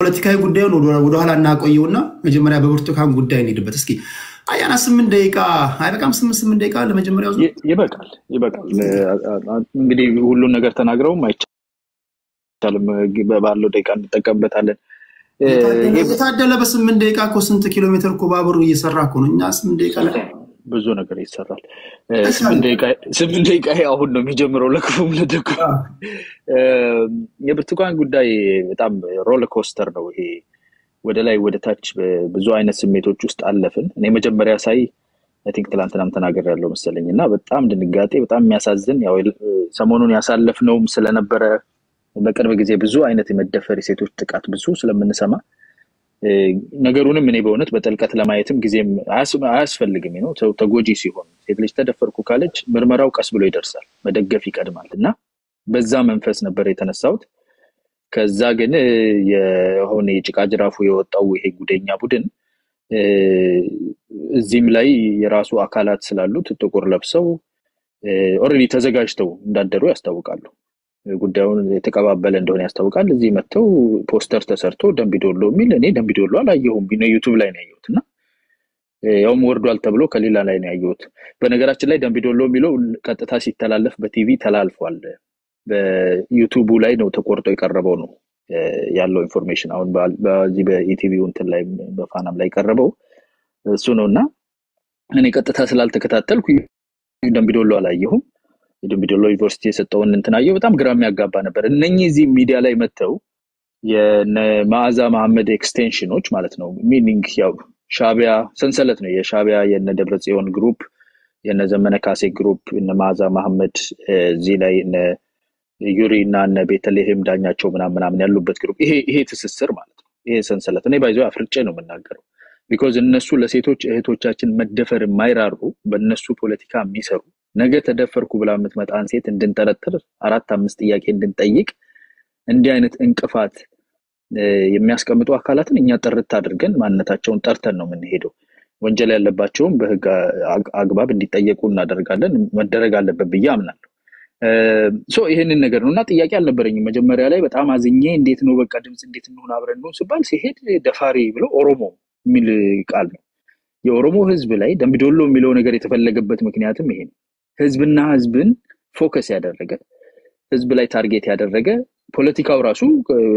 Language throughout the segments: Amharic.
ፖለቲካዊ ጉዳዩን ወደ ኋላ እናቆየውና መጀመሪያ በብርቱካን ጉዳይ እንሄድበት እስኪ አያና 8 ደቂቃ አይበቃም 8 ደቂቃ ለመጀመሪያው ይበቃል እንግዲህ ሁሉን ነገር ተናግረው አይቻልም ባለው ደቂቃ እንጠቀምበታለን የታደለ በ8 ደቂቃ እኮ ስንት ኪሎ ሜትር እኮ ባቡር እየሰራ እኮ ነው እኛ 8 ደቂቃ ላይ ብዙ ነገር ይሰራል 8 ደቂቃ አሁን ነው የሚጀምረው ለክፉም ለደጉ የብርቱካን ጉዳይ በጣም ሮለር ኮስተር ነው ይሄ ወደ ላይ ወደ ታች ብዙ አይነት ስሜቶች ውስጥ አለፍን እኔ መጀመሪያ ሳይ አይ ቲንክ ትላንትናም ተናግሬያለሁ መሰለኝና በጣም ድንጋጤ በጣም የሚያሳዝን ያው ሰሞኑን ያሳለፍነውም ስለነበረ በቅርብ ጊዜ ብዙ አይነት የመደፈር ሴቶች ጥቃት ብዙ ስለምንሰማ ነገሩንም እኔ በእውነት በጥልቀት ለማየትም ጊዜም አያስፈልግም ነው ተጎጂ ሲሆን ሴት ልጅ ተደፈርኩ ካለች ምርመራው ቀስ ብሎ ይደርሳል መደገፍ ይቀድማልና በዛ መንፈስ ነበር የተነሳውት ከዛ ግን የሆነ የጭቃ ጅራፉ የወጣው ይሄ ጉደኛ ቡድን እዚህም ላይ የራሱ አካላት ስላሉት ጥቁር ለብሰው ኦሬዲ ተዘጋጅተው እንዳደሩ ያስታውቃሉ ጉዳዩን የተቀባበለ እንደሆነ ያስታውቃል እዚህ መተው ፖስተር ተሰርቶ ደምቢዶሎ ሚል እኔ ደምቢዶሎ አላየሁም ዩቲዩብ ላይ ነው ያየሁትና ያውም ወርዷል ተብሎ ከሌላ ላይ ነው ያየሁት በነገራችን ላይ ደምቢዶሎ ሚለው ቀጥታ ሲተላለፍ በቲቪ ተላልፏል በዩቲዩብ ላይ ነው ተቆርጦ የቀረበው ነው ያለው ኢንፎርሜሽን አሁን በዚህ በኢቲቪው እንትን ላይ በፋናም ላይ ቀረበው እሱ ነውና እኔ ቀጥታ ስላልተከታተልኩ ደምቢዶሎ አላየሁም ደምቢዶሎ ዩኒቨርሲቲ የሰጠውን እንትናየው በጣም ግራም ያጋባ ነበር እነኚህ እዚህ ሚዲያ ላይ መተው የነማዛ መሐመድ ኤክስቴንሽኖች ማለት ነው ሚኒንግ ያው ሻቢያ ሰንሰለት ነው የሻቢያ የነ ደብረጽዮን ግሩፕ የነ ዘመነ ካሴ ግሩፕ እነ ማዛ መሐመድ እዚህ ላይ እነ ዩሪና እነ ቤተልሔም ዳኛቸው ምናምን ያሉበት ግሩፕ ይሄ ትስስር ማለት ነው ይሄ ሰንሰለት እኔ ባይዘው አፍርጬ ነው የምናገረው because እነሱ ለሴቶች እህቶቻችን መደፈር የማይራሩ በእነሱ ፖለቲካ የሚሰሩ ነገ ተደፈርኩ ብላ የምትመጣን ሴት እንድንጠረጥር 4-5 ጥያቄ እንድንጠይቅ እንዲህ አይነት እንቅፋት የሚያስቀምጡ አካላትን እኛ ጥርት አድርገን ማንነታቸውን ጠርተን ነው የምንሄደው ወንጀል ያለባቸውም በህግ አግባብ እንዲጠየቁ እናደርጋለን መደረግ አለበት ብዬ አምናለሁ ይሄንን ነገር ነውና ጥያቄ አልነበረኝም መጀመሪያ ላይ በጣም አዝኜ እንዴት ነው በቃ ድምጽ እንዴት ነው አብረን ነው ሲባል ሲሄድ ደፋሪ ብሎ ኦሮሞ ሚል ቃል ነው የኦሮሞ ህዝብ ላይ ደምቢዶሎ የሚለው ነገር የተፈለገበት ምክንያቱም ይሄ ነው ህዝብና ህዝብን ፎከስ ያደረገ ህዝብ ላይ ታርጌት ያደረገ ፖለቲካው ራሱ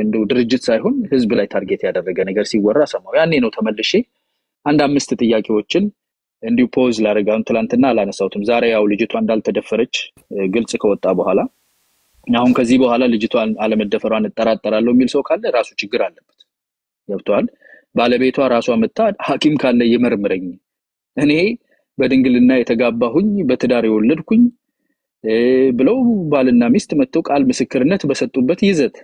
እንደው ድርጅት ሳይሆን ህዝብ ላይ ታርጌት ያደረገ ነገር ሲወራ ሰማው ያኔ ነው ተመልሼ አንድ 5 ጥያቄዎችን እንዲው ፖዝ ላደርጋውን ትላንትና አላነሳውትም ዛሬ ያው ልጅቷ እንዳልተደፈረች ግልጽ ከወጣ በኋላ አሁን ከዚህ በኋላ ልጅቷን አለመደፈሯን ተጠራጠራለሁ የሚል ሰው ካለ ራሱ ችግር አለበት ገብቷል ባለቤቷ ራሷ መጣ ሐኪም ካለ ይመርምረኝ እኔ በድንግልና የተጋባሁኝ በትዳር የወለድኩኝ ብለው ባልና ሚስት መጥተው ቃል ምስክርነት በሰጡበት ይዘት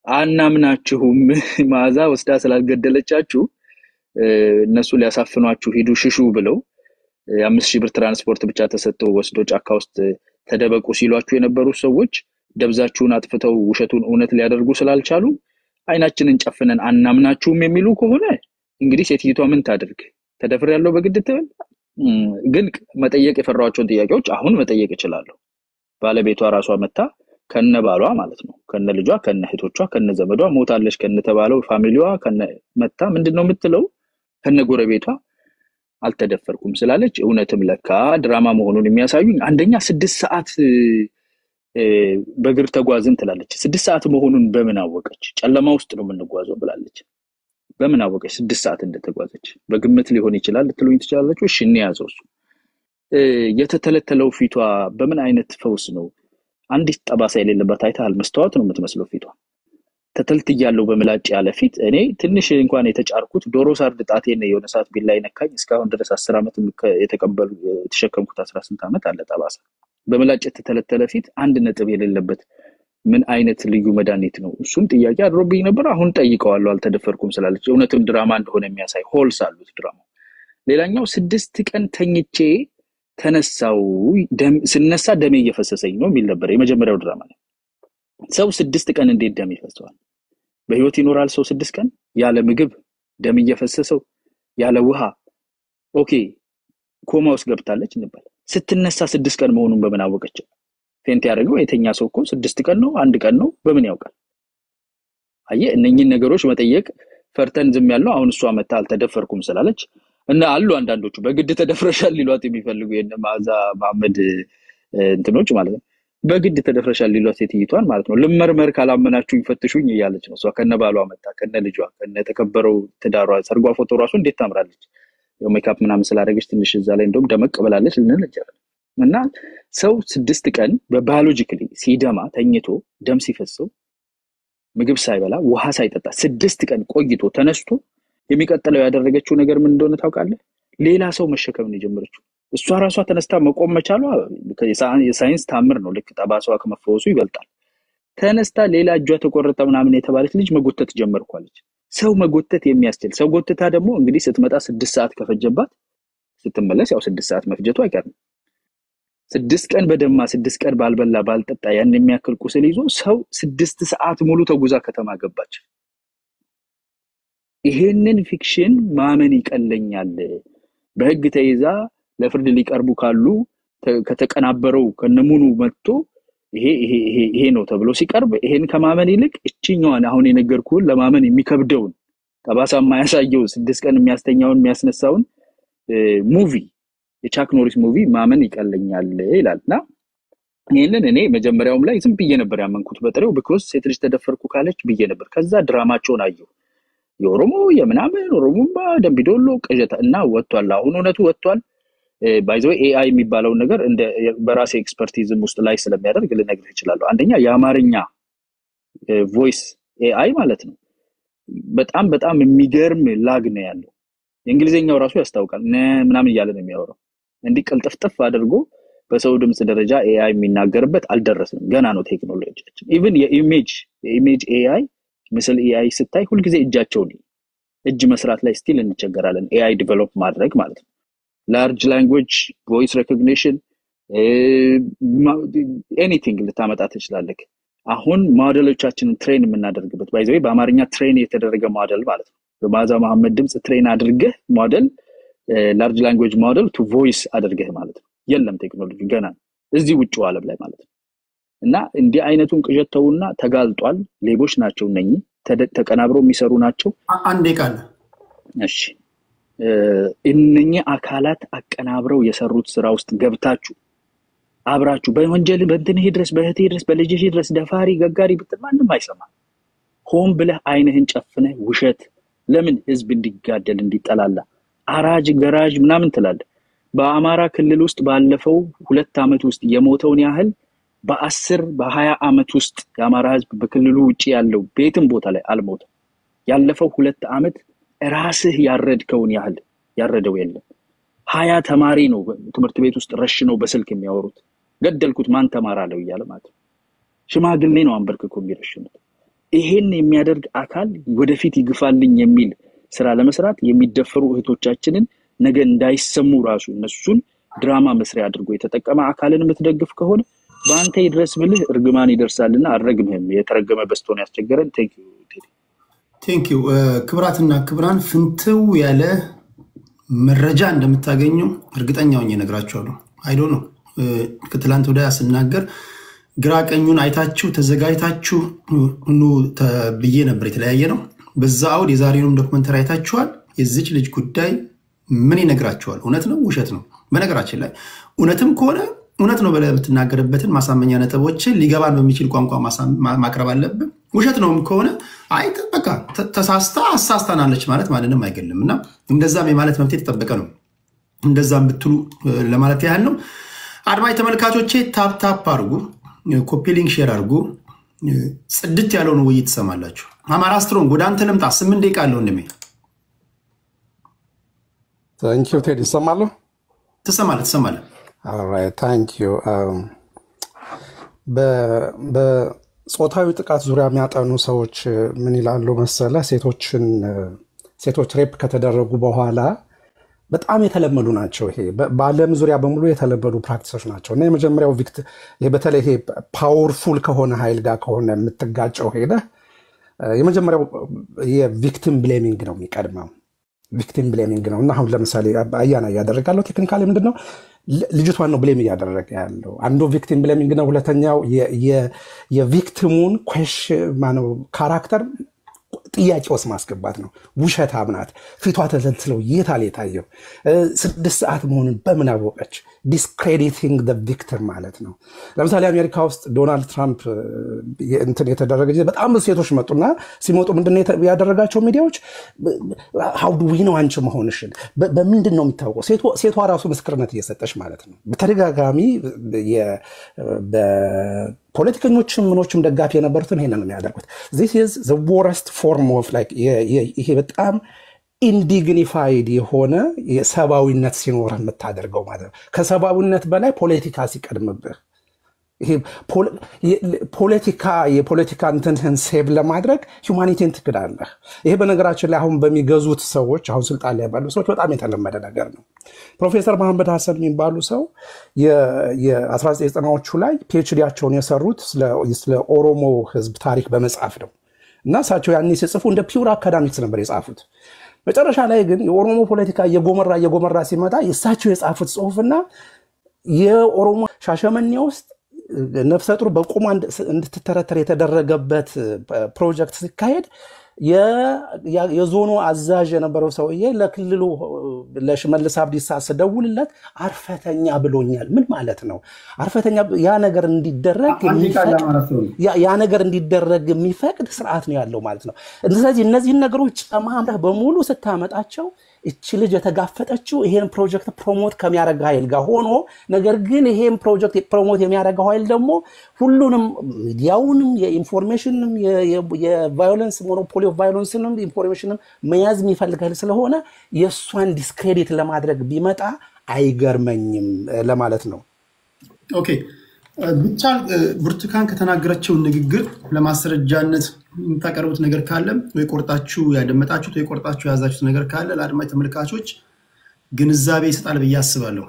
አናምናችሁም ማዛ ወስዳ ስላልገደለቻችሁ እነሱ ሊያሳፍኗችሁ ሄዱ ሽሹ ብለው የ5000 ብር ትራንስፖርት ብቻ ተሰጥቶ ወስዶ ጫካ ውስጥ ተደበቁ ሲሏችሁ የነበሩ ሰዎች ደብዛችሁን አጥፍተው ውሸቱን እውነት ሊያደርጉ ስላልቻሉ አይናችንን ጨፍነን አናምናችሁም የሚሉ ከሆነ እንግዲህ ሴትይቷ ምን ታደርግ ተደፍር ያለው በግድ ተበል ግን መጠየቅ የፈራዋቸውን ጥያቄዎች አሁን መጠየቅ ይችላል ባለቤቷ ራሷ መጣ ከነባሏ ማለት ነው ከነ ልጇ ከነ እህቶቿ ከነ ዘመዷ ሞታለች ከነ ተባለው ፋሚሊዋ ከነ መጣ ምንድነው የምትለው ከነ ጎረቤቷ አልተደፈርኩም ስላለች እውነትም ለካ ድራማ መሆኑን የሚያሳዩኝ አንደኛ 6 ሰዓት በእግር ተጓዝን ትላለች 6 ሰዓት መሆኑን በምን አወቀች ጨለማ ውስጥ ነው የምንጓዘው ብላለች በምን አወቀች 6 ሰዓት እንደተጓዘች በግምት ሊሆን ይችላል ልትሉኝ ትችላላችሁ እሺ እንያዘው እሱ የተተለተለው ፊቷ በምን አይነት ፈውስ ነው አንዲት ጠባሳ የሌለበት አይታል መስተዋት ነው የምትመስለው ፊቷ ተተልትያለው በመላጭ ያለ ፊት እኔ ትንሽ እንኳን የተጫርኩት ዶሮ ሳርድ ጣቴን የሆነ ሰዓት ቢላይ ነካኝ እስካሁን ድረስ 10 አመት የተቀበሉ የተሸከምኩት 18 አመት አለ ጠባሳ በመላጭ የተተለተለ ፊት አንድ ነጥብ የሌለበት ምን አይነት ልዩ መድኃኒት ነው እሱም ጥያቄ አድሮብኝ ነበር አሁን ጠይቀዋለሁ አልተደፈርኩም ስላለች እውነትም ድራማ እንደሆነ የሚያሳይ ሆልስ አሉት ድራማ ሌላኛው 6 ቀን ተኝቼ ተነሳው ስነሳ ደሜ እየፈሰሰኝ ነው የሚል ነበር የመጀመሪያው ድራማ ነው ሰው 6 ቀን እንዴት ደም ይፈሰዋል በህይወት ይኖራል ሰው 6 ቀን ያለ ምግብ ደም እየፈሰሰው ያለ ውሃ ኦኬ ኮማ ውስጥ ገብታለች እንባል ስትነሳ 6 ቀን መሆኑን በምን አወቀች ፌንት ያደረገው የተኛ ሰው እኮ 6 ቀን ነው 1 ቀን ነው በምን ያውቃል አየ እነኚህን ነገሮች መጠየቅ ፈርተን ዝም ያልነው አሁን እሷ መጣ አልተደፈርኩም ስላለች እና አሉ አንዳንዶቹ በግድ ተደፍረሻል ሊሏት የሚፈልጉ የነማዛ መሐመድ እንትኖች ማለት ነው በግድ ተደፍረሻል ሊሏት ሴትይቷን ማለት ነው ልመርመር ካላመናችሁ ይፈትሹኝ እያለች ነው እሷ ከነባሏ መጣ ከነልጇ ከነተከበረው ትዳሯ ሰርጓ ፎቶ ራሱ እንዴት ታምራለች ሜካፕ ምናምን ስላደረገች ትንሽ እዛ ላይ እንደውም ደመቅ ብላለች ልንል እንችላለን እና ሰው 6 ቀን በባዮሎጂካሊ ሲደማ ተኝቶ ደም ሲፈሰው ምግብ ሳይበላ ውሃ ሳይጠጣ 6 ቀን ቆይቶ ተነስቶ የሚቀጥለው ያደረገችው ነገር ምን እንደሆነ ታውቃለህ ሌላ ሰው መሸከም ነው የጀመረችው እሷ ራሷ ተነስታ መቆም መቻሏ የሳይንስ ታምር ነው ልክ ጠባሳዋ ከመፈወሱ ይበልጣል ተነስታ ሌላ እጇ ተቆረጠ ምናምን የተባለች ልጅ መጎተት ጀመርኳለች ሰው መጎተት የሚያስችል ሰው ጎተታ ደግሞ እንግዲህ ስትመጣ 6 ሰዓት ከፈጀባት ስትመለስ ያው 6 ሰዓት መፍጀቱ አይቀርም 6 ቀን በደማ 6 ቀን ባልበላ ባልጠጣ ያን የሚያክል ቁስል ይዞ ሰው 6 ሰዓት ሙሉ ተጉዛ ከተማ ገባች ይሄንን ፊክሽን ማመን ይቀለኛል በህግ ተይዛ ለፍርድ ሊቀርቡ ካሉ ከተቀናበረው ከነሙኑ መጥቶ ይሄ ነው ተብሎ ሲቀርብ ይሄን ከማመን ይልቅ እቺኛዋን አሁን የነገርኩን ለማመን የሚከብደውን ጠባሳ ማያሳየው 6 ቀን የሚያስተኛውን የሚያስነሳውን ሙቪ የቻክ ኖሪስ ሙቪ ማመን ይቀለኛል ይላልና ይሄንን እኔ መጀመሪያውም ላይ ዝም ብዬ ነበር ያመንኩት በጥሬው because ሴት ልጅ ተደፈርኩ ካለች ብዬ ነበር ከዛ ድራማቸውን አየሁ የኦሮሞ የምናምን ኦሮሞማ ደምቢዶሎ ቀጀታ እና ወጥቷል አሁን እውነቱ ወጥቷል ባይዘው ኤአይ የሚባለው ነገር እንደ በራሴ ኤክስፐርቲዝም ውስጥ ላይ ስለሚያደርግ ልነግርህ እችላለሁ አንደኛ የአማርኛ ቮይስ ኤአይ ማለት ነው በጣም የሚገርም ላግ ነው ያለው እንግሊዘኛው ራሱ ያስታውቃል ምናምን እያለ ነው የሚያወራው እንዲህ ቀልጥፍጥፍ አድርጎ በሰው ድምጽ ደረጃ ኤአይ የሚናገርበት አልደረስንም ገና ነው ቴክኖሎጂያችን ኢቭን የኢሜጅ ኤአይ ምስል ኤአይ ስታይ ሁሉ ጊዜ እጃቸው ነው እጅ መስራት ላይ ስቲል እንቸገራለን ኤአይ ዲቨሎፕ ማድረግ ማለት ነው large language voice recognition anything ልታመጣ ትችላለህ አሁን ሞዴሎቻችንን ትሬን የምናደርግበት ባይዘው በአማርኛ ትሬን የተደረገ ሞዴል ማለት ነው በማዛ መሐመድ ድምጽ ትሬን አድርገህ ሞዴል large language model to voice አድርገህ ማለት ነው የለም ቴክኖሎጂ ገና እዚህ ውጪው ዓለም ላይ ማለት ነው እና እንዲህ አይነቱን ቅዠተውና ተጋልጧል ሌቦች ናቸው እነኚህ ተቀናብረው የሚሰሩ ናቸው አንዴ ቃል እሺ እነኚህ አካላት አቀናብረው የሰሩት ስራ ውስጥ ገብታችሁ አብራችሁ በወንጀል በእንትንህ ድረስ በህቴ ድረስ በልጅህ ድረስ ደፋሪ ገጋሪ ብትማንም አይሰማ ሆም ብለህ አይንህን ጨፍነህ ውሸት ለምን ህዝብ እንዲጋደል እንዲጠላላ አራጅ ገራጅ ምናምን ትላለህ በአማራ ክልል ውስጥ ባለፈው 2 አመት ውስጥ የሞተውን ያህል በ10 በ20 አመት ውስጥ የአማራ ህዝብ በክልሉ ውጪ ያለው ቤትም ቦታ ላይ አልሞተ ያለፈው 2 አመት ራስህ ያረድከውን ያህል ያረደው የለም 20 ተማሪ ነው ትምህርት ቤት ውስጥ ረሽነው በስልክ የሚያወሩት ገደልኩት ማን ተማራለው ይያለ ማለት ሽማግሌ ነው አንበርክኮ የሚረሽኑት ይሄን የሚያደርግ አካል ወደፊት ይግፋልኝ የሚል ስራ ለመስራት የሚደፈሩ እህቶቻችንን ነገ እንዳይሰሙ ራሱ እነሱን ድራማ መስሪያ አድርጎ የተጠቀመ አካልን የምትደግፍ ከሆነ ባንተ ይድረስ ብልህ እርግማን ይደርሳልና አረግምህም የተረገመ በስቶን ያስቸገረን ቴንክ ዩ ክብራትና ክብራን ፍንትው ያለ መረጃ እንደምታገኙ እርግጠኛው እነግራችኋለሁ አይ ዶንት ኖ ከትላንት ወዲያ ስናገር ግራ ቀኙን አይታችሁ ተዘጋጅታችሁ ኑ ተብዬ ነበር የተለያየ ነው በዛው የዛሬውን ዶክመንተሪ አይታችኋል የዚች ልጅ ጉዳይ ምን ይነግራችኋል እውነት ነው ውሸት ነው በነገራችን ላይ እውነትም ከሆነ እውነት ነው ብለህ ብትናገርበትን ማሳመኛ ነጥቦችን ሊገባን በሚችል ቋንቋ ማቅረብ አለብን ውሸት ነውም ከሆነ አይ በቃ ተሳስታ አሳስታናለች ማለት ማንንም አይገልምና እንደዛም የማለት መብት የተጠበቀ ነው እንደዛም ብትሉ ለማለት ያህል ነው አድማጭ ተመልካቾቼ ታፕ አድርጉ ኮፒ ሊንክ ሼር አድርጉ ጽድት ያለውን ውይይት ተሰማላችሁ አማራ ስትሮንግ ወደ አንተ ለምጣ 8 ደቂቃ አለው እንደምን Thank you, Teddy. Samalo? Tsamala. All right, thank you. በጾታዊ ጥቃት ዙሪያ የሚያጠኑ ሰዎች ምን ይላሉ መሰለ ሴቶች ሬፕ ከተደረጉ በኋላ በጣም የተለመዱ ናቸው ይሄ በዓለም ዙሪያ በሙሉ የተለመዱ ፕራክቲሶች ናቸው እና የመጀመሪያው በተለይ ይሄ ፓወርፉል ከሆነ ኃይል ጋር ከሆነ የምትጋጨው ሄደ የመጀመሪያው የቪክቲም ብሌሚንግ ነው የሚቀድመው ቪክቲም ብሌሚንግ ነው እና አሁን ለምሳሌ አያና ያደረጋለው ቴክኒካሊ ምንድነው ልጅቷን ነው ብሌም ያደረገ ያለው አንዱ ቪክቲም ብሌሚንግ ነው ሁለተኛው የቪክቲሙን ኩዌሽን ማነው ካራክተር ጥያቄ ውስጥ ማስገባት ነው። ውሸታም ናት፣ ፊቷ ተዘልትለው የታል የታየው 6 ሰዓት መሆኑን በምን አወቀች? ዲስክሬዲቲንግ ዘ ቪክቲም ማለት ነው። ለምሳሌ አሜሪካ ውስጥ ዶናልድ ትራምፕ እንትን የተደረገ ጊዜ በጣም ብዙ ሴቶች መጡና ሲመጡ ምንድነው ያደረጋቸው ሚዲያዎች how do we know አንቺ መሆንሽን በምንድን ነው የሚታወቀው? ሴቷ ራሱ ምስክርነት እየሰጠች ማለት ነው። በተደጋጋሚ ፖለቲከኞችም ምኖችም ደጋፊ የነበሩትን ይሄንን ነው የሚያደርጉት። this is the worst form of like ይሄ በጣም ኢንዲግኒፋይድ የሆነ የሰባዊነት ሲኖር የምታደርገው ማለት ነው። ከሰባዊነት በላይ ፖለቲካ ሲቀድምብህ ይሄ የፖለቲካ እንትንህን ሴቭ ለማድረግ ሁማኒቲን ትክዳለህ። ይሄ በነገራችን ላይ አሁን በሚገዙት ሰዎች አሁን ስልጣን ላይ ባሉ ሰዎች በጣም የተለመደ ነገር ነው። ፕሮፌሰር መሐመድ ሐሰን የሚባሉ ሰው የ1990ዎቹ ላይ ፒኤችዲያቸውን የሰሩት ስለ ኦሮሞ ህዝብ ታሪክ በመጻፍ ነው እና እሳቸው ያኔ ሲጽፉ እንደ ፒውር አካዳሚክስ ነበር የጻፉት። መጨረሻ ላይ ግን የኦሮሞ ፖለቲካ የጎመራ ሲመጣ የእሳቸው የጻፉት ጽሁፍና የኦሮሞ ሻሸመኔ ውስጥ ነፍሰ ጡር በቁማ እንድትተረተር የተደረገበት ፕሮጀክት ሲካሄድ የዞኑ አዛዥ የነበረው ሰውዬ ለክልሉ ለሽመልስ አብዲሳ ስደውልለት አርፈተኛ ብሎኛል። ምን ማለት ነው አርፈተኛ? ያ ነገር እንዲደረግ የሚፈቅድ ስርዓት ነው ያለው ማለት ነው። ስለዚህ እነዚህ ነገሮች ጨማምረህ በሙሉ ስታመጣቸው እቺ ልጅ የተጋፈጠችው ይሄን ፕሮጀክት ፕሮሞት ከሚያደርግ ኃይል ጋር ሆኖ ነገር ግን ይሄን ፕሮጀክት ፕሮሞት የሚያደርገው ኃይል ደግሞ ሁሉንም ሚዲያውንም የኢንፎርሜሽንም የቫዮለንስ ሞኖፖሊ ኦፍ ቫዮለንስንም ኢንፎርሜሽንም መያዝ የሚፈልጋል ስለሆነ የሷን ዲስክሬዲት ለማድረግ ቢመጣ አይገርመኝም ለማለት ነው። ኦኬ ብቻ ብርቱካን ከተናገረችው ንግግር ለማስረጃነት የምታቀርቡት ነገር ካለ ወይ ቆርጣችሁ ያደመጣችሁት ወይ ቆርጣችሁ ያዛችሁት ነገር ካለ ለአድማጭ ተመልካቾች ግንዛቤ ይሰጣል ብዬ አስባለሁ።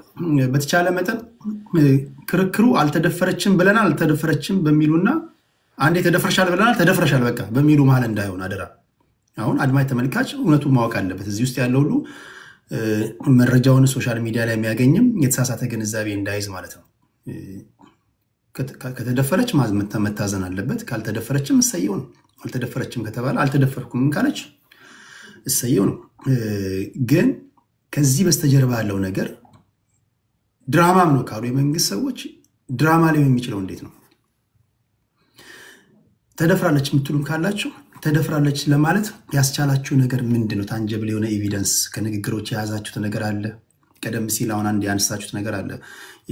በተቻለ መጠን ክርክሩ አልተደፈረችም ብለናል አልተደፈረችም በሚሉና አንዴ ተደፍረሻል ብለናል ተደፍረሻል በቃ በሚሉ መሃል እንዳይሆን አደራ። አሁን አድማጭ ተመልካች እውነቱን ማወቅ አለበት። እዚህ ውስጥ ያለው ሁሉ መረጃውን ሶሻል ሚዲያ ላይ የሚያገኝም የተሳሳተ ግንዛቤ እንዳይዝ ማለት ነው። ከተደፈረች መታዘን አለበት። ካልተደፈረችም እሰየው ነው። አልተደፈረችም ከተባለ አልተደፈርኩም ካለች እሰየው ነው። ግን ከዚህ በስተጀርባ ያለው ነገር ድራማም ነው ካሉ የመንግስት ሰዎች ድራማ ላይ የሚችለው እንዴት ነው? ተደፍራለች የምትሉም ካላችሁ ተደፍራለች ለማለት ያስቻላችሁ ነገር ምንድነው? ታንጀብል የሆነ ኤቪደንስ ከንግግሮች የያዛችሁት ነገር አለ? ቀደም ሲል አሁን አንድ ያነሳችሁት ነገር አለ።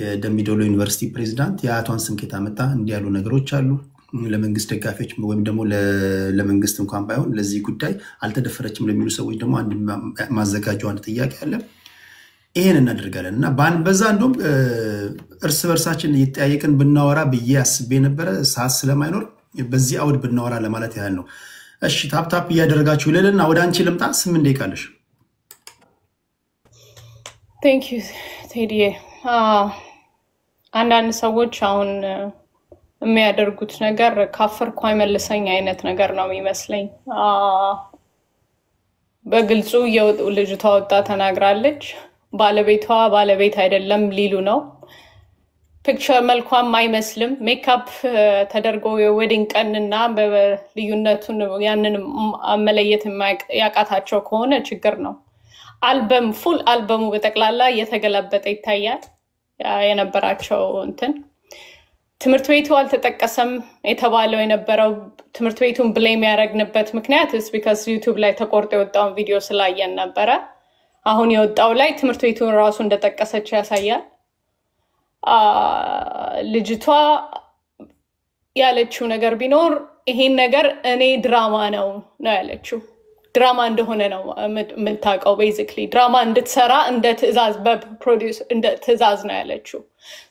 የደምቢዶሎ ዩኒቨርሲቲ ፕሬዝዳንት የአቷን ስንኬታ መጣ እንዲህ ያሉ ነገሮች አሉ። ለመንግስት ደጋፊዎች ወይም ደግሞ ለመንግስት እንኳን ባይሆን ለዚህ ጉዳይ አልተደፈረችም ለሚሉ ሰዎች ደግሞ አንድ ማዘጋጀው አንድ ጥያቄ አለ። ይሄን እናደርጋለን እና በዛ እንደውም እርስ በርሳችን እየተጠያየቅን ብናወራ ብዬ አስቤ ነበረ። ሰዓት ስለማይኖር በዚህ አውድ ብናወራ ለማለት ያህል ነው። እሺ ታፕ እያደረጋችሁ ልልና ወደ አንቺ ልምጣ። 8 ደቂቃ አለሽ። Thank you ቴዲ። አንዳንድ ሰዎች አሁን የሚያደርጉት ነገር ካፈርኩ አይመልሰኝ አይነት ነገር ነው የሚመስለኝ። በግልጹ ልጅቷ ወጣ ተናግራለች። ባለቤቷ ባለቤት አይደለም ሊሉ ነው። ፒክቸር መልኳም አይመስልም። ሜካፕ ተደርጎ የዌዲንግ ቀንና በልዩነቱን ያንን መለየት ያቃታቸው ከሆነ ችግር ነው። አልበም ፉል አልበሙ በጠቅላላ እየተገለበጠ ይታያል። የነበራቸው እንትን ትምህርት ቤቱ አልተጠቀሰም የተባለው የነበረው ትምህርት ቤቱን ብሌም ያደረግንበት ምክንያት is because ዩቲዩብ ላይ ተቆርጦ የወጣውን ቪዲዮ ስላየን ነበረ። አሁን የወጣው ላይ ትምህርት ቤቱን ራሱ እንደጠቀሰች ያሳያል። ልጅቷ ያለችው ነገር ቢኖር ይሄን ነገር እኔ ድራማ ነው ያለችው። ድራማ እንደሆነ ነው የምታውቀው። ቤዚክሊ ድራማ እንድትሰራ እንደ ትዕዛዝ በፕሮዲዩስ እንደ ትዕዛዝ ነው ያለችው።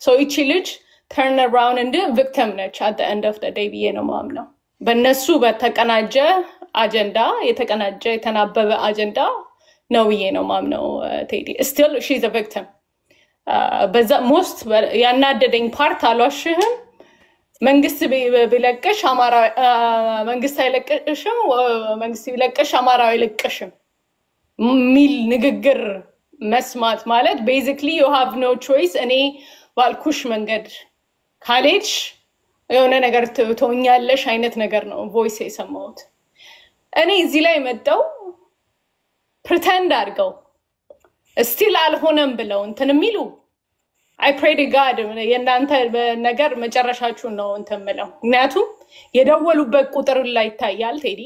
ሶ እቺ ልጅ turn around and victim ነች at the end of the day ብዬ ነው ማምነው። በእነሱ በተቀናጀ አጀንዳ የተቀናጀ የተናበበ አጀንዳ ነው ብዬ ነው ማምነው ቴዲ። still she's a victim። በዛ most ያናደደኝ ፓርት አልዋሽህም፣ መንግስት ቢለቅሽ አማራ መንግስት አይለቅሽም፣ መንግስት ቢለቅሽ አማራ አይለቅሽም ሚል ንግግር መስማት ማለት basically you have no choice። እኔ ባልኩሽ መንገድ ካሌጅ የሆነ ነገር ትሆኛለሽ አይነት ነገር ነው ቮይስ የሰማሁት። እኔ እዚህ ላይ መጣው pretend አድርገው still አልሆነም ብለው እንትን የሚሉ I pray to God የእናንተ ነገር መጨረሻችሁ ነው እንትን ምለው ምክንያቱም የደወሉበት ቁጥር ላይ ይታያል ቴዲ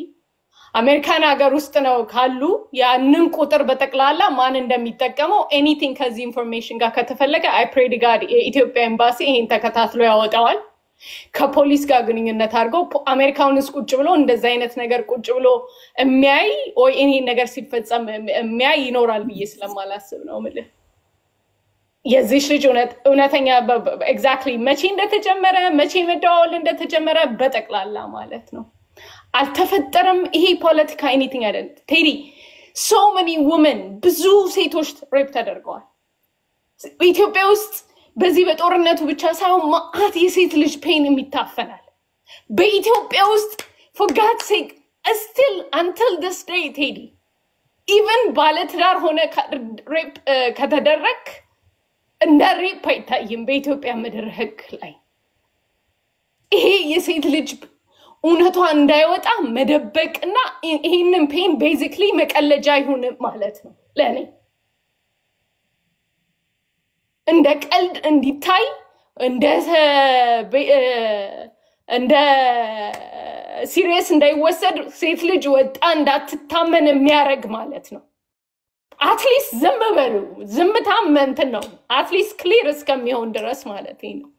አሜሪካን ሀገር ውስጥ ነው ካሉ ያንን ቁጥር በተቀላላ ማን እንደሚጠቀመው anything ከዚህ ኢንፎርሜሽን ጋር ከተፈለገ I pray to God የኢትዮጵያ ኤምባሲ ይሄን ተከታትሎ ያወጣዋል ከፖሊስ ጋር ግንኙነት አድርገው አሜሪካውንስ ቁጭ ብሎ እንደዛ አይነት ነገር ቁጭ ብሎ የሚያይ ወይ እኔ ነገር ሲፈጸም የሚያይ ይኖራል ብዬ ስለማላስብ ነው ማለት የዚህ ልጅ እውነተኛ ኤግዛክትሊ መቼ እንደተጀመረ መቼ መደዋወል እንደተጀመረ በተቀላላ ማለት ነው አልተፈጠረም ይሄ ፖለቲካ anything አይደለም ቴዲ so many women ብዙ ሴቶች ሬፕ ተደርገዋል ኢትዮጵያ ውስጥ በዚህ በጦርነቱ ብቻ ሳይሆን ማአት የሴት ልጅ ፔን የሚታፈናል በኢትዮጵያ ውስጥ for God's sake still until this day ቴዲ even ባለትዳር ሆነ ሬፕ ከተደረገ እንደ ሬፕ አይታይም በኢትዮጵያ ምድር ህግ ላይ ይሄ የሴት ልጅ እውነቷ እንዳይወጣ መደበቅና ይሄንን ፔን ቤዚክሊ መቀለጃ ይሁን ማለት ነው ለኔ እንደ ቀልድ እንዲታይ እንደ ሲሪየስ እንዳይወሰድ ሴት ልጅ ወጣ እንዳትታመን የሚያረግ ማለት ነው አትሊስት ዝም በሉ ዝምታም እንትን ነው አትሊስት ክሊር እስከሚሆን ድረስ ማለት ነው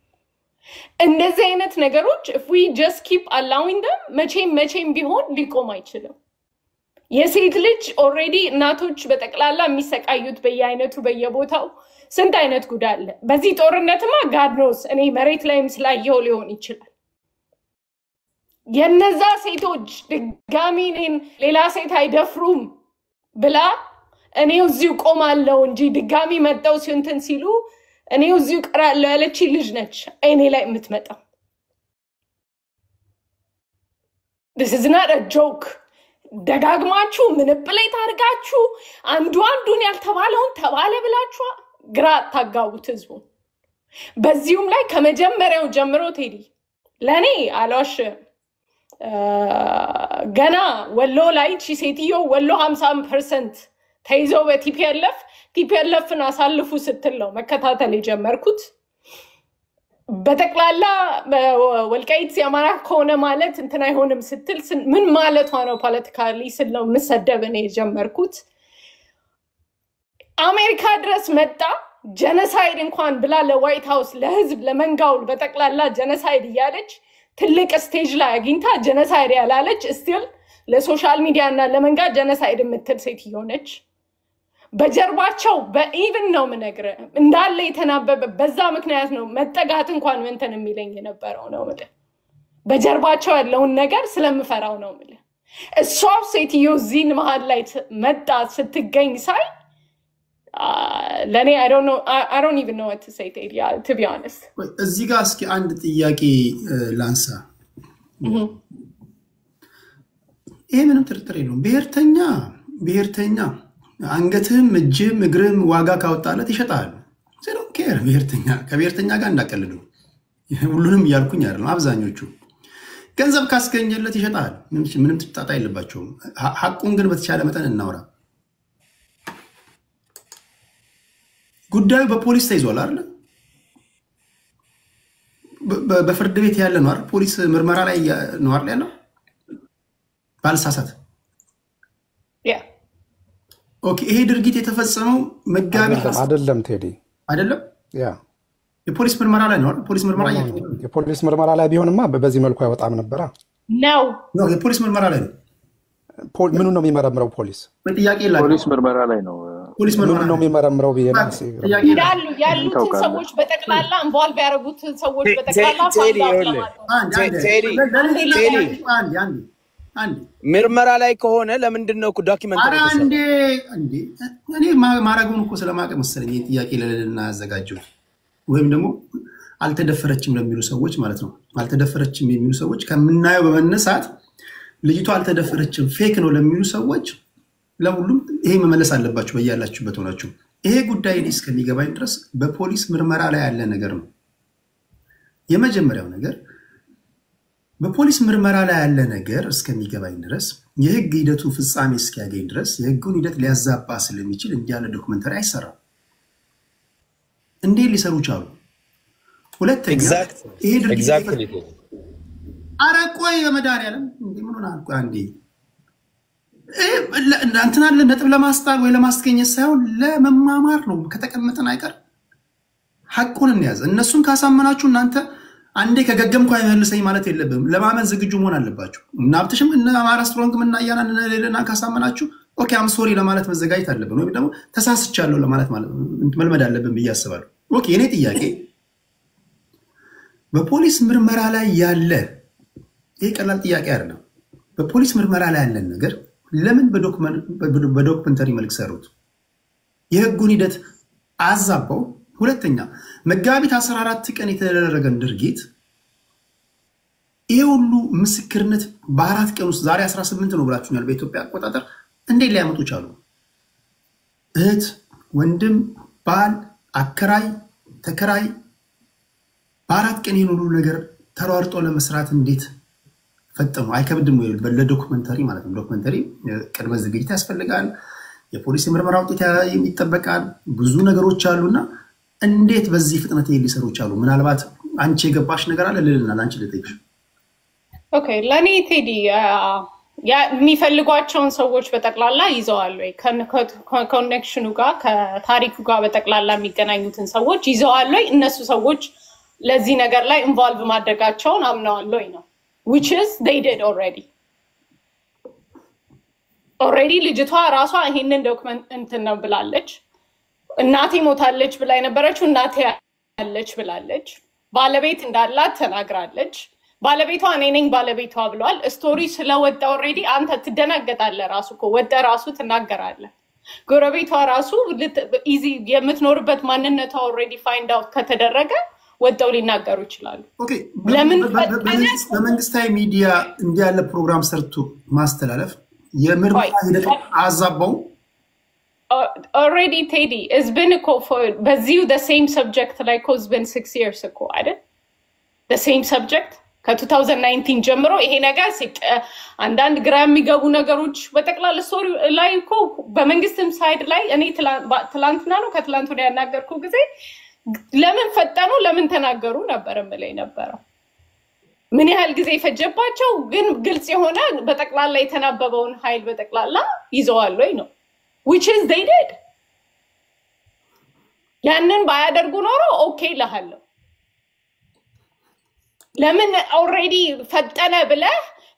እንደዚህ አይነት ነገሮች if we just keep allowing them መቼም ቢሆን ሊቆም አይችልም የሴት ልጅ already እናቶች በተቀላላ የሚሰቃዩት በየአይነቱ በየቦታው ስንት አይነት ጉዳይ አለ በዚህ ጦርነትማ God knows እኔ መሬት ላይም ስላየው ሊሆን ይችላል የነዛ ሴቶች ድጋሚ ሌላ ሴት አይደፍሩም ብላ እኔው እዚሁ ቆማለሁ እንጂ ድጋሚ መጣው ሲንተን ሲሉ እኔው እዚሁ ቀራለሁ ያለች ልጅ ነች እኔ ላይ የምትመጣው This is not a joke ደጋግማችሁ ምንፕሌት አድርጋችሁ አንዱን ያልተባለውን ተባለ ብላችሁ ግራ ታጋቡት ህዝቡ በዚሁም ላይ ከመጀመሪያው ጀምሮ ቴዲ ለኔ አላሽ ገና ወሎ ላይ ሴትዮ ወሎ 50% ተይዘው በቲፒኤልኤፍን አሳልፉ ስትል ነው መከታተል የጀመርኩት በተቀላላ ወልቃይት ያማራ ከሆነ ማለት እንትና አይሆንም ስትል ምን ማለቷ ነው ፖለቲካሊ ስለው መሰደብን የጀመርኩት አሜሪካ ድረስ መጣ ጀነሳይድ እንኳን ብላ ለዋይት ሃውስ ለህዝብ ለመንጋው በተቀላላ ጀነሳይድ ያለች ትልቅ ስቴጅ ላይ አግኝታ ጀነሳይድ ያላለች ስቲል ለሶሻል ሚዲያ እና ለመንጋ ጀነሳይድ የምትል ሴት ሆነች በጀርባቸው በኢቭን ነው ምነግረ እንዳለ የተናበበ በዛ ምክንያት ነው መጠጋት እንኳን እንትን የሚለኝ የነበረው ነው ማለት በጀርባቸው ያለውን ነገር ስለምፈራው ነው ማለት እሷው ሴትዮ ዚን መሃል ላይ መጣ ስትገኝ ሳይ ለኔ I don't even know what to say to be honest እዚህ ጋር እስኪ አንድ ጥያቄ ላንሳ ይሄ ምንም ጥርጥር የለውም ብሔርተኛ አንገትህም እጅም እግርም ዋጋ ካወጣለት ይሸጣል ዘሮ ኬር ከብሔርተኛ ጋር እንዳቀልዱ ሁሉንም ያልኩኝ አይደለም አብዛኞቹ ገንዘብ ካስገኘለት ይሸጣል ምንም ትጣጣ የለባቸውም ሐቁን ግን በተቻለ መጠን እናውራ ጉዳዩ በፖሊስ ተይዟል አይደል በፍርድ ቤት ያለ ነው አይደል ፖሊስ ምርመራ ላይ ነው አይደል ያለው ባልሳሳት ኦኬ ይሄ ድርጊት የተፈጸመው መጋቢ አይደለም ቴዲ አይደለም የፖሊስ ምርመራ ላይ ነው የፖሊስ ምርመራ ላይ ቢሆንማ በዚህ መልኩ አይወጣም ነበር ነው የፖሊስ ምርመራ ላይ ነው ምኑ ነው የሚመረምረው ፖሊስ በጥያቄ ላይ ፖሊስ ምርመራ ላይ ነው ፖሊስ ምኑ ነው የሚመረምረው ቢያንስ ያሉትን ሰዎች በተቀላላ ኢንቮልቭ ያደረጉትን ሰዎች በተቀላላ አንድ ምርመራ ላይ ከሆነ ለምንድነው ዶክመንታሪ አንዴ እኔ ማራጉን እኮ ስለማቀ መሰለኝ ጥያቄ ለለልና ያዘጋጀው ወይም ደግሞ አልተደፈረችም ለሚሉ ሰዎች ማለት ነው አልተደፈረችም የሚሉ ሰዎች ከምናየው በመነሳት ልጅቷ አልተደፈረችም ፌክ ነው ለሚሉ ሰዎች ለሁሉም ይሄ መመለስ አለባችሁ በያላችሁበት ሆናችሁ ይሄ ጉዳይ ነው እስከሚገባኝ ድረስ በፖሊስ ምርመራ ላይ ያለ ነገር ነው የመጀመሪያው ነገር በፖሊስ ምርመራ ላይ ያለ ነገር እስከሚገባኝ ድረስ የህግ ሂደቱ ፍጻሜ እስኪያገኝ ድረስ የህጉን ሂደት ሊያዛባ ስለሚችል እንዲያለ ዶክመንተሪ አይሰራም። እንዴ ሊሰሩ ቻሉ? ሁለተኛ ይሄ ድርጊት አረቆይ በመድኃኒዓለም እንዴ ምን ሆነ አልኩ አንዴ እንትና ነጥብ ለማስጣል ወይ ለማስገኘት ሳይሆን ለመማማር ነው። ከተቀመጠን አይቀር ሐቁን እንያዝ። እነሱን ካሳመናችሁ እናንተ አንዴ ከገገምኩ አይመልሰኝ ማለት የለብም። ለማመን ዝግጁ መሆን አለባችሁ። እና አብትሽም እና አማራ ስትሮንግ ምን ያያና ለሌለና ካሳመናችሁ ኦኬ አም ሶሪ ለማለት መዘጋጀት አለብን ወይ ደግሞ ተሳስቻለሁ ለማለት ማለት መልመድ አለብን ብዬ አስባለሁ። ኦኬ የኔ ጥያቄ በፖሊስ ምርመራ ላይ ያለ ይሄ ቀላል ጥያቄ አይደለም። በፖሊስ ምርመራ ላይ ያለ ነገር ለምን በዶክመንተሪ መልክ ሰሩት? የህጉን ሂደት አዛባው። ሁለተኛ መጋቢት 14 ቀን የተደረገን ድርጊት ይሄ ሁሉ ምስክርነት በአራት ቀን ውስጥ ዛሬ 18 ነው ብላችሁኛል በኢትዮጵያ አቆጣጠር እንዴት ሊያመጡ ቻሉ? እህት፣ ወንድም፣ ባል፣ አከራይ፣ ተከራይ በአራት ቀን ይሄን ሁሉ ነገር ተሯርጦ ለመስራት እንዴት ፈጠሙ? አይከብድም ወይ? ለዶክመንተሪ ማለት ነው። ዶክመንተሪ ቅድመ ዝግጅት ያስፈልጋል። የፖሊስ ምርመራ ውጤት ይጠበቃል። ብዙ ነገሮች አሉና እንዴት በዚህ ፍጥነት ሊሰሩ ቻሉ? ምናልባት አንቺ የገባሽ ነገር አለ ልልና አንቺ ልጠይቅሽ። ኦኬ ለኔ ቴዲ የሚፈልጓቸውን ሰዎች በጠቅላላ ይዘዋል ወይ? ኮኔክሽኑ ጋር ከታሪኩ ጋር በጠቅላላ የሚገናኙትን ሰዎች ይዘዋል ወይ? እነሱ ሰዎች ለዚህ ነገር ላይ ኢንቮልቭ ማድረጋቸውን አምነዋል ወይ ነው which is they did already ልጅቷ ራሷ ይሄንን ዶክመንት እንትን ነው ብላለች። እናቴ ሞታለች ብላ የነበረችው እናቴ ያለች ብላለች። ባለቤት እንዳላት ተናግራለች። ባለቤቷ እኔ ነኝ ባለቤቷ ብሏል። ስቶሪ ስለወጣ already አንተ ትደናገጣለህ። ራሱ እኮ ወጣ ራሱ ትናገራለህ። ጎረቤቷ ራሱ ኢዚ የምትኖርበት ማንነቷ already find out ከተደረገ ወጣው ሊናገሩ ይችላሉ። ኦኬ ለምን በመንግስታዊ ሚዲያ እንዲህ ያለ ፕሮግራም ሰርቶ ማስተላለፍ የምርመራ ሂደት አዛባው? already Teddy it's been for በዚሁ the same subject like it's been 6 years ago አይደል? the same subject ከ2019 ጀምሮ ይሄ ነገር አንዳንድ ግራ የሚገቡ ነገሮች በጠቅላላ ስቶሪ ላይ እኮ በመንግስትም ሳይድ ላይ እኔ ትላንትና ነው ከትላንት ወዲያ ያናገርኩ ጊዜ ለምን ፈጠኑ ለምን ተናገሩ ነበር ማለት ነበር። ምን ያህል ጊዜ ፈጀባቸው ግን ግልጽ የሆነ በጠቅላላ የተናበበውን ኃይል በጠቅላላ ይዘዋል ወይ ነው which is they did። ያንን ባያደርጉ ኖሮ ኦኬ ለሃለው ለምን already ፈጠነ ብለ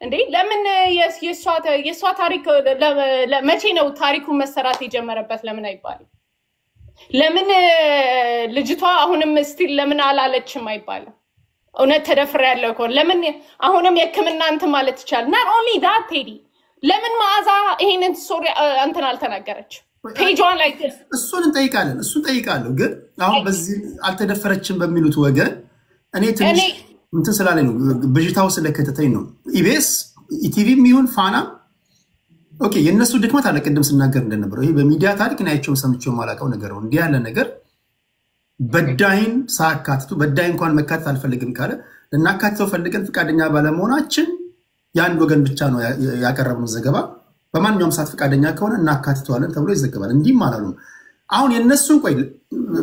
እንዴ ለምን የሷ ታሪክ ለመቼ ነው ታሪኩ መሰራት የጀመረበት ለምን አይባልም? ለምን ልጅቷ አሁንም ስቲል ለምን አላለችም አይባልም? እውነት ተደፍረ ያለው እኮ ለምን አሁንም የክምና እንትን ማለት ይቻላል? not only that Teddy ለምን ማዛ ይሄንን ስቶሪ እንትን አልተናገረች? ፔጇን ላይ እሱን እንጠይቃለን ግን አሁን በዚህ አልተደፈረችም በሚሉት ወገን እኔ ትንሽ እንትን ስላለኝ ነው ብጅታው ስለከተተኝ ነው። ኢቢኤስ ኢቲቪም ይሁን ፋና ኦኬ የነሱ ድክመት አለ። ቅድም ስናገር እንደነበረው ይሄ በሚዲያ ታሪክ ናይቸው ሰምቼው ማላቀው ነገር ነው። እንዲህ ያለ ነገር በዳይን ሳካትቱ በዳይ እንኳን መካተት አልፈልግም ካለ ለናካተው ፈልገን ፍቃደኛ ባለመሆናችን ያን ወገን ብቻ ነው ያቀረብነው ዘገባ። በማንኛውም ሰዓት ፍቃደኛ ከሆነ እናካትተዋለን ተብሎ ይዘገባል። እንዲህ ማለት ነው። አሁን የነሱን ቆይ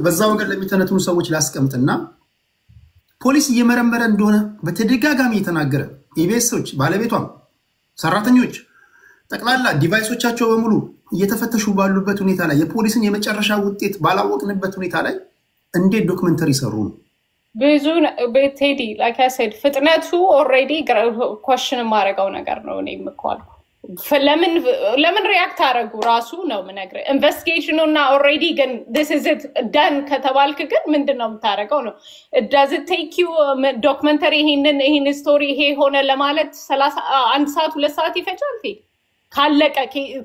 በዛ ወገን ለሚተነትኑ ሰዎች ላስቀምጥና ፖሊስ እየመረመረ እንደሆነ በተደጋጋሚ የተናገረ ኢቢኤሶች ባለቤቷም ሰራተኞች ጠቅላላ ዲቫይሶቻቸው በሙሉ እየተፈተሹ ባሉበት ሁኔታ ላይ የፖሊስን የመጨረሻ ውጤት ባላወቅንበት ሁኔታ ላይ እንዴት ዶክመንተሪ ሰሩ? ብዙ ቴዲ like I said ፍጥነቱ already question ማረጋው ነገር ነው። እኔ ምኳል ለምን ሪአክት አረጉ ራሱ ነው ምነግረ ኢንቨስቲጌሽኑና already ግን this is it done ከተባልክ ግን ምንድነው የምታረገው ነው? does it take you documentary ይሄን ስቶሪ ይሄ ሆነ ለማለት 1 ሰዓት 2 ሰዓት ይፈጃል? ቴዲ ካለቀ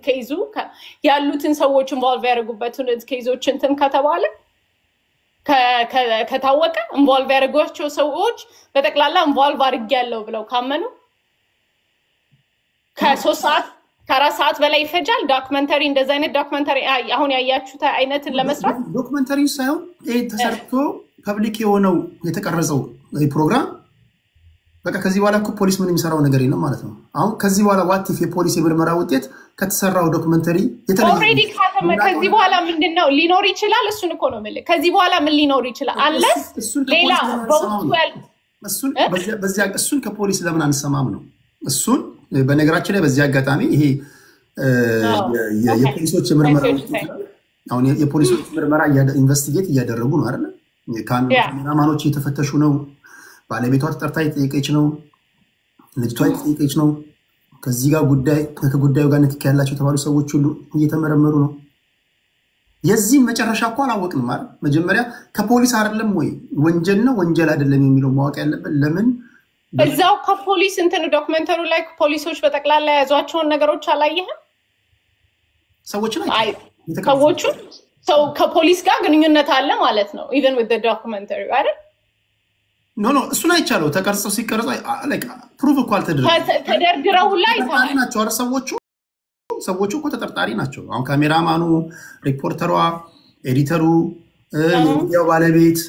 ኬዙ ያሉትን ሰዎች ኢንቮልቭ ያደርጉበትን ኬዞች እንትን ከተባለ ከታወቀ ኢንቮልቭ ያደርጓቸው ሰዎች በጠቅላላ ኢንቮልቭ አድርጊያለሁ ብለው ካመኑ ከ3 ሰዓት ከ4 ሰዓት በላይ ይፈጃል። ዶክመንተሪ እንደዛ አይነት ዶክመንተሪ አሁን ያያችሁት አይነትን ለመስራት ዶክመንተሪ ሳይሆን ተሰርቶ ፐብሊክ የሆነው የተቀረጸው ፕሮግራም በቃ ከዚህ በኋላ እኮ ፖሊስ ምን የሚሰራው ነገር የለም ማለት ነው። አሁን ከዚህ በኋላ ዋቲፍ የፖሊስ የምርመራ ውጤት ከተሰራው ዶክመንተሪ ኦሬዲ ካተመ ከዚህ በኋላ ምንድነው ሊኖር ይችላል? እሱን እኮ ነው ማለት ከዚህ በኋላ ምን ሊኖር ይችላል? አለስ ሌላ እሱን ከፖሊስ ለምን አንሰማም ነው? እሱን በነገራችን ላይ በዚህ አጋጣሚ ይሄ የፖሊሶች ምርመራ አሁን የፖሊሶች ምርመራ ኢንቨስቲጌት እያደረጉ ነው አይደል? ካሜራማኖች እየተፈተሹ ነው። ባለቤቷ ተጠርታ እየጠየቀች ነው። ልጅቷ እየጠየቀች ነው። ከዚህ ጋር ከጉዳዩ ጋር ንክኪ ያላቸው የተባሉ ሰዎች ሁሉ እየተመረመሩ ነው። የዚህ መጨረሻ እኮ አላወቅንም አይደል? መጀመሪያ ከፖሊስ አይደለም ወይ ወንጀል ነው ወንጀል አይደለም የሚለው ማወቅ ያለበት ለምን እዛው ከፖሊስ እንትን ዶክመንተሩ ላይ ፖሊሶች በጠቅላላ ያዟቸውን ነገሮች አላየህም? ሰዎቹ ሰው ከፖሊስ ጋር ግንኙነት አለ ማለት ነው even with the documentary አይደል? ኖ እሱን አይቻለው ተቀርጸው ሲቀርጸው like ፕሩቭ እኮ ተደርድረው ላይ ናቸው አይደል? ሰዎቹ እኮ ተጠርጣሪ ናቸው። አሁን ካሜራማኑ፣ ሪፖርተሯ፣ ኤዲተሩ፣ የሚዲያው ባለቤት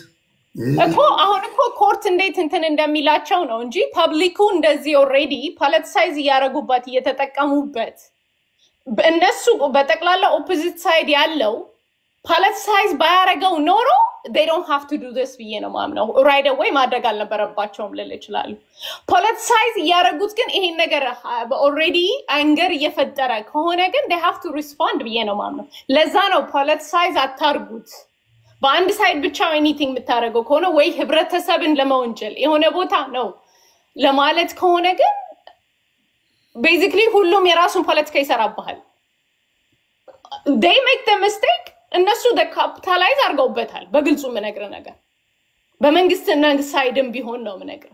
እኮ አሁን እኮ ኮርት እንዴት እንትን እንደሚላቸው ነው እንጂ ፐብሊኩ እንደዚህ ኦሬዲ ፖለቲሳይዝ ያረጉበት እየተጠቀሙበት እነሱ በጠቅላላ ኦፖዚት ሳይድ ያለው ፖለቲሳይዝ ባያረገው ኖሮ they don't have to do this ብዬ ነው ማምነው። right away ማድረግ አልነበረባቸውም ልል ይችላሉ። ፖለቲሳይዝ ያረጉት ግን ይሄን ነገር ኦሬዲ አንገር እየፈጠረ ከሆነ ግን they have to respond ብዬ ነው ማምነው። ለዛ ነው ፖለቲሳይዝ አታርጉት። በአንድ ሳይድ ብቻ ኤኒቲንግ የምታደርገው ከሆነ ወይ ህብረተሰብን ለመወንጀል የሆነ ቦታ ነው ለማለት ከሆነ ግን ቤዚክሊ ሁሉም የራሱን ፖለቲካ ይሰራባል። they make the mistake እነሱ ካፒታላይዝ አድርገውበታል። በግልጹ ምነግር ነገር በመንግስትና ሳይድም ቢሆን ነው ምነግር።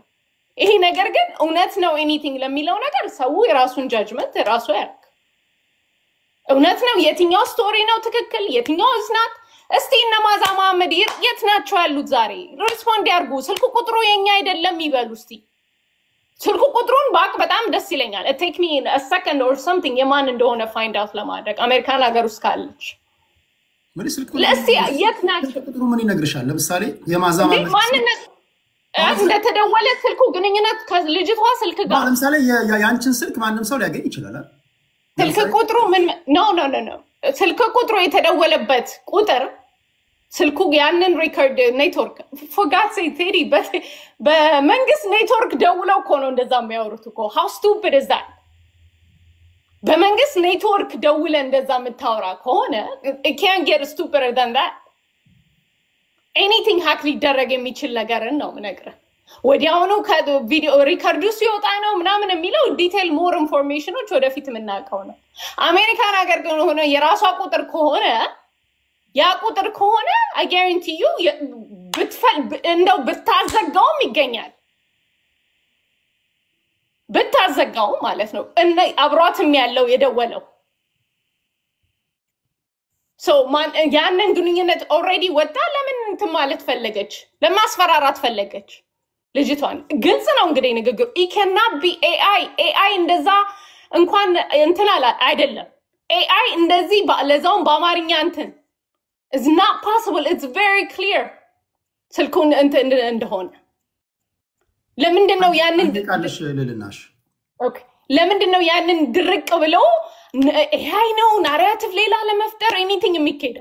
ይሄ ነገር ግን እውነት ነው ኤኒቲንግ ለሚለው ነገር ሰው የራሱን ጃጅመንት ራሱ ያርግ። እውነት ነው የትኛው ስቶሪ ነው ትክክል የትኛው እስናት እስቲ እነማዛ መሐመድ የት ናቸው ያሉት ዛሬ ሪስፖንድ ያርጉ። ስልኩ ቁጥሩ የኛ አይደለም ይበሉ። እስቲ ስልኩ ቁጥሩን ባክ በጣም ደስ ይለኛል። it take me a second or something የማን እንደሆነ find out ለማድረግ አሜሪካን ሀገር ውስጥ ካለች ለስቲ የት ናቸው ቁጥሩ ምን ይነግርሻል? ለምሳሌ የማዛ መሐመድ ማንነት እንደተደወለ ስልኩ ግንኙነት ከልጅቷ ስልክ ጋር ለምሳሌ ያንቺን ስልክ ማንም ሰው ሊያገኝ ይችላል። ስልክ ቁጥሩ ምን ኖ ስልክ ቁጥሩ የተደወለበት ቁጥር ስልኩ ያንን ሪከርድ ኔትወርክ forgot say ቴዲ በመንግስት ኔትወርክ ደውለው እኮ ነው እንደዛ የሚያወሩት እኮ how stupid is that? በመንግስት ኔትወርክ ደውለ እንደዛ የምታወራ ከሆነ it can't get stupider than that. anything hack ሊደረግ የሚችል ነገርን ነው ምነግርህ። ወዲያውኑ ከቪዲዮ ሪከርዱ ሲወጣ ነው ምናምን የሚለው ዲቴል ሞር ኢንፎርሜሽኖች ወደፊት የምናውቀው ነው። አሜሪካን ሀገር ግን ሆነ የራሷ ቁጥር ከሆነ ያ ቁጥር ከሆነ I guarantee you እንደው ብታዘጋውም ይገኛል። ብታዘጋው ማለት ነው እና አብሯትም ያለው የደወለው so ያንን ግንኙነት ኦሬዲ ወጣ። ለምን እንትን ማለት ፈለገች? ለማስፈራራት ፈለገች ልጅቷን። ግልጽ ነው እንግዲህ ንግግሩ it cannot be AI እንደዛ እንኳን እንትን አይደለም። AI እንደዚህ ለዛውን በአማርኛ እንትን is not possible. It's very clear ስልኩን እንትን እንደሆነ ለምንድነው ያንን ቃልሽ ልልናሽ ኦኬ ለምንድነው ያንን ድርቅ ብለው AI ነው ናሬቲቭ ሌላ ለመፍጠር ኤኒቲንግ የሚከደ?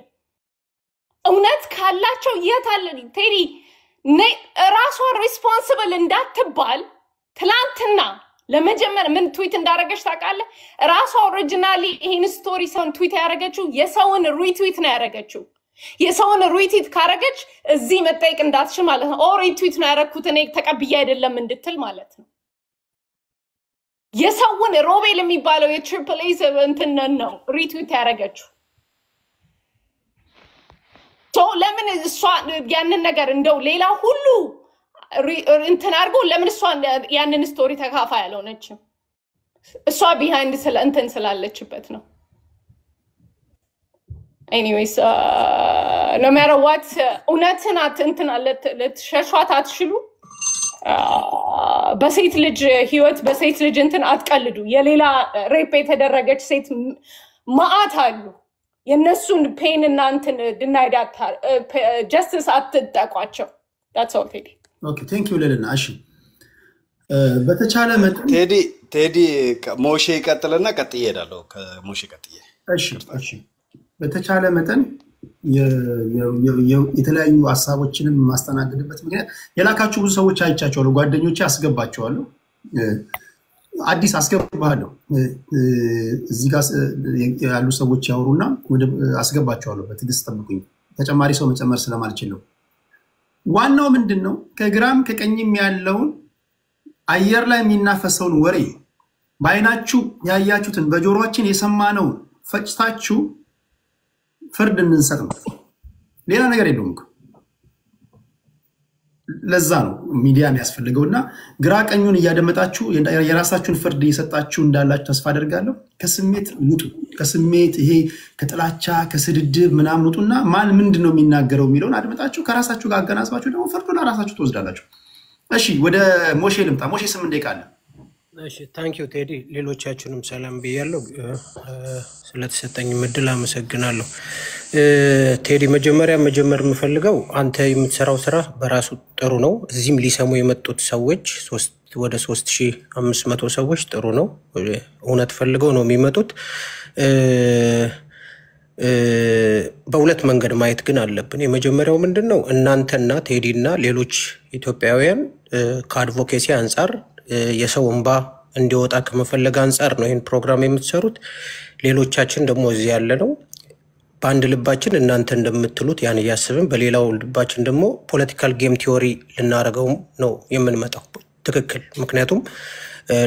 እውነት ካላቸው የታለ ቴዲ ራሷ ሪስፖንሲብል እንዳትባል ትላንትና ለመጀመር ምን ትዊት እንዳረገች ታውቃለህ? ራሷ ኦሪጂናሊ ይሄን ስቶሪ ሰውን ትዊት ያረገችው የሰውን ሪትዊት ነው ያረገችው። የሰውን ሪትዊት ካረገች እዚህ መጠየቅ እንዳትሽ ማለት ነው። ሪትዊት ነው ያረኩት እኔ ተቀብዬ አይደለም እንድትል ማለት ነው። የሰውን ሮቤል የሚባለው የትሪፕል ኤ እንትን ነው ሪትዊት ያረገችው። ለምን እሷ ያንን ነገር እንደው ሌላ ሁሉ እንትን አድርጎ ለምን እሷ ያንን ስቶሪ ተካፋይ ያልሆነችም? እሷ ቢሃይንድ እንትን ስላለችበት ነው። anyways no matter what እውነትን እንትን ለተሸሿት አትሽሉ። በሴት ልጅ ህይወት በሴት ልጅ እንትን አትቀልዱ። የሌላ ሬፕ የተደረገች ሴት ማአት አሉ። የነሱን ፔን እና እንትን ድናይዳታ ጀስቲስ አትጠቋቸው። that's all ቴዲ። ኦኬ ቴንክ ዩ ለልና። እሺ በተቻለ መጠን ቴዲ ሞሼ ይቀጥልና ቀጥዬ እሄዳለሁ። ከሞሼ ቀጥዬ እሺ በተቻለ መጠን የተለያዩ ሀሳቦችንም ማስተናገድበት ምክንያት የላካችሁ ብዙ ሰዎች አይቻቸዋለሁ፣ ጓደኞቼ አስገባቸዋለሁ፣ አዲስ አስገባለሁ። እዚህ ጋር ያሉ ሰዎች ያወሩና አስገባቸዋለሁ። በትዕግስት ጠብቁኝ፣ ተጨማሪ ሰው መጨመር ስለማልችል ነው። ዋናው ምንድነው ከግራም ከቀኝም ያለውን አየር ላይ የሚናፈሰውን ወሬ በአይናችሁ ያያችሁትን በጆሮአችን የሰማነውን ፈጭታችሁ ፍርድ እንንሰጥ ነው። ሌላ ነገር የለውም። ለዛ ነው ሚዲያ የሚያስፈልገውና ግራ ቀኙን እያደመጣችሁ የራሳችሁን ፍርድ እየሰጣችሁ እንዳላችሁ ተስፋ አደርጋለሁ። ከስሜት ውጡ። ከስሜት ይሄ ከጥላቻ ከስድድብ ምናምን ውጡና ማን ምንድነው የሚናገረው የሚለውን አድመጣችሁ ከራሳችሁ ጋር አገናዝባችሁ ደግሞ ፍርዱን ለራሳችሁ ትወስዳላችሁ። እሺ ወደ ሞሼ ልምጣ። ሞሼ 8 ደቂቃ አለ። እሺ ታንክ ዩ ቴዲ፣ ሌሎቻችሁንም ሰላም ብያለሁ። ስለተሰጠኝ እድል አመሰግናለሁ። ቴዲ መጀመሪያ መጀመር የምፈልገው አንተ የምትሰራው ስራ በራሱ ጥሩ ነው። እዚህም ሊሰሙ የመጡት ሰዎች ወደ 3500 ሰዎች ጥሩ ነው። እውነት ፈልገው ነው የሚመጡት። በሁለት መንገድ ማየት ግን አለብን። የመጀመሪያው ምንድነው እናንተና ቴዲና ሌሎች ኢትዮጵያውያን ከአድቮኬሲ አንጻር የሰው እንባ እንዲወጣ ከመፈለግ አንጻር ነው ይህን ፕሮግራም የምትሰሩት። ሌሎቻችን ደግሞ እዚህ ያለ ነው በአንድ ልባችን እናንተ እንደምትሉት ያን እያስብን በሌላው ልባችን ደግሞ ፖለቲካል ጌም ቲዮሪ ልናረገው ነው የምንመጣው። ትክክል። ምክንያቱም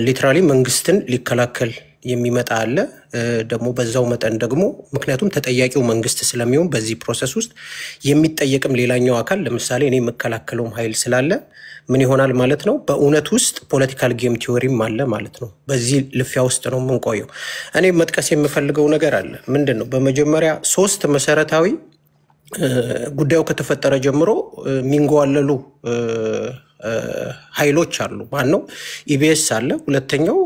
ሊትራሊ መንግስትን ሊከላከል የሚመጣ አለ ደግሞ በዛው መጠን ደግሞ ምክንያቱም ተጠያቂው መንግስት ስለሚሆን በዚህ ፕሮሰስ ውስጥ የሚጠየቅም ሌላኛው አካል ለምሳሌ እኔ መከላከለውም ኃይል ስላለ ምን ይሆናል ማለት ነው። በእውነት ውስጥ ፖለቲካል ጌም ቲዮሪም አለ ማለት ነው። በዚህ ልፊያ ውስጥ ነው የምንቆየው። እኔ መጥቀስ የምፈልገው ነገር አለ። ምንድነው? በመጀመሪያ 3 መሰረታዊ ጉዳዩ ከተፈጠረ ጀምሮ ሚንጓለሉ ኃይሎች አሉ። ማን ነው? ኢቢኤስ አለ፣ ሁለተኛው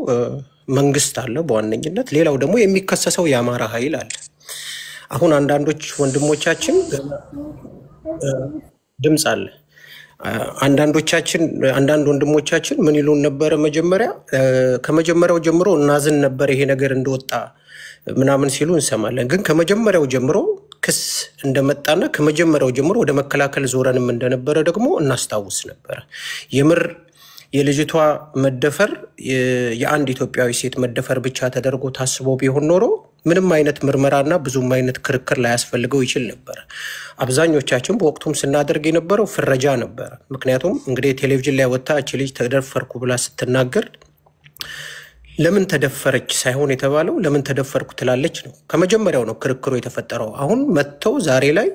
መንግስት አለ በዋነኝነት፣ ሌላው ደግሞ የሚከሰሰው የአማራ ኃይል አለ። አሁን አንዳንዶች ወንድሞቻችን ድምጽ አለ አንዳንድ ወንድሞቻችን ምን ይሉን ነበር? መጀመሪያ ከመጀመሪያው ጀምሮ እናዝን ነበር ይሄ ነገር እንደወጣ ምናምን ሲሉ እንሰማለን። ግን ከመጀመሪያው ጀምሮ ክስ እንደመጣና ከመጀመሪያው ጀምሮ ወደ መከላከል ዞረንም እንደነበረ ደግሞ እናስታውስ ነበር። የምር የልጅቷ መደፈር የአንድ ኢትዮጵያዊ ሴት መደፈር ብቻ ተደርጎ ታስቦ ቢሆን ኖሮ ምንም አይነት ምርመራና ብዙም አይነት ክርክር ላይ ያስፈልገው ይችል ነበር። አብዛኞቻችን በወቅቱም ስናደርግ የነበረው ፍረጃ ነበር። ምክንያቱም እንግዲህ ቴሌቪዥን ላይ ወጣ እቺ ልጅ ተደፈርኩ ብላ ስትናገር ለምን ተደፈረች ሳይሆን የተባለው ለምን ተደፈርኩ ትላለች ነው። ከመጀመሪያው ነው ክርክሩ የተፈጠረው። አሁን መተው ዛሬ ላይ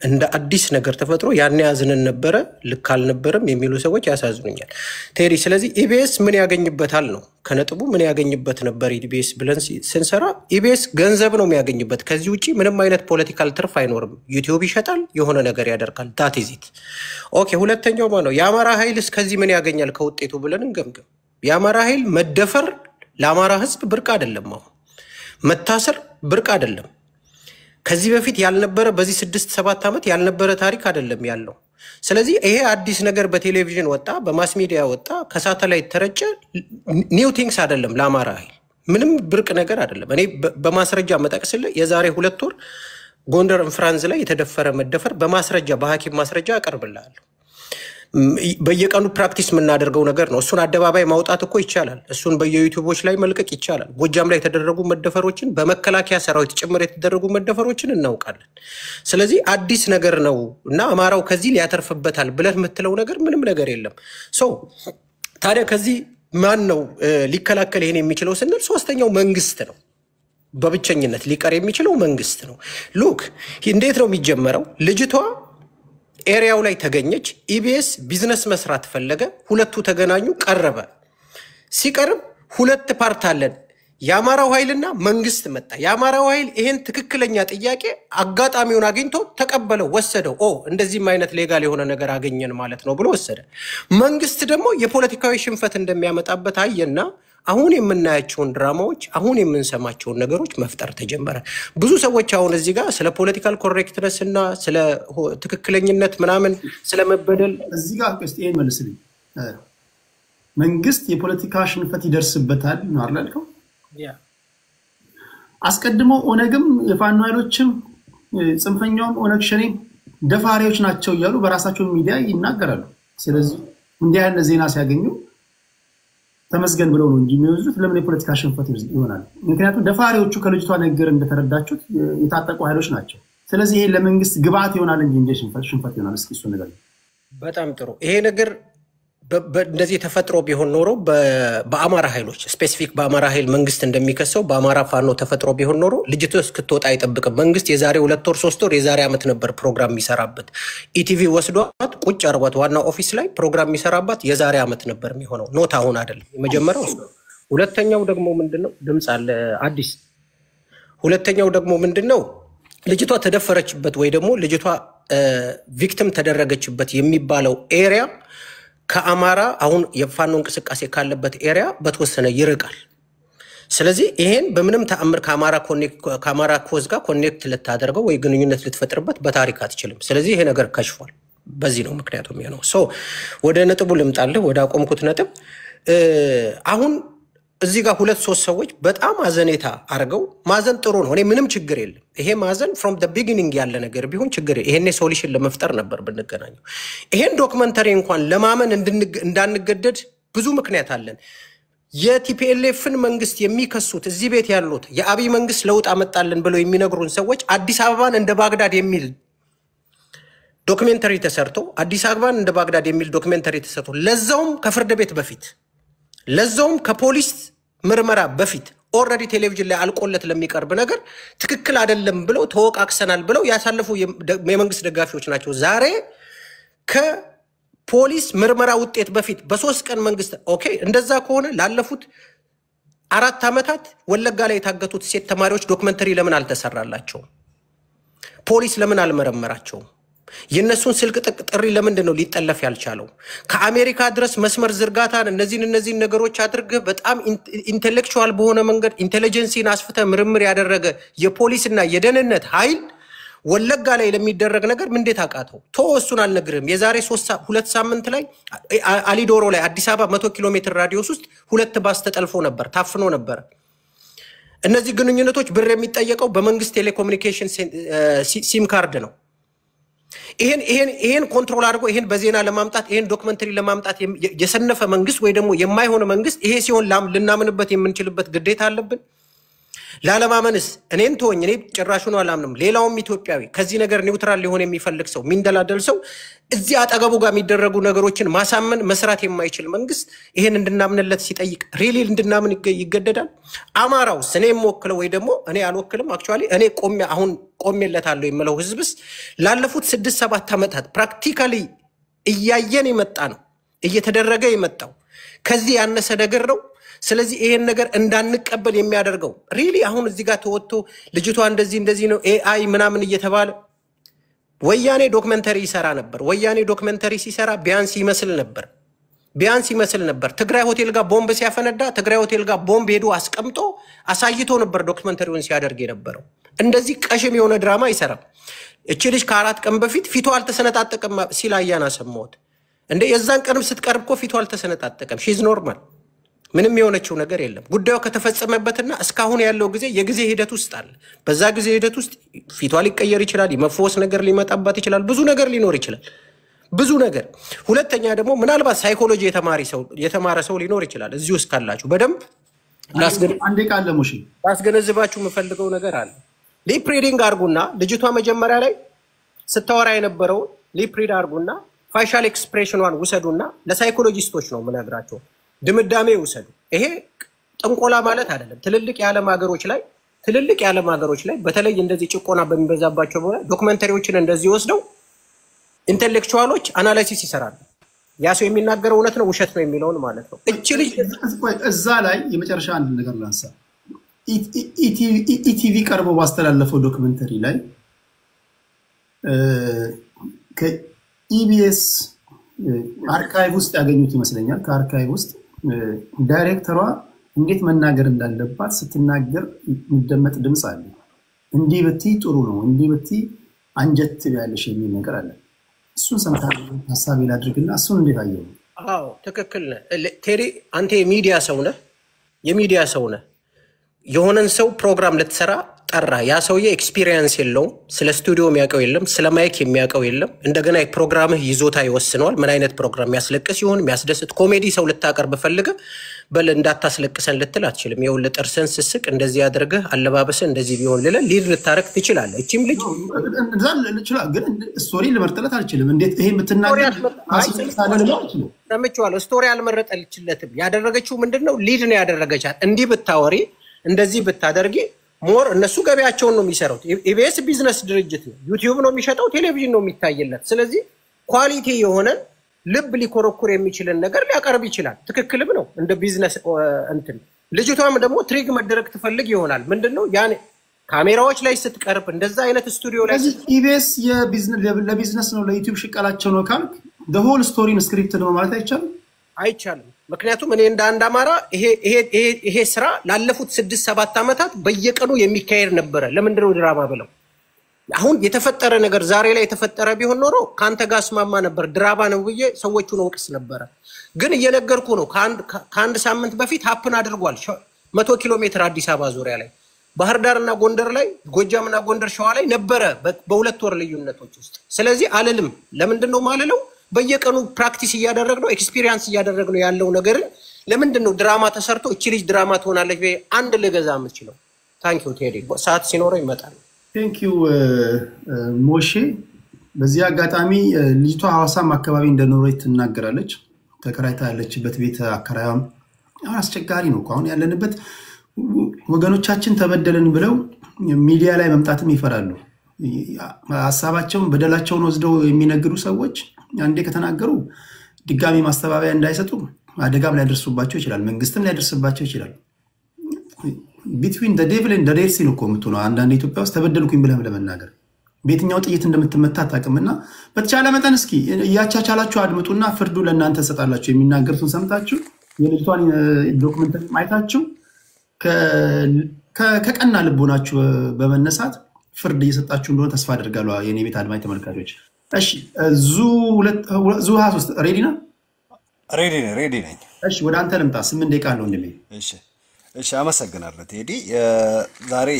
እንደ አዲስ ነገር ተፈጥሮ ያን ያዝነን ነበረ ልክ አልነበረም የሚሉ ሰዎች ያሳዝኑኛል ቴዲ። ስለዚህ ኢቢኤስ ምን ያገኝበታል ነው ከነጥቡ ምን ያገኝበት ነበር ኢቢኤስ ብለን ስንሰራ ኢቢኤስ ገንዘብ ነው የሚያገኝበት። ከዚህ ውጪ ምንም አይነት ፖለቲካል ትርፍ አይኖርም። ዩቲዩብ ይሸጣል፣ የሆነ ነገር ያደርጋል። ዳት ኢዝ ኢት። ኦኬ። ሁለተኛው ማለት ነው የአማራ ኃይልስ ከዚህ ምን ያገኛል ከውጤቱ ብለን እንገምገም። የአማራ ኃይል መደፈር ለአማራ ህዝብ ብርቅ አይደለም። አሁን መታሰር ብርቅ አይደለም። ከዚህ በፊት ያልነበረ በዚህ 6-7 ዓመት ያልነበረ ታሪክ አይደለም ያለው። ስለዚህ ይሄ አዲስ ነገር በቴሌቪዥን ወጣ፣ በማስ ሚዲያ ወጣ፣ ከሳተላይት ተረጨ። ኒው ቲንግስ አይደለም ለአማራ ኃይል ምንም ብርቅ ነገር አይደለም። እኔ በማስረጃ መጠቅስልህ የዛሬ 2 ወር ጎንደር እንፍራንዝ ላይ የተደፈረ መደፈር በማስረጃ በሐኪም ማስረጃ አቀርብልሃለሁ። በየቀኑ ፕራክቲስ የምናደርገው ነገር ነው። እሱን አደባባይ ማውጣት እኮ ይቻላል። እሱን በየዩቲዩቦች ላይ መልቀቅ ይቻላል። ጎጃም ላይ የተደረጉ መደፈሮችን በመከላከያ ሰራዊት ጭምር የተደረጉ መደፈሮችን እናውቃለን። ስለዚህ አዲስ ነገር ነው እና አማራው ከዚህ ሊያተርፍበታል ብለህ የምትለው ነገር ምንም ነገር የለም። ታዲያ ከዚህ ማን ነው ሊከላከል ይሄን የሚችለው ስንል ሶስተኛው መንግስት ነው። በብቸኝነት ሊቀር የሚችለው መንግስት ነው። ሉክ እንዴት ነው የሚጀመረው? ልጅቷ ኤሪያው ላይ ተገኘች። ኢቢኤስ ቢዝነስ መስራት ፈለገ። ሁለቱ ተገናኙ፣ ቀረበ። ሲቀርብ 2 ፓርት አለን። የአማራው ኃይልና መንግስት መጣ። የአማራው ኃይል ይሄን ትክክለኛ ጥያቄ አጋጣሚውን አግኝቶ ተቀበለው፣ ወሰደው። እንደዚህም አይነት ሌጋል የሆነ ነገር አገኘን ማለት ነው ብሎ ወሰደ። መንግስት ደግሞ የፖለቲካዊ ሽንፈት እንደሚያመጣበት አየና አሁን የምናያቸውን ድራማዎች አሁን የምንሰማቸውን ነገሮች መፍጠር ተጀመረ። ብዙ ሰዎች አሁን እዚህ ጋር ስለ ፖለቲካል ኮሬክትነስ እና ስለ ትክክለኝነት ምናምን ስለ መበደል እዚህ ጋር እስቲ ይሄን መልስልኝ። መንግስት የፖለቲካ ሽንፈት ይደርስበታል ነው አይደልከው? አስቀድሞ ኦነግም የፋኖ ኃይሎችም ጽንፈኛውም ኦነግ ሸኔ ደፋሪዎች ናቸው እያሉ በራሳቸው ሚዲያ ይናገራሉ። ስለዚህ እንዲህ አይነት ዜና ሲያገኙ ተመስገን ብለው ነው እንጂ የሚወዙት ለምን የፖለቲካ ሽንፈት ይሆናል? ምክንያቱም ደፋሪዎቹ ከልጅቷ ነገር እንደተረዳችሁት የታጠቁ ኃይሎች ናቸው። ስለዚህ ይሄ ለመንግስት ግብአት ይሆናል እንጂ ሽንፈት ይሆናል? እስኪ እሱ ነገር በጣም ጥሩ። ይሄ ነገር እንደዚህ ተፈጥሮ ቢሆን ኖሮ በአማራ ኃይሎች ስፔሲፊክ በአማራ ኃይል መንግስት እንደሚከሰው በአማራ ፋኖ ተፈጥሮ ቢሆን ኖሮ ልጅቱ እስክትወጣ አይጠብቅም። መንግስት የዛሬ 2 ወር 3 ወር የዛሬ ዓመት ነበር ፕሮግራም የሚሰራበት። ኢቲቪ ወስዷት ቁጭ አርጓት ዋና ኦፊስ ላይ ፕሮግራም የሚሰራባት የዛሬ ዓመት ነበር የሚሆነው። ኖት አሁን አይደለም። የመጀመሪያው ሁለተኛው ደግሞ ምንድነው? ድምጽ አለ አዲስ። ሁለተኛው ደግሞ ምንድነው? ልጅቷ ተደፈረችበት ወይ ደግሞ ልጅቷ ቪክቲም ተደረገችበት የሚባለው ኤሪያ ከአማራ አሁን የፋኖ እንቅስቃሴ ካለበት ኤሪያ በተወሰነ ይርቃል። ስለዚህ ይሄን በምንም ተአምር ከአማራ ኮዝ ጋር ኮኔክት ልታደርገው ወይ ግንኙነት ልትፈጥርበት በታሪክ አትችልም። ስለዚህ ይሄ ነገር ከሽፏል። በዚህ ነው ምክንያቱም ይሄ ነው። ወደ ነጥቡ ልምጣልህ፣ ወደ አቆምኩት ነጥብ። አሁን እዚህ ጋር 2-3 ሰዎች በጣም አዘኔታ አርገው ማዘን ጥሩ ነው። እኔ ምንም ችግር የለም። ይሄ ማዘን from the beginning ያለ ነገር ቢሆን ችግር ይሄኔ ሶሉሽን ለመፍጠር ነበር ብንገናኘው። ይሄን ዶክመንተሪ እንኳን ለማመን እንዳንገደድ ብዙ ምክንያት አለን። የቲፒኤልኤፍን መንግስት የሚከሱት እዚህ ቤት ያሉት የአብይ መንግስት ለውጥ አመጣልን ብለው የሚነግሩን ሰዎች አዲስ አበባን እንደ ባግዳድ የሚል ዶክመንተሪ ተሰርቶ አዲስ አበባን እንደ ባግዳድ የሚል ዶክመንተሪ ተሰርቶ ለዛውም ከፍርድ ቤት በፊት ለዛውም ከፖሊስ ምርመራ በፊት ኦልሬዲ ቴሌቪዥን ላይ አልቆለት ለሚቀርብ ነገር ትክክል አይደለም ብለው ተወቃቅሰናል ብለው ያሳለፉ የመንግስት ደጋፊዎች ናቸው። ዛሬ ከፖሊስ ምርመራ ውጤት በፊት በ3 ቀን መንግስት ኦኬ እንደዛ ከሆነ ላለፉት 4 ዓመታት ወለጋ ላይ የታገቱት ሴት ተማሪዎች ዶክመንተሪ ለምን አልተሰራላቸውም? ፖሊስ ለምን አልመረመራቸውም? የነሱን ስልክ ጥሪ ለምንድን ነው ሊጠለፍ ያልቻለው? ከአሜሪካ ድረስ መስመር ዝርጋታን እነዚህን ነገሮች አድርገ በጣም ኢንተሌክቹዋል በሆነ መንገድ ኢንተለጀንሲን አስፍተ ምርምር ያደረገ የፖሊስና የደህንነት ኃይል ወለጋ ላይ ለሚደረግ ነገር ምን እንዴት አቃተው? እሱን አልነግርህም። የዛሬ 2 ሳምንት ላይ አሊዶሮ ላይ አዲስ አበባ 100 ኪሎ ሜትር ራዲዮስ ውስጥ 2 ባስ ተጠልፎ ነበር፣ ታፍኖ ነበር። እነዚህ ግንኙነቶች ብር የሚጠየቀው በመንግስት ቴሌኮሙኒኬሽን ሲም ካርድ ነው። ይሄን ኮንትሮል አድርጎ ይሄን በዜና ለማምጣት ይሄን ዶክመንተሪ ለማምጣት የሰነፈ መንግስት ወይ ደግሞ የማይሆነ መንግስት ይሄ ሲሆን ልናምንበት የምንችልበት ግዴታ አለብን። ላለማመንስ እኔን ተወኝ፣ እኔ ጭራሹን አላምንም። ሌላውም ኢትዮጵያዊ ከዚህ ነገር ኒውትራል ሊሆን የሚፈልግ ሰው ሚንደላደል ሰው እዚህ አጠገቡ ጋር የሚደረጉ ነገሮችን ማሳመን መስራት የማይችል መንግስት ይሄን እንድናምንለት ሲጠይቅ ሪሊ እንድናምን ይገደዳል። አማራው እኔ የምወክለው ወይ ደግሞ እኔ አልወክልም አክቹአሊ እኔ ቆሜለታለሁ የምለው ህዝብስ ላለፉት 6-7 ዓመታት ፕራክቲካሊ እያየን የመጣ ነው እየተደረገ የመጣው ከዚህ ያነሰ ነገር ነው። ስለዚህ ይሄን ነገር እንዳንቀበል የሚያደርገው ሪሊ አሁን እዚህ ጋር ተወጥቶ ልጅቷ እንደዚህ ነው ኤአይ ምናምን እየተባለ ወያኔ ዶክመንተሪ ይሰራ ነበር። ወያኔ ዶክመንተሪ ሲሰራ ቢያንስ ይመስል ነበር። ትግራይ ሆቴል ጋር ቦምብ ሲያፈነዳ ትግራይ ሆቴል ጋር ቦምብ ሄዶ አስቀምጦ አሳይቶ ነበር ዶክመንተሪውን ሲያደርግ የነበረው። እንደዚህ ቀሽም የሆነ ድራማ አይሰራም። እቺ ልጅ ከ4 ቀን በፊት ፊቷ አልተሰነጣጠቀም ሲል አያና ሰማሁት። እንደ የዛን ቀንም ስትቀርብ እኮ ፊቷ አልተሰነጣጠቀም። ሺዝ ኖርማል ምንም የሆነችው ነገር የለም። ጉዳዩ ከተፈጸመበትና እስካሁን ያለው ጊዜ የጊዜ ሂደት ውስጥ አለ። በዛ ጊዜ ሂደት ውስጥ ፊቷ ሊቀየር ይችላል፣ የመፈወስ ነገር ሊመጣባት ይችላል፣ ብዙ ነገር ሊኖር ይችላል፣ ብዙ ነገር። ሁለተኛ ደግሞ ምናልባት ሳይኮሎጂ የተማረ ሰው ሊኖር ይችላል። እዚህ ውስጥ ካላችሁ በደንብ ላስገነዝባችሁ የምፈልገው ነገር አለ። ሊፕ ሪዲንግ አድርጉና ልጅቷ መጀመሪያ ላይ ስታወራ የነበረውን ሊፕ ሪድ አድርጉና ፋሻል ኤክስፕሬሽኗን ውሰዱና ለሳይኮሎጂስቶች ነው የምነግራቸው ድምዳሜ ውሰዱ። ይሄ ጥንቆላ ማለት አይደለም። ትልልቅ የዓለም ሀገሮች ላይ በተለይ እንደዚህ ጭቆና በሚበዛባቸው በኋላ ዶክመንተሪዎችን እንደዚህ ወስደው ኢንተሌክቹዋሎች አናላይሲስ ይሰራሉ። ያ ሰው የሚናገረው እውነት ነው ውሸት ነው የሚለውን ማለት ነው። እቺ ልጅ እዛ ላይ የመጨረሻ አንድ ነገር ላንሳ። ኢቲቪ ቀርቦ ባስተላለፈው ዶክመንተሪ ላይ ከኢቢኤስ አርካይቭ ውስጥ ያገኙት ይመስለኛል። ከአርካይቭ ውስጥ ዳይሬክተሯ እንዴት መናገር እንዳለባት ስትናገር የሚደመጥ ድምፅ አለ። እንዲህ ብትይ ጥሩ ነው፣ እንዲህ ብትይ አንጀት ያለሽ የሚል ነገር አለ። እሱን ሰምታ ሀሳብ ላድርግና እሱን እንዴት አየው? አዎ ትክክል ነህ ቴሪ። አንተ የሚዲያ ሰው ነህ። የሆነን ሰው ፕሮግራም ልትሰራ ጠራ። ያ ሰውዬ ኤክስፒሪየንስ የለውም፣ ስለ ስቱዲዮ የሚያውቀው የለም፣ ስለ ማይክ የሚያውቀው የለም። እንደገና የፕሮግራምህ ይዞታ ይወስነዋል። ምን አይነት ፕሮግራም የሚያስለቅስ ይሆን የሚያስደስት? ኮሜዲ ሰው ልታቀርብ ፈልገ በል እንዳታስለቅሰን ልትል አትችልም። ይኸውልህ ጥርስን ስስቅ እንደዚህ ያደርገህ አለባበስህ እንደዚህ ቢሆን ልለ ሊድ ልታረግ ትችላለህ። እቺም ልጅ ግን ስቶሪ ልመርጥለት አልችልም። እንዴት ይሄ የምትናገር ሰምቼዋለሁ። ስቶሪ አልመረጠልችለትም። ያደረገችው ምንድነው? ሊድ ነው ያደረገቻት። እንዲህ ብታወሪ እንደዚህ ብታደርጊ ሞር እነሱ ገበያቸውን ነው የሚሰሩት። ኢቢኤስ ቢዝነስ ድርጅት ነው። ዩቲዩብ ነው የሚሸጠው፣ ቴሌቪዥን ነው የሚታይለት። ስለዚህ ኳሊቲ የሆነ ልብ ሊኮረኩር የሚችልን ነገር ሊያቀርብ ይችላል። ትክክልም ነው እንደ ቢዝነስ እንትን። ልጅቷም ደግሞ ትሪግ መደረግ ትፈልግ ይሆናል። ምንድነው ያን ካሜራዎች ላይ ስትቀርብ እንደዛ አይነት ስቱዲዮ ላይ ኢቢኤስ ለቢዝነስ ነው ለዩቲዩብ ሽቀላቸው ነው ካልክ the whole story ስክሪፕት ነው ማለት አይቻልም። ምክንያቱም እኔ እንደ አንድ አማራ ይሄ ስራ ላለፉት 6-7 ዓመታት በየቀኑ የሚካሄድ ነበረ። ለምንድነው ድራማ ብለው አሁን የተፈጠረ ነገር ዛሬ ላይ የተፈጠረ ቢሆን ኖሮ ካንተ ጋር ስማማ ነበር። ድራማ ነው ብዬ ሰዎቹን ወቅስ ነበር። ግን እየነገርኩ ነው ከአንድ ሳምንት በፊት ሀፕን አድርጓል። 100 ኪሎ ሜትር አዲስ አበባ ዙሪያ ላይ ባህር ዳርና ጎንደር ላይ ጎጃምና ጎንደር ሸዋ ላይ ነበረ በ2 ወር ልዩነቶች ውስጥ። ስለዚህ አልልም። ለምንድነው ማለለው? በየቀኑ ፕራክቲስ እያደረግነው ኤክስፒሪየንስ እያደረግነው ያለው ነገር ለምንድነው ድራማ ተሰርቶ እቺ ልጅ ድራማ ትሆናለች በይ አንድ ለገዛ የምትችለው? ታንኪዩ ቴዲ። ሰዓት ሲኖረው ይመጣል። ታንኪዩ ሞሼ። በዚህ አጋጣሚ ልጅቷ ሐዋሳም አካባቢ እንደኖረች ትናገራለች። ተከራይታ ያለችበት ቤት አከራያም አስቸጋሪ ነው። አሁን ያለንበት ወገኖቻችን ተበደልን ብለው ሚዲያ ላይ መምጣትም ይፈራሉ። ሐሳባቸውን በደላቸውን ወስደው የሚነግሩ ሰዎች አንዴ ከተናገሩ ድጋሚ ማስተባበያ እንዳይሰጡ አደጋም ሊያደርሱባቸው ይችላል። መንግስትም ሊያደርስባቸው ይችላል። ቢትዊን ዘ ዴቪል ኤንድ ዘ ዴድ ሲ ነው የምትሆነው። አንዳንድ ኢትዮጵያ ውስጥ ተበደልኩኝ ብለህ ለመናገር በየትኛው ጥይት እንደምትመታ አታውቅምና በተቻለ መጠን እስኪ እያቻቻላችሁ አድምጡና ፍርዱ ለእናንተ ሰጣላችሁ። የሚናገሩትን ሰምታችሁ የልጅቷን ዶክመንተሪ ማየታችሁ ከቀና ልቦናችሁ በመነሳት ፍርድ እየሰጣችሁ እንደሆነ ተስፋ አደርጋለሁ። የኔ ቤት አድማጭ ተመልካቾች እሺ ዙ 23 ሬዲ ነው? ሬዲ ነኝ። እሺ ወደ አንተ ልምጣ። 8 ደቂቃ አለው እንደምን? እሺ አመሰግናለሁ ቴዲ። ዛሬ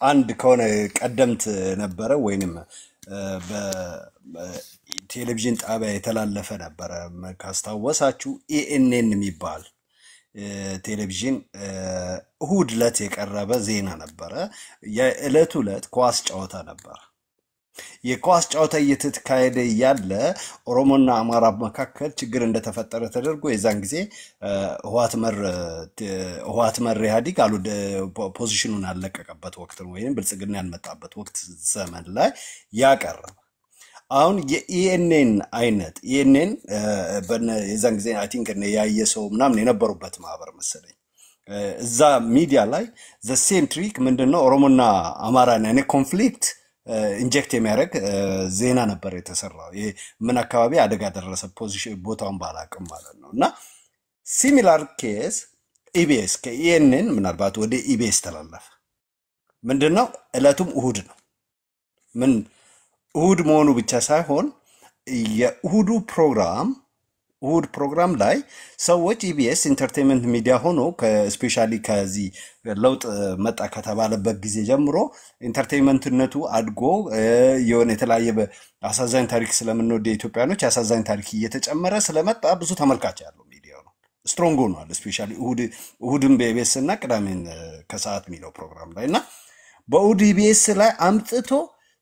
አንድ ከሆነ ቀደምት ነበረ ወይንም በቴሌቪዥን ጣቢያ የተላለፈ ነበረ ካስታወሳችሁ ኤኤንኤን የሚባል ቴሌቪዥን እሁድ ዕለት የቀረበ ዜና ነበረ። የዕለቱ ዕለት ኳስ ጨዋታ ነበረ። የኳስ ጨዋታ እየተካሄደ ያለ ኦሮሞና አማራ መካከል ችግር እንደተፈጠረ ተደርጎ የዛን ጊዜ ህወሓት መር ኢህአዴግ አሉ ፖዚሽኑን አለቀቀበት ወቅት ነው ወይም ብልጽግና ያልመጣበት ወቅት ዘመን ላይ ያቀረበ። አሁን የኢኤንኤን አይነት ኢኤንኤን የዛን ጊዜ አይ ቲንክ ያየ ሰው ምናምን የነበሩበት ማህበር መሰለኝ እዛ ሚዲያ ላይ ዘ ሴም ትሪክ ምንድነው ኦሮሞና አማራን ያኔ ኮንፍሊክት ኢንጀክት የሚያደርግ ዜና ነበር የተሰራው። ይሄ ምን አካባቢ አደጋ ደረሰ ፖዚሽን ቦታውን ባላቅም ማለት ነው። እና ሲሚላር ኬስ ኢቢኤስ ከኢኤንኤን ምናልባት ወደ ኢቢኤስ ተላለፈ። ምንድነው ዕለቱም እሁድ ነው። ምን እሁድ መሆኑ ብቻ ሳይሆን የእሁድ ፕሮግራም ላይ ሰዎች ኢቢኤስ ኢንተርቴይንመንት ሚዲያ ሆኖ ከስፔሻሊ ከዚህ ለውጥ መጣ ከተባለበት ጊዜ ጀምሮ ኢንተርቴይንመንትነቱ አድጎ የሆነ የተለያየ አሳዛኝ ታሪክ ስለምንወድ ኢትዮጵያኖች አሳዛኝ ታሪክ እየተጨመረ ስለመጣ ብዙ ተመልካች ያለው ሚዲያ ነው። ስትሮንግ ሆኗል። ስፔሻሊ እሁድን በኢቢኤስ እና ቅዳሜን ከሰዓት የሚለው ፕሮግራም ላይ እና በእሁድ ኢቢኤስ ላይ አምጥቶ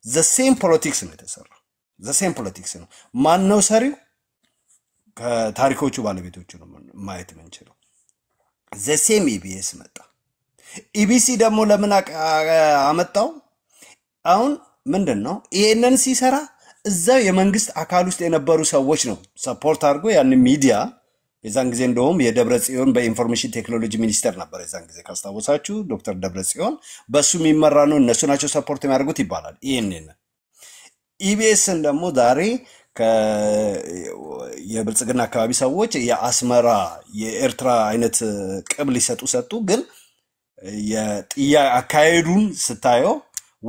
the same politics ነው የተሰራው። the same politics ነው። ማን ነው ሰሪው? ከታሪኮቹ ባለቤቶቹ ነው ማየት የምንችለው። the same ኢቢኤስ መጣ። ኢቢሲ ደግሞ ለምን አመጣው? አሁን ምንድነው ይሄንን ሲሰራ እዛው የመንግስት አካል ውስጥ የነበሩ ሰዎች ነው ሰፖርት አድርጎ ያን ሚዲያ የዛን ጊዜ እንደውም የደብረጽዮን በኢንፎርሜሽን ቴክኖሎጂ ሚኒስተር ነበር የዛን ጊዜ ካስታወሳችሁ ዶክተር ደብረጽዮን በሱ የሚመራ ነው እነሱ ናቸው ሰፖርት የሚያደርጉት ይባላል። ይሄንን ኢቢኤስን ደግሞ ዛሬ የብልጽግና አካባቢ ሰዎች የአስመራ የኤርትራ አይነት ቅብል ሰጡ ግን አካሄዱን ስታየው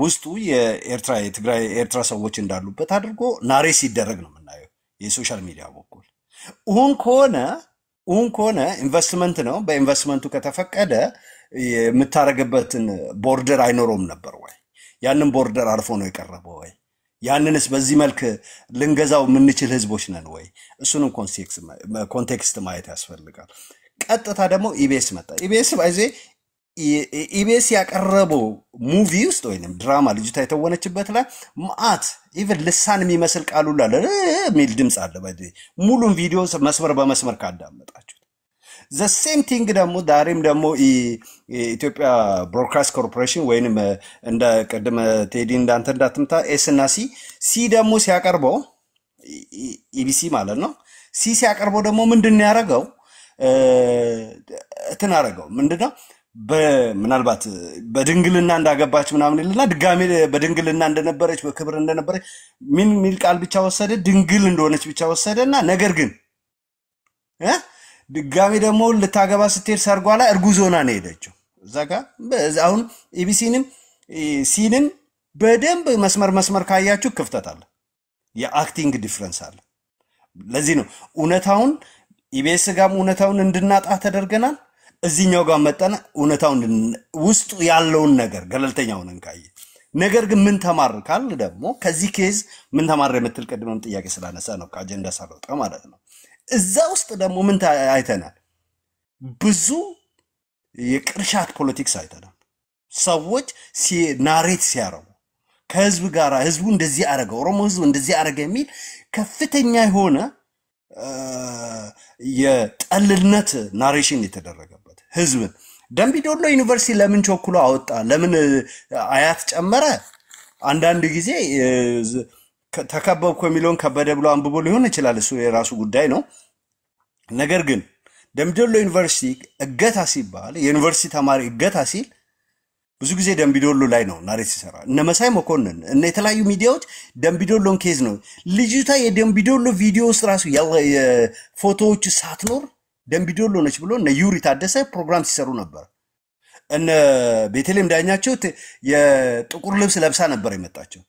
ውስጡ የትግራይ ኤርትራ ሰዎች እንዳሉበት አድርጎ ናሬት ሲደረግ ነው የምናየው የሶሻል ሚዲያ በኩል። እውን ከሆነ ኢንቨስትመንት ነው በኢንቨስትመንቱ ከተፈቀደ የምታረገበትን ቦርደር አይኖርም ነበር ወይ ያንን ቦርደር አልፎ ነው የቀረበው ወይ ያንንስ በዚህ መልክ ልንገዛው ምንችል ህዝቦች ነን ወይ እሱንም ኮንቴክስት ማየት ያስፈልጋል ቀጥታ ደግሞ ኢቢኤስ መጣ ኢቢኤስ ያቀረበው ሙቪ ውስጥ ወይንም ድራማ ልጅቷ የተወነችበት ላይ ማአት ኢቭን ልሳን የሚመስል ቃል ሁሉ አለ ሚል ድምጽ አለ ሙሉን ቪዲዮ መስመር በመስመር ካዳመጣችሁ the same thing ደግሞ ዳሪም ደግሞ ኢትዮጵያ ብሮድካስት ኮርፖሬሽን ወይንም እንደ ቀደም ቴዲ እንዳንተ እንዳትምታ ኤስ እና ሲ ደግሞ ሲያቀርበው ኢቢሲ ማለት ነው ሲያቀርበው ደግሞ ምንድነው ያረጋው ተናረጋው ምንድነው በምናልባት በድንግልና እንዳገባች ምናምን ይልና ድጋሚ በድንግልና እንደነበረች በክብር እንደነበረች ምን ሚል ቃል ብቻ ወሰደ ድንግል እንደሆነች ብቻ ወሰደና ነገር ግን ድጋሚ ደግሞ ልታገባ ስትሄድ ሰርጓ ላይ እርጉዝ ሆና ነው ሄደችው እዛጋ አሁን ኢቢሲንም ሲንም በደንብ መስመር ካያችሁ ክፍተት አለ የአክቲንግ ዲፈረንስ አለ ለዚህ ነው ኡነታውን ኢቢኤስ ጋር ኡነታውን እንድናጣ ተደርገናል እዚህኛው ጋር መጣና ኡነታውን ውስጡ ያለውን ነገር ገለልተኛውን እንካይ ነገር ግን ምን ተማርካል ደግሞ ከዚህ ኬዝ ምን ተማር የምትል ቀድመም ጥያቄ ስላነሳ ነው ከአጀንዳ ሳልወጣ ማለት ነው እዛ ውስጥ ደግሞ ምን አይተናል ብዙ የቅርሻት ፖለቲክስ አይተናል ሰዎች ናሬት ሲያረጉ ከህዝብ ጋር ህዝቡ እንደዚህ አረገ ኦሮሞ ህዝቡ እንደዚህ አረገ የሚል ከፍተኛ የሆነ የጠልልነት ናሬሽን የተደረገበት ህዝብ ደምቢዶሎ ዩኒቨርሲቲ ለምን ቾኩሎ አወጣ ለምን አያት ጨመረ አንዳንድ ጊዜ ተከበብኩ የሚለውን ከበደ ብሎ አንብቦ ሊሆን ይችላል እሱ የራሱ ጉዳይ ነው ነገር ግን ደምቢዶሎ ዩኒቨርሲቲ እገታ ሲባል የዩኒቨርሲቲ ተማሪ እገታ ሲል ብዙ ጊዜ ደምቢዶሎ ላይ ነው ናሬት ሲሰራ እነ መሳይ መኮንን እነ የተለያዩ ሚዲያዎች ደምቢዶሎን ኬዝ ነው ልጅታ የደምቢዶሎ ቪዲዮስ ራሱ የፎቶዎች ሳትኖር ደምቢዶሎ ነች ብሎ እነ ዩሪ ታደሰ ፕሮግራም ሲሰሩ ነበር እነ ቤተልሔም ዳኛቸው የጥቁር ልብስ ለብሳ ነበር የመጣቸው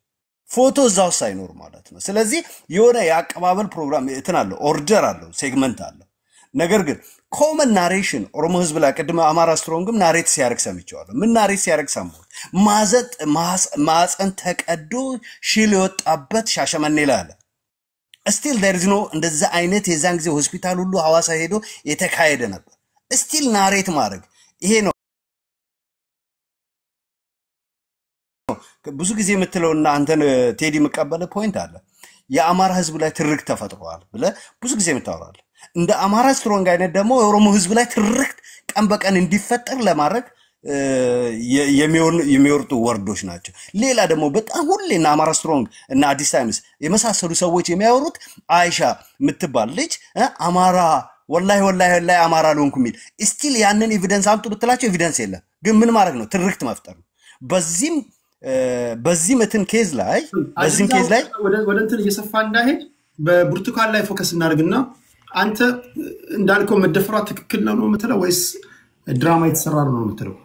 ፎቶ እዛው ሳይኖር ማለት ነው ስለዚህ የሆነ ያቀባበል ፕሮግራም እተናለ ኦርደር አለው ሴግመንት አለው ነገር ግን ኮመን ናሬሽን ኦሮሞ ህዝብ ላይ ቀድመ አማራ ስትሮንግም ናሬት ሲያርክ ሰምቻለሁ ምን ናሬት ሲያርክ ሰምቦ ማጸን ተቀዶ ሽል የወጣበት ሻሸመኔ ላይ አለ still there is no እንደዛ አይነት የዛን ጊዜ ሆስፒታል ሁሉ ሐዋሳ ሄዶ የተካሄደ ነበር still ናሬት ማድረግ ይሄ ነው ብዙ ጊዜ የምትለውና አንተን ቴዲ መቀበለ ፖይንት አለ የአማራ ህዝብ ላይ ትርክ ተፈጥሯል ብለ ብዙ ጊዜ የምታወራለ እንደ አማራ ስትሮንግ አይነት ደግሞ የኦሮሞ ህዝብ ላይ ትርክ ቀን በቀን እንዲፈጠር ለማድረግ የሚወርጡ ወርዶች ናቸው ሌላ ደግሞ በጣም ሁሌና አማራ ስትሮንግ እና አዲስ ታይምስ የመሳሰሉ ሰዎች የሚያወሩት አይሻ ምትባል ልጅ አማራ ወላሂ አማራ ሎንኩ ሚል ስቲል ያንን ኤቪደንስ አምጡ ብትላቸው ኤቪደንስ የለም ግን ምን ማድረግ ነው ትርክት መፍጠር ነው በዚህ መትን ኬዝ ላይ ወደ እንትን እየሰፋ እንዳይሄድ በብርቱካን ላይ ፎከስ እናርግና አንተ እንዳልከው መደፈራ ትክክል ነው የምትለው ወይስ ድራማ የተሰራ ነው የምትለው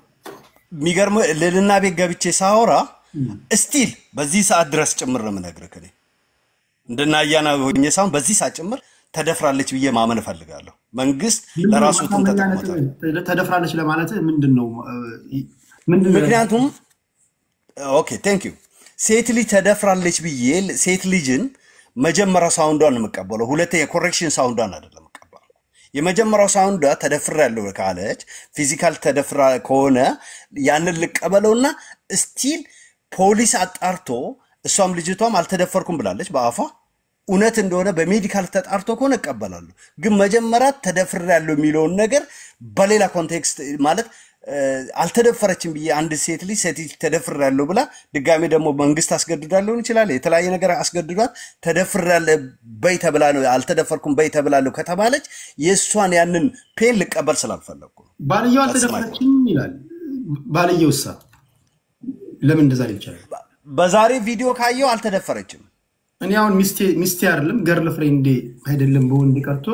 ሚገርም ለልና ቤት ገብቼ ሳወራ ስቲል በዚህ ሰዓት ድረስ ጭምር ነው ምነግርህ እንደና ያና ሆኜ ሳውን በዚህ ሰዓት ጭምር ተደፍራለች ብዬ ማመን ፈልጋለሁ መንግስት ለራሱ ተደፍራለች ለማለት ምንድነው ምክንያቱም ኦኬ ቴንክ ዩ ሴት ልጅ ተደፍራለች ብዬ ሴት ልጅን መጀመሪያ ሳውንዷን መቀበለው ሁለተኛ ኮሬክሽን ሳውንዷን አይደለም መቀበለው የመጀመሪያው ሳውንዷ ተደፍራለሁ ካለች ፊዚካል ተደፍራ ከሆነ ያንን ልቀበለውና ስቲል ፖሊስ አጣርቶ እሷም ልጅቷም አልተደፈርኩም ብላለች በአፋ እውነት እንደሆነ በሜዲካል ተጣርቶ ከሆነ እቀበላለሁ ግን መጀመሪያ ተደፍራለሁ የሚለው ነገር በሌላ ኮንቴክስት ማለት አልተደፈረችም ብዬ አንድ ሴት ልጅ ተደፍራለሁ ብላ ድጋሚ ደግሞ መንግስት አስገድዳለሁ ይችላል የተለያየ ነገር አስገድዷት ተደፍራለሁ በይ ተብላ ነው አልተደፈርኩም በይ ተብላለሁ ከተባለች የሷን ያንን ፔን ልቀበል ስላልፈለኩ ባልየው አልተደፈረችም ይላል ባልየውሳ ለምን እንደዛ ይቻላል በዛሬ ቪዲዮ ካየው አልተደፈረችም እኔ አሁን ሚስቴ አይደለም ገርል ፍሬንድ አይደለም በወንድ ቀርቶ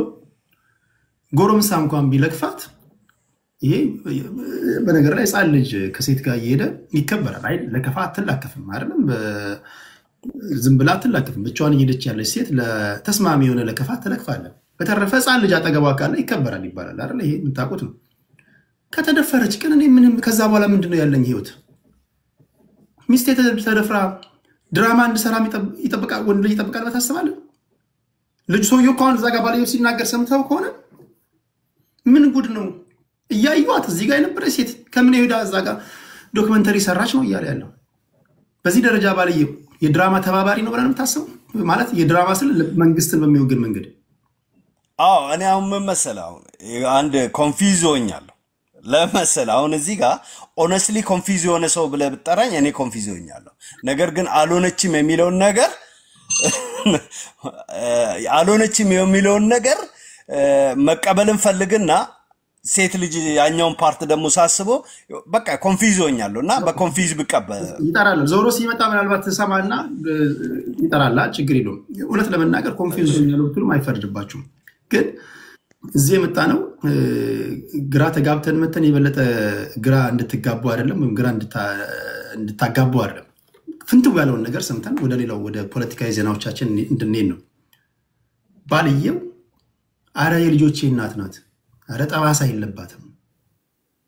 ጎረምሳ እንኳን ቢለክፋት ይሄ በነገር ላይ ጻል ልጅ ከሴት ጋር እየሄደ ይከበራል አይደል ለከፋት ተላከፍም አይደለም ዝም ብላ ተላከፍም ብቻዋን እየሄደች ያለች ሴት ለተስማሚ የሆነ ለከፋት ተለክፋለ በተረፈ ህፃን ልጅ አጠገቧ ካለ ይከበራል ይባላል አይደል? ይሄ የምታውቁት ነው። ከተደፈረች ግን እኔ ምንም ከዛ በኋላ ምንድነው ያለኝ ህይወት? ሚስቴ ተደፍራ ድራማ እንድሰራ ይጠብቃል፣ ወንድ ልጅ ይጠብቃል በታስባለህ? ልጅ ሰውየው ከሆነ እዛ ጋር ባለየው ሲናገር ሰምተው ከሆነ ምን ጉድ ነው? እያዩዋት እዚህ ጋር የነበረ ሴት ከምን ይሄዳ እዛ ጋር ዶክመንተሪ ሰራች ነው እያለ ያለው። በዚህ ደረጃ ባለየው የድራማ ተባባሪ ነው ብለን የምታስበው ማለት የድራማ ስል መንግስትን በሚወግን መንገድ። አዎ እኔ አሁን ምን መሰለህ አሁን አንድ ኮንፊውዝ ሆኛለሁ። ለመሰለህ አሁን እዚህ ጋር ኦነስትሊ ኮንፊውዝ የሆነ ሰው ብለህ ብትጠራኝ እኔ ኮንፊውዝ ሆኛለሁ። ነገር ግን አልሆነችም የሚለውን ነገር መቀበልን ፈልግና ሴት ልጅ ያኛውን ፓርት ደግሞ ሳስበው በቃ ኮንፊውዝ ሆኛለሁና በኮንፊውዝ ብቀበል ይጠራል። ዞሮ ሲመጣ ምናልባት ተሰማና ይጠራላ ችግር የለውም። እውነት ለመናገር ኮንፊውዝ ሆኛለሁ ብትሉም አይፈርድባችሁም። ግን እዚህ የመጣ ነው ግራ ተጋብተን መተን የበለጠ ግራ እንድትጋቡ አይደለም፣ ግራ እንድታጋቡ አይደለም። ፍንትው ያለውን ነገር ሰምተን ወደ ሌላው ወደ ፖለቲካዊ ዜናዎቻችን እንድንሄድ ነው። ባልየው አረ የልጆቼ እናት ናት፣ አረ ጠባሳ የለባትም፣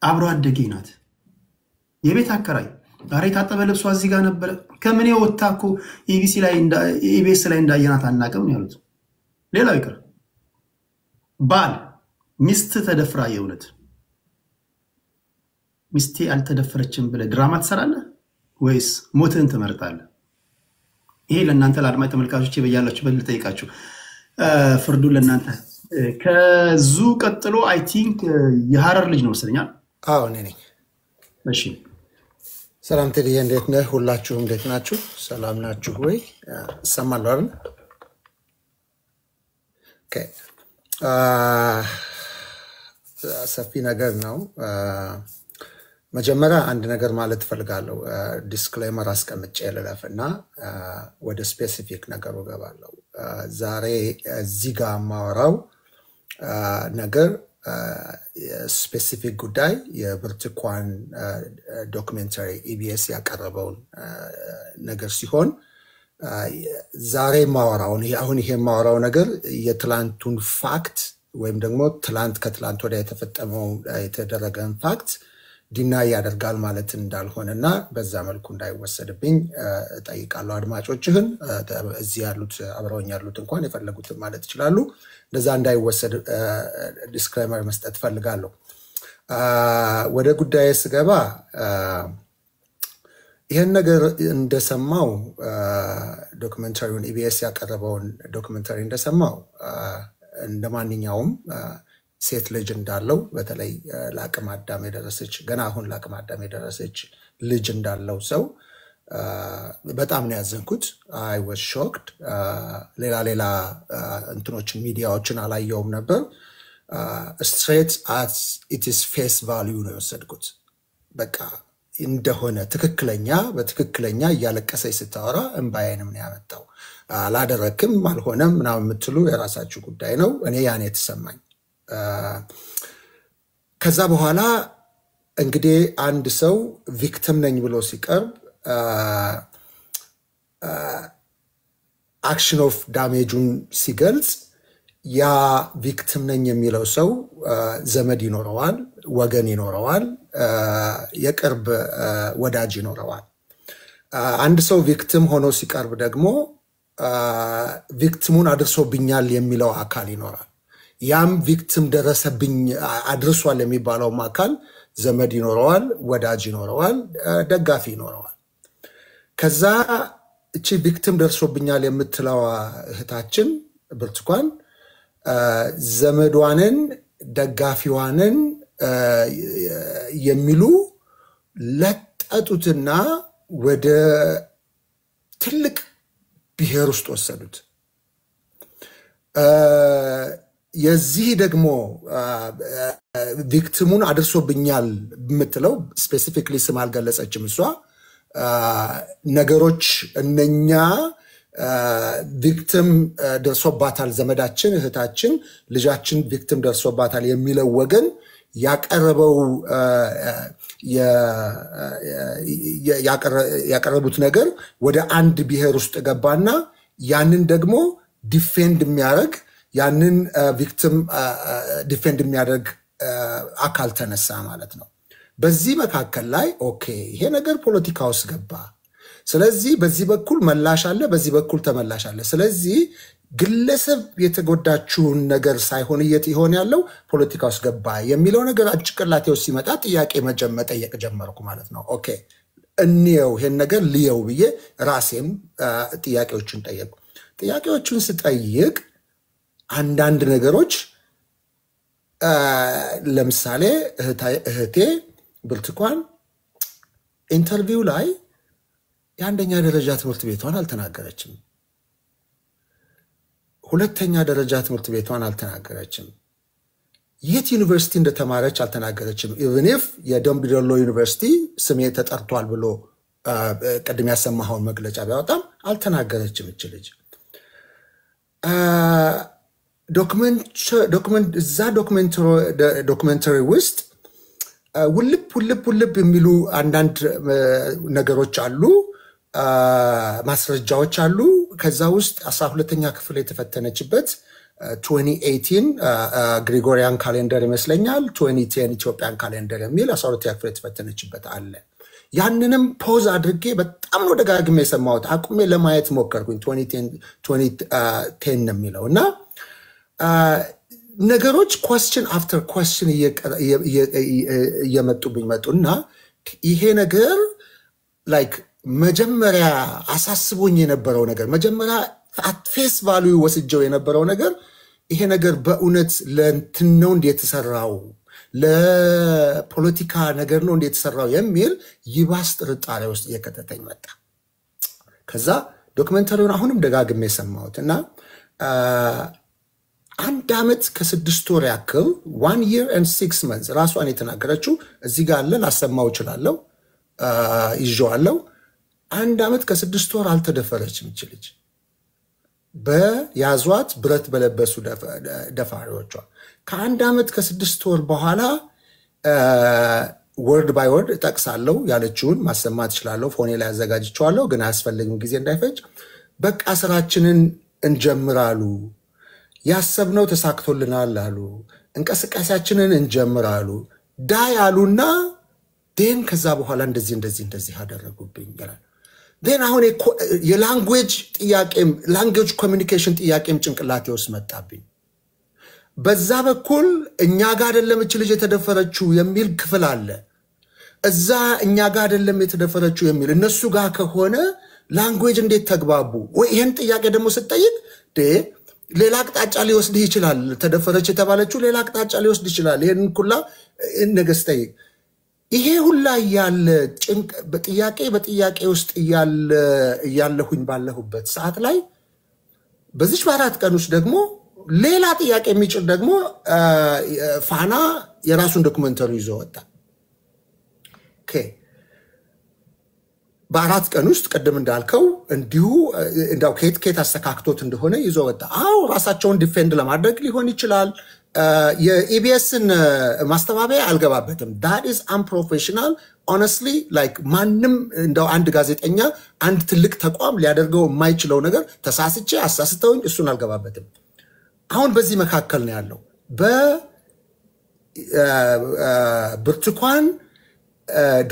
አብሮ አደጌ ናት፣ የቤት አከራይ፣ አረ የታጠበ ልብሷ እዚህ ጋር ነበረ፣ ከምን ወጣ እኮ ኢቢኤስ ላይ እንዳየናት አናውቅም ነው ያሉት። ሌላው ይቅር ባል ሚስት ተደፍራ የእውነት ሚስቴ አልተደፈረችም ብለህ ድራማ ትሰራለህ ወይስ ሞትን ትመርጣለህ? ይሄ ለእናንተ ለአድማጭ ተመልካቾች በያላችሁበት ልጠይቃችሁ፣ ፍርዱን ለእናንተ። ከዙ ቀጥሎ አይ ቲንክ የሐረር ልጅ ነው መሰለኛል። አዎ እኔ ነኝ። እሺ ሰላም ቴዲ፣ እንዴት ነህ? ሁላችሁም እንዴት ናችሁ? ሰላም ናችሁ ወይ? እሰማለሁ አይደል? ኦኬ ሰፊ ነገር ነው። መጀመሪያ አንድ ነገር ማለት ፈልጋለሁ። ዲስክሌመር አስቀምጬ ልለፍና ወደ ስፔሲፊክ ነገሩ ገባለሁ። ዛሬ እዚህ ጋር ማወራው ነገር ስፔሲፊክ ጉዳይ የብርቱካን ዶክመንተሪ ኢቢኤስ ያቀረበውን ነገር ሲሆን ዛሬ ማወራውን አሁን ይሄ ማወራው ነገር የትላንቱን ፋክት ወይም ደግሞ ከትላንት ወዲያ የተደረገን ፋክት ዲና ያደርጋል ማለት እንዳልሆነና በዛ መልኩ እንዳይወሰድብኝ ጠይቃለሁ። አድማጮችህን እዚህ ያሉት አብረውኝ ያሉት እንኳን የፈለጉትን ማለት ይችላሉ። እንደዛ እንዳይወሰድ ዲስክሌመር መስጠት ፈልጋለሁ። ወደ ጉዳይ ስገባ ይሄን ነገር እንደሰማው ዶክመንተሪውን ኢቢኤስ ያቀረበውን ዶክመንተሪ እንደሰማው እንደማንኛውም ሴት ልጅ እንዳለው በተለይ ለአቅመ አዳም የደረሰች ገና አሁን ለአቅመ አዳም የደረሰች ልጅ እንዳለው ሰው በጣም ነው ያዘንኩት። አይ ዋዝ ሾክድ። ሌላ እንትኖችን ሚዲያዎችን አላየውም ነበር። ስትሬት አስ ኢት ኢዝ ፌስ ቫልዩ ነው የወሰድኩት። በቃ እንደሆነ በትክክለኛ እያለቀሰች ስታወራ እንባዬንም ነው ያመጣው። አላደረክም አልሆነም ምናምን የምትሉ የራሳችሁ ጉዳይ ነው። እኔ ያኔ የተሰማኝ ከዛ በኋላ እንግዲህ አንድ ሰው ቪክቲም ነኝ ብሎ ሲቀርብ አክሽን ኦፍ ዳሜጁን ሲገልጽ ያ ቪክቲም ነኝ የሚለው ሰው ዘመድ ይኖረዋል፣ ወገን ይኖረዋል፣ የቅርብ ወዳጅ ይኖረዋል። አንድ ሰው ቪክቲም ሆኖ ሲቀርብ ደግሞ ቪክቲሙን አድርሶብኛል የሚለው አካል ይኖራል። ያም ቪክቲም ደረሰብኝ አድርሷል የሚባለው አካል ዘመድ ይኖረዋል፣ ወዳጅ ይኖረዋል፣ ደጋፊ ይኖረዋል። ከዛ እቺ ቪክቲም ደርሶብኛል የምትለው እህታችን ብርቱካን ዘመዷንን ደጋፊዋንን የሚሉ ለጠጡትና ወደ ትልቅ ብሔር ውስጥ ወሰዱት። የዚህ ደግሞ ቪክቲሙን አድርሶብኛል የምትለው ስፔሲፊክሊ ስም አልገለጸችም እሷ። ነገሮች እነኛ ቪክቲም ደርሶባታል፣ ዘመዳችን፣ እህታችን፣ ልጃችን ቪክቲም ደርሶባታል የሚለው ወገን ያቀረቡት ነገር ወደ አንድ ብሔር ውስጥ ገባና ያንን ደግሞ ዲፌንድ የሚያደርግ ያንን ቪክቲም ዲፌንድ የሚያደርግ አካል ተነሳ ማለት ነው። በዚህ መካከል ላይ ኦኬ ይሄ ነገር ፖለቲካ ውስጥ ገባ። ስለዚህ በዚህ በኩል መላሽ አለ፣ በዚህ በኩል ተመላሽ አለ። ስለዚህ ግለሰብ የተጎዳችውን ነገር ሳይሆን ይሆን ያለው ፖለቲካ ውስጥ ገባ የሚለው ነገር ጭንቅላቴ ውስጥ ሲመጣ ጥያቄ መጠየቅ ጀመርኩ ማለት ነው። ኦኬ እንየው ይሄን ነገር ልየው ብዬ ራሴም ጥያቄዎችን ጠየቁ። ጥያቄዎችን ስጠይቅ አንዳንድ ነገሮች ለምሳሌ እህቴ ብርቱካን ኢንተርቪው ላይ የአንደኛ ደረጃ ትምህርት ቤቷን አልተናገረችም። ሁለተኛ ደረጃ ትምህርት ቤቷን አልተናገረችም። የት ዩኒቨርሲቲ እንደተማረች አልተናገረችም። ኢቭን ኢፍ የደምቢ ዶሎ ዩኒቨርሲቲ ስሜ ተጠርቷል ብሎ ቅድም ያሰማኸውን መግለጫ ቢያወጣም አልተናገረችም። እች ልጅ እዛ ዶክመንተሪ ውስጥ ውልብ የሚሉ አንዳንድ ነገሮች አሉ፣ ማስረጃዎች አሉ። ከዛ ውስጥ 12ኛ ክፍል የተፈተነችበት 2018 ግሪጎሪያን ካሌንደር ይመስለኛል 2010 ኢትዮጵያን ካሌንደር የሚል 12ኛ ክፍል የተፈተነችበት አለ። ያንንም ፖዝ አድርጌ በጣም ነው ደጋግሜ የሰማሁት። አቁሜ ለማየት ሞከርኩኝ 2010 የሚለው እና ነገሮች question after question እየመጡብኝ መጡና ይሄ ነገር ላይክ መጀመሪያ አሳስቦኝ የነበረው ነገር መጀመሪያ ፌስ ቫልዩ ወስጀው የነበረው ነገር ይሄ ነገር በእውነት ለእንትን ነው እንዴት ተሰራው ለፖለቲካ ነገር ነው እንዴት ተሰራው የሚል ይባስ ጥርጣሬ ውስጥ እየከተተኝ መጣ። ከዛ ዶክመንተሪውን አሁንም ደጋግሜ ሰማሁትና 1 ዓመት ከ6 ወር ያክል 1 year and 6 months ራሷን የተናገረችው እዚህ ጋር አለ ላሰማው እችላለሁ ይዤዋለሁ። 1 ዓመት ከ6 ወር አልተደፈረችም እች ልጅ በያዟት ብረት በለበሱ ደፋሪዎቿ። ከ1 ዓመት ከ6 ወር በኋላ ወርድ ባይ ወርድ ጠቅሳለሁ ያለችውን ማሰማት እችላለሁ። ፎኔ ላይ አዘጋጅቼዋለሁ ግን አያስፈልግም ጊዜ እንዳይፈጅ። በቃ ስራችንን እንጀምራሉ፣ ያሰብነው ተሳክቶልናል አሉ፣ እንቅስቃሴያችንን እንጀምራሉ ዳይ አሉና ደን ከዛ በኋላ እንደዚህ አደረጉብኝ ይላል። ደን አሁን የላንጉዌጅ ጥያቄም ላንጉዌጅ ኮሚኒኬሽን ጥያቄም ጭንቅላቴ ውስጥ መጣብኝ። በዛ በኩል እኛ ጋር አይደለም እች ልጅ የተደፈረችው የሚል ክፍል አለ፣ እዛ እኛ ጋር አይደለም የተደፈረችው የሚል እነሱ ጋር ከሆነ ላንጉዌጅ እንዴት ተግባቡ? ወይ ይሄን ጥያቄ ደግሞ ስጠይቅ ሌላ አቅጣጫ ሊወስድህ ይችላል። ተደፈረች የተባለችው ሌላ አቅጣጫ ሊወስድ ይችላል። ይሄን ኩላ ነገስ ጠይቅ። ይሄ ሁላ ያለ ጭንቅ በጥያቄ ውስጥ ያለሁኝ ባለሁበት ሰዓት ላይ በዚህ 4 ቀን ውስጥ ደግሞ ሌላ ጥያቄ የሚጭር ደግሞ ፋና የራሱን ዶክመንተሪ ይዞ ወጣ። ኦኬ በ4 ቀን ውስጥ ቀደም እንዳልከው እንዲሁ እንዳው ከየት አስተካክቶት እንደሆነ ይዞ ወጣ። አው ራሳቸውን ዲፌንድ ለማድረግ ሊሆን ይችላል። የኢቢኤስን ማስተባበያ አልገባበትም። that is unprofessional honestly like ማንም እንደው አንድ ጋዜጠኛ አንድ ትልቅ ተቋም ሊያደርገው የማይችለው ነገር ተሳስቼ አሳስተውኝ እሱን አልገባበትም። አሁን በዚህ መካከል ነው ያለው በብርቱካን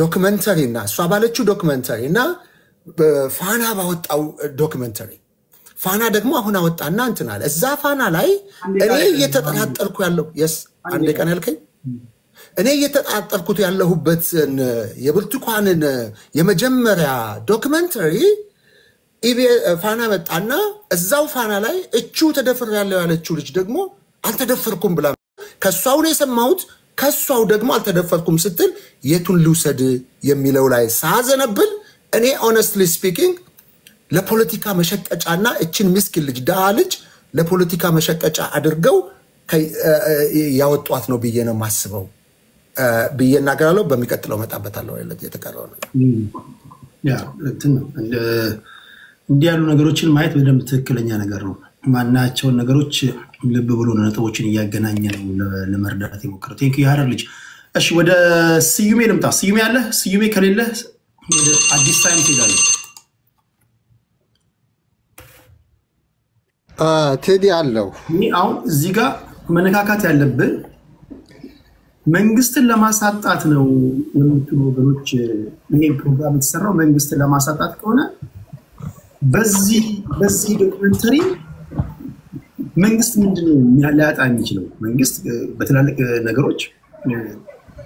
ዶክመንተሪ እና እሷ ባለችው ዶክመንተሪ እና ፋና ባወጣው ዶክመንተሪ። ፋና ደግሞ አሁን አወጣና እንትን አለ። እዛ ፋና ላይ እኔ እየተጠራጠርኩ ያለው አንድ ቀን ያልከኝ እኔ እየተጠራጠርኩት ያለሁበት የብርቱካንን የመጀመሪያ ዶክመንተሪ ፋና መጣና እዛው ፋና ላይ እቹ ተደፍር ያለው ያለችው ልጅ ደግሞ አልተደፈርኩም ብላ ከሷው ነው የሰማሁት። ከሷው ደግሞ አልተደፈርኩም ስትል የቱን ልውሰድ የሚለው ላይ ሳዘነብል እኔ honestly speaking ለፖለቲካ መሸቀጫና እችን ምስኪን ልጅ ዳዓ ልጅ ለፖለቲካ መሸቀጫ አድርገው ያወጧት ነው ብዬ ነው ማስበው ብዬ እናገራለሁ። በሚቀጥለው መጣበታለሁ አይደል የተቀረው ነው ያ እንትን እንዲህ ያሉ ነገሮችን ማየት በደንብ ትክክለኛ ነገር ነው። ማናቸውን ነገሮች ልብ ብሎ ነጥቦችን እያገናኘ ነው ለመርዳት የሞከረው። ቴንክ ዩ ያረር ልጅ። እሺ ወደ ስዩሜ ልምጣ። ስዩሜ አለ? ስዩሜ ከሌለ ወደ አዲስ ታይም ትሄዳለህ። ቴዲ አለው አሁን እዚህ ጋር መነካካት ያለብን መንግስትን ለማሳጣት ነው የምትሉ ወገኖች ይሄ ፕሮግራም የተሰራው መንግስትን ለማሳጣት ከሆነ በዚህ ዶክመንተሪ መንግስት ምንድነው ሊያጣ የሚችለው? መንግስት በትላልቅ ነገሮች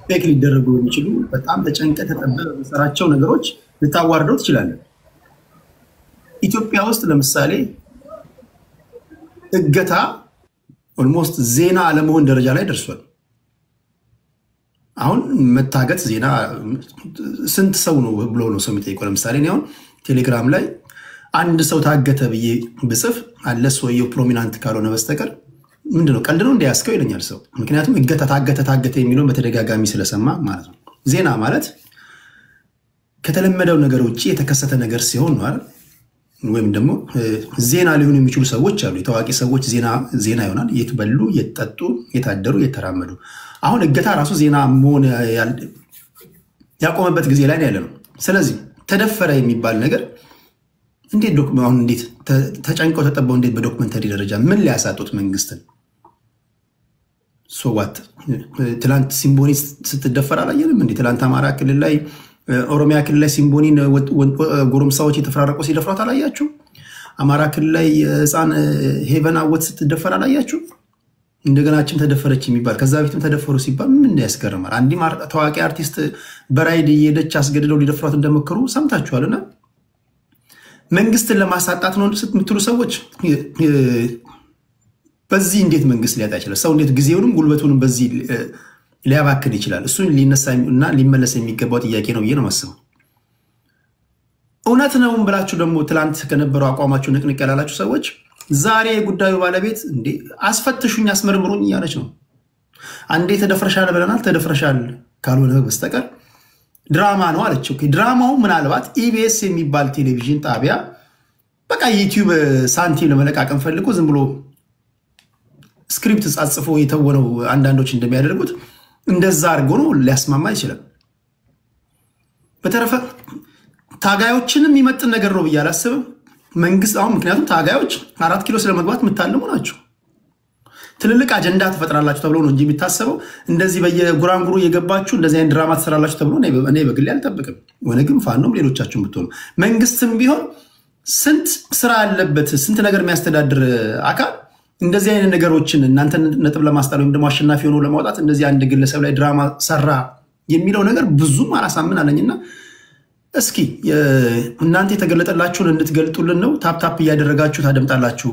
ፌክ ሊደረጉ የሚችሉ በጣም ተጨንቀ ተጠበበ በሰራቸው ነገሮች ልታዋርደው ትችላለህ። ኢትዮጵያ ውስጥ ለምሳሌ እገታ ኦልሞስት ዜና አለመሆን ደረጃ ላይ ደርሷል። አሁን መታገት ዜና ስንት ሰው ነው ብሎ ነው ሰው የሚጠይቀው? ለምሳሌ እኔ አሁን ቴሌግራም ላይ አንድ ሰው ታገተ ብዬ ብጽፍ አለ ሰውየው ፕሮሚናንት ካልሆነ በስተቀር ምንድነው ቀልድ ነው እንዲያስከው ይለኛል ሰው። ምክንያቱም እገታ ታገተ የሚለው በተደጋጋሚ ስለሰማ ማለት ነው። ዜና ማለት ከተለመደው ነገር ውጪ የተከሰተ ነገር ሲሆን ነው አይደል? ወይም ደግሞ ዜና ሊሆኑ የሚችሉ ሰዎች አሉ። የታዋቂ ሰዎች ዜና ይሆናል። የተበሉ፣ የተጠጡ፣ የታደሩ፣ የተራመዱ። አሁን እገታ ራሱ ዜና መሆን ያቆመበት ጊዜ ላይ ያለ ነው። ስለዚህ ተደፈረ የሚባል ነገር እንዴት አሁን እንዴት ተጨንቀው ተጠበው እንዴት በዶክመንተሪ ደረጃ ምን ሊያሳጡት መንግስትን? ሶዋት ትላንት ሲምቦኒ ስትደፈር አላየንም እንዴ? ትላንት አማራ ክልል ላይ ኦሮሚያ ክልል ላይ ሲምቦኒን ጎረምሳዎች የተፈራረቁ ሲደፍሯት አላያችሁ? አማራ ክልል ላይ ህፃን ሄቨን አወት ስትደፈር አላያችሁ? እንደገናችም ተደፈረች የሚባል ከዛ በፊትም ተደፈሩ ሲባል ምን ያስገርማል? አንዲ ታዋቂ አርቲስት በራይድ እየሄደች አስገድደው ሊደፍሯት እንደሞከሩ ሰምታችኋልና መንግስትን ለማሳጣት ነው የምትሉ ሰዎች በዚህ እንዴት መንግስት ሊያጣ ይችላል? ሰው እንዴት ጊዜውንም ጉልበቱንም በዚህ ሊያባክን ይችላል? እሱን ሊነሳና ሊመለስ የሚገባው ጥያቄ ነው ብዬ ነው የማስበው። እውነት ነውም ብላችሁ ደግሞ ትላንት ከነበረው አቋማችሁ ንቅንቅ ያላላችሁ ሰዎች ዛሬ የጉዳዩ ባለቤት እንዴ አስፈትሹኝ አስመርምሩኝ እያለች ነው። አንዴ ተደፍረሻል ብለናል። ተደፍረሻል ካልሆነ በስተቀር ድራማ ነው አለችው። ድራማው ምናልባት ኢቢኤስ የሚባል ቴሌቪዥን ጣቢያ በቃ ዩቲዩብ ሳንቲም ለመለቃቀም ፈልጎ ዝም ብሎ ስክሪፕት ጻጽፎ የተወነው አንዳንዶች እንደሚያደርጉት እንደዛ አድርጎ ነው ሊያስማማ ይችላል። በተረፈ ታጋዮችንም ይመጥን ነገር ነው ብዬ አላስብም መንግስት አሁን። ምክንያቱም ታጋዮች 4 ኪሎ ስለመግባት የምታለሙ ናቸው። ትልልቅ አጀንዳ ትፈጥራላችሁ ተብሎ ነው እንጂ የሚታሰበው እንደዚህ በየጉራንጉሩ እየገባችሁ እንደዚህ አይነት ድራማ ትሰራላችሁ ተብሎ እኔ በግሌ አልጠብቅም። ወነግም ፋኖም ሌሎቻችሁም ብትሆኑ መንግስትም ቢሆን ስንት ስራ ያለበት ስንት ነገር የሚያስተዳድር አካል እንደዚህ አይነት ነገሮችን እናንተ ነጥብ ለማስጣል ወይም ደግሞ አሸናፊ ሆኖ ለማውጣት እንደዚህ አንድ ግለሰብ ላይ ድራማ ሰራ የሚለው ነገር ብዙም አላሳምን አለኝና እስኪ እናንተ የተገለጠላችሁን እንድትገልጡልን ነው። ታፕ እያደረጋችሁ ታደምጣላችሁ።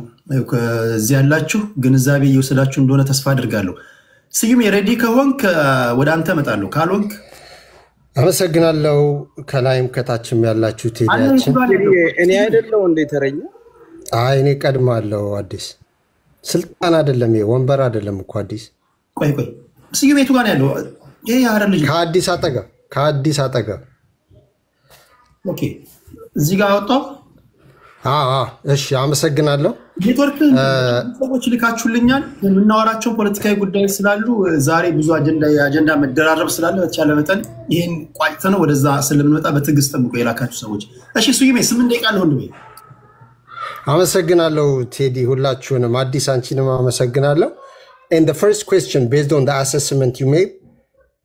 ከዚህ ያላችሁ ግንዛቤ እየወሰዳችሁ እንደሆነ ተስፋ አድርጋለሁ። ስዩም ሬዲ ከሆንክ ወደ አንተ እመጣለሁ፣ ካልሆንክ አመሰግናለሁ። ከላይም ከታችም ያላችሁ ቴዲያችን እኔ አይደለው እንደ ተረኛ እኔ ቀድማለሁ። አዲስ ስልጣን አይደለም ወንበር አይደለም እኮ አዲስ። ቆይ ስዩም የቱ ጋር ነው ያለው? ይሄ ያረል ልጅ ከአዲስ አጠገብ ኦኬ፣ እዚህ ጋር አወጣው። እሺ አመሰግናለሁ። ኔትወርክ ሰዎች ልካችሁልኛል። የምናወራቸው ፖለቲካዊ ጉዳዮች ስላሉ ዛሬ ብዙ አጀንዳ መደራረብ ስላለ በተቻለ መጠን ይሄን ቋጭተን ወደዛ ስለምንመጣ በትዕግስት ጠብቁ የላካችሁ ሰዎች። እሺ ስዩሜ 8 ደቂቃ ለሆነ ወይ አመሰግናለሁ ቴዲ፣ ሁላችሁንም አዲስ አንቺንም አመሰግናለሁ። And the first question based on the assessment you made,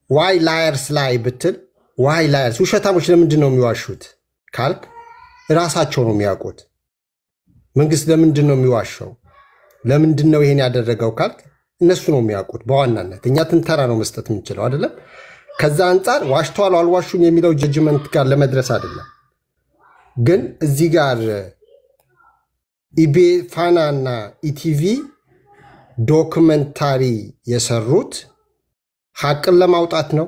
why liars lie ብትል why liars ውሸታሞች ለምንድን ነው የሚዋሹት ካልክ ራሳቸው ነው የሚያውቁት። መንግስት ለምንድን ነው የሚዋሸው ለምንድን ነው ይሄን ያደረገው ካልክ እነሱ ነው የሚያውቁት በዋናነት። እኛ ትንተራ ነው መስጠት የምንችለው አይደለም። ከዛ አንፃር ዋሽተዋል አልዋሹኝ የሚለው ጀጅመንት ጋር ለመድረስ አይደለም። ግን እዚህ ጋር ኢቤ ፋና እና ኢቲቪ ዶክመንታሪ የሰሩት ሐቅን ለማውጣት ነው፣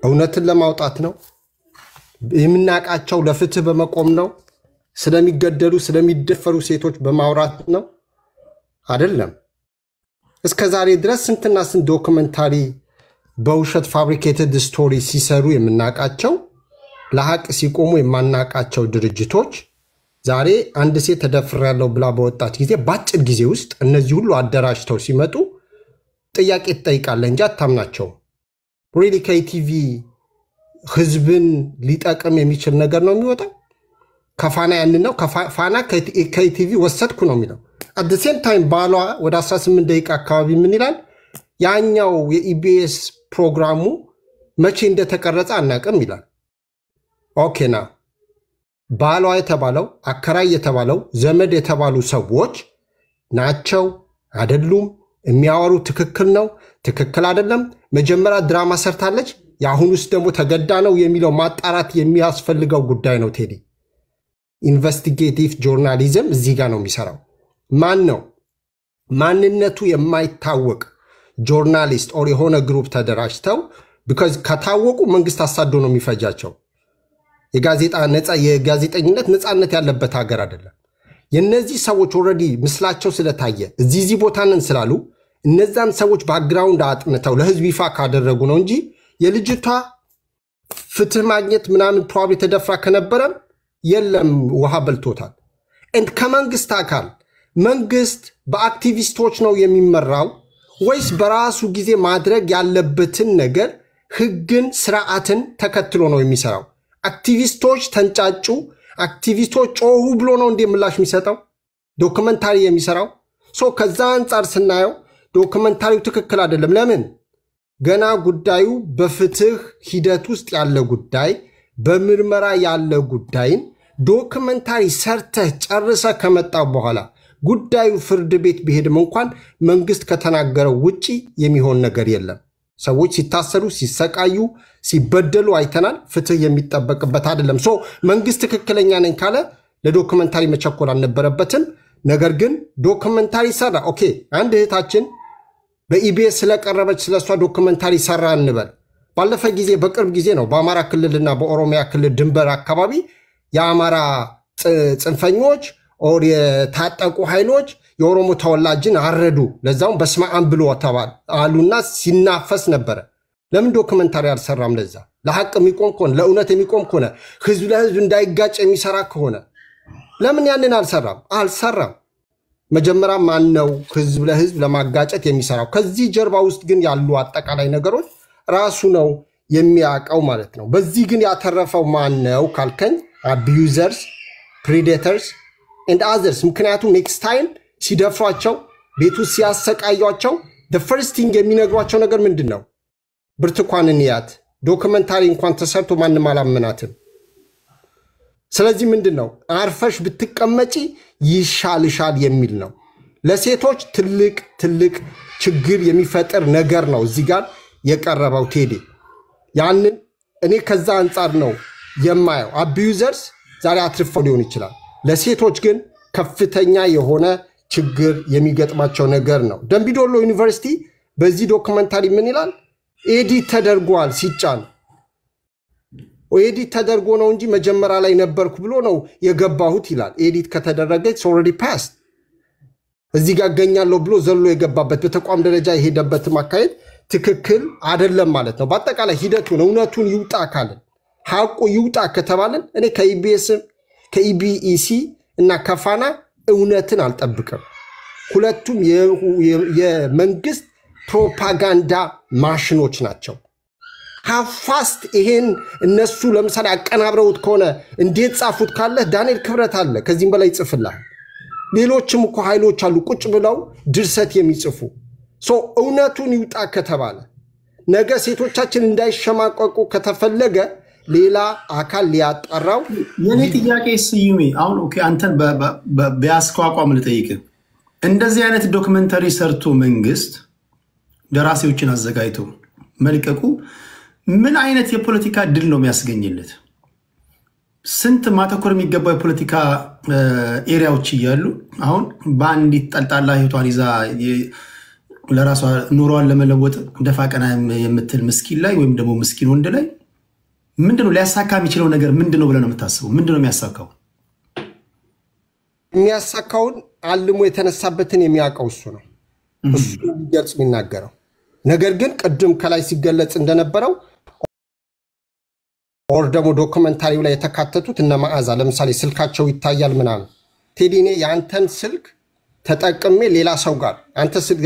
እውነትን ለማውጣት ነው፣ የምናቃቸው ለፍትህ በመቆም ነው፣ ስለሚገደሉ ስለሚደፈሩ ሴቶች በማውራት ነው አይደለም። እስከ ዛሬ ድረስ ስንትና ስንት ዶክመንታሪ በውሸት ፋብሪኬትድ ስቶሪ ሲሰሩ የምናቃቸው ለሐቅ ሲቆሙ የማናቃቸው ድርጅቶች ዛሬ አንድ ሴት ተደፍሬያለሁ ብላ በወጣች ጊዜ በአጭር ጊዜ ውስጥ እነዚህ ሁሉ አደራጅተው ሲመጡ ጥያቄ ትጠይቃለህ እንጂ አታምናቸውም። ሪሊ ከኢቲቪ ህዝብን ሊጠቅም የሚችል ነገር ነው የሚወጣው? ከፋና ያንን ነው ፋና ከኢቲቪ ወሰድኩ ነው የሚለው። አት ዘ ሴም ታይም ባሏ ወደ 18 ደቂቃ አካባቢ ምን ይላል? ያኛው የኢቢኤስ ፕሮግራሙ መቼ እንደተቀረጸ አናቅም ይላል። ኦኬና ባሏ የተባለው አከራይ የተባለው ዘመድ የተባሉ ሰዎች ናቸው አይደሉም? የሚያወሩ ትክክል ነው ትክክል አይደለም? መጀመሪያ ድራማ ሰርታለች፣ የአሁኑስ ደግሞ ተገዳ ነው የሚለው ማጣራት የሚያስፈልገው ጉዳይ ነው። ቴዲ ኢንቨስቲጌቲቭ ጆርናሊዝም እዚህ ጋር ነው የሚሰራው። ማን ነው ማንነቱ የማይታወቅ ጆርናሊስት ኦር የሆነ ግሩፕ ተደራጅተው ቢካዝ ከታወቁ መንግስት አሳዶ ነው የሚፈጃቸው። የጋዜጠኝነት ነፃነት ያለበት ሀገር አይደለም። የነዚህ ሰዎች ኦልሬዲ ምስላቸው ስለታየ እዚህ ቦታ ነን ስላሉ እነዛን ሰዎች ባክግራውንድ አጥንተው ለህዝብ ይፋ ካደረጉ ነው እንጂ የልጅቷ ፍትህ ማግኘት ምናምን ፕሮባብሊ ተደፍራ ከነበረ የለም ውሃ በልቶታል። እንድ ከመንግስት አካል መንግስት በአክቲቪስቶች ነው የሚመራው ወይስ በራሱ ጊዜ ማድረግ ያለበትን ነገር ህግን ስርዓትን ተከትሎ ነው የሚሰራው? አክቲቪስቶች ተንጫጩ፣ አክቲቪስቶች ጮሁ ብሎ ነው እንደ ምላሽ የሚሰጠው ዶክመንታሪ የሚሰራው? ከዛ አንጻር ስናየው ዶክመንታሪው ትክክል አይደለም። ለምን? ገና ጉዳዩ በፍትህ ሂደት ውስጥ ያለ ጉዳይ፣ በምርመራ ያለ ጉዳይን ዶክመንታሪ ሰርተህ ጨርሰህ ከመጣ በኋላ ጉዳዩ ፍርድ ቤት ቢሄድም እንኳን መንግስት ከተናገረው ውጪ የሚሆን ነገር የለም። ሰዎች ሲታሰሩ፣ ሲሰቃዩ፣ ሲበደሉ አይተናል። ፍትህ የሚጠበቅበት አይደለም። መንግስት ትክክለኛ ነኝ ካለ ለዶክመንታሪ መቸኮል አልነበረበትም። ነገር ግን ዶክመንታሪ ሰራ። ኦኬ አንድ እህታችን በኢቢኤስ ስለቀረበች ስለሷ ዶክመንታሪ ሰራ እንበል። ባለፈ ጊዜ በቅርብ ጊዜ ነው በአማራ ክልልና በኦሮሚያ ክልል ድንበር አካባቢ የአማራ ጽንፈኞች ኦር የታጠቁ ኃይሎች የኦሮሞ ተወላጅን አረዱ፣ ለዛውም በስመ አብ ብሎ ተባል አሉና ሲናፈስ ነበረ። ለምን ዶክመንታሪ አልሰራም? ለዛ ለሐቅ የሚቆም ከሆነ ለእውነት የሚቆም ከሆነ ህዝብ ለህዝብ እንዳይጋጭ የሚሰራ ከሆነ ለምን ያንን አልሰራም? መጀመሪያ ማን ነው ህዝብ ለህዝብ ለማጋጨት የሚሰራው? ከዚህ ጀርባ ውስጥ ግን ያሉ አጠቃላይ ነገሮች ራሱ ነው የሚያውቀው ማለት ነው። በዚህ ግን ያተረፈው ማን ነው ካልከኝ አቢዩዘርስ፣ ፕሪዴተርስ and others። ምክንያቱም ኔክስት ታይም ሲደፍሯቸው ቤቱ ሲያሰቃያቸው the first thing የሚነግሯቸው ነገር ምንድነው? ብርቱካንን ያት ዶክመንታሪ እንኳን ተሰርቶ ማንም አላመናትም። ስለዚህ ምንድነው አርፈሽ ብትቀመጪ ይሻልሻል የሚል ነው። ለሴቶች ትልቅ ችግር የሚፈጥር ነገር ነው እዚህ ጋር የቀረበው ቴዲ። ያንን እኔ ከዛ አንጻር ነው የማየው። አቢዩዘርስ ዛሬ አትርፈው ሊሆን ይችላል፣ ለሴቶች ግን ከፍተኛ የሆነ ችግር የሚገጥማቸው ነገር ነው። ደምቢዶሎ ዩኒቨርሲቲ በዚህ ዶክመንታሪ ምን ይላል? ኤዲት ተደርጓል ሲጫን ኤዲት ተደርጎ ነው እንጂ መጀመሪያ ላይ ነበርኩ ብሎ ነው የገባሁት ይላል። ኤዲት ከተደረገ ኦልሬዲ ፓስት እዚህ ጋር ገኛለሁ ብሎ ዘሎ የገባበት በተቋም ደረጃ የሄደበት ማካሄድ ትክክል አይደለም ማለት ነው። በአጠቃላይ ሂደቱን እውነቱን ይውጣ ካልን ሐቁ ይውጣ ከተባለን እኔ ከኢቢኢሲ እና ከፋና እውነትን አልጠብቅም። ሁለቱም የመንግስት ፕሮፓጋንዳ ማሽኖች ናቸው። ሀፋስት ይሄን እነሱ ለምሳሌ አቀናብረውት ከሆነ እንዴት ጻፉት ካለ ዳንኤል ክብረት አለ ከዚህም በላይ ይጽፍልሃል። ሌሎችም እኮ ኃይሎች አሉ ቁጭ ብለው ድርሰት የሚጽፉ። እውነቱን ይውጣ ከተባለ ነገ ሴቶቻችን እንዳይሸማቀቁ ከተፈለገ ሌላ አካል ሊያጣራው። የኔ ጥያቄ ስዩሜ አሁን ኦኬ አንተን በያስቋቋም ልጠይቅ። እንደዚህ አይነት ዶክመንታሪ ሰርቶ መንግስት ደራሲዎችን አዘጋጅቶ መልቀቁ ምን አይነት የፖለቲካ ድል ነው የሚያስገኝለት? ስንት ማተኮር የሚገባው የፖለቲካ ኤሪያዎች እያሉ አሁን በአንዲት ጠልጣላ ህይወቷን ይዛ ለራሷ ኑሯን ለመለወጥ ደፋ ቀና የምትል ምስኪን ላይ ወይም ደግሞ ምስኪን ወንድ ላይ ምንድነው ሊያሳካ የሚችለው ነገር ምንድነው ብለህ ነው የምታስበው? ምንድነው የሚያሳካው? የሚያሳካውን አልሞ የተነሳበትን የሚያውቀው እሱ ነው። እሱ ይገልጽ የሚናገረው ነገር ግን ቅድም ከላይ ሲገለጽ እንደነበረው ኦር ደግሞ ዶክመንታሪው ላይ የተካተቱት እነ መዓዛ ለምሳሌ ስልካቸው ይታያል ምናምን። ቴዲኔ ያንተን ስልክ ተጠቅሜ ሌላ ሰው ጋር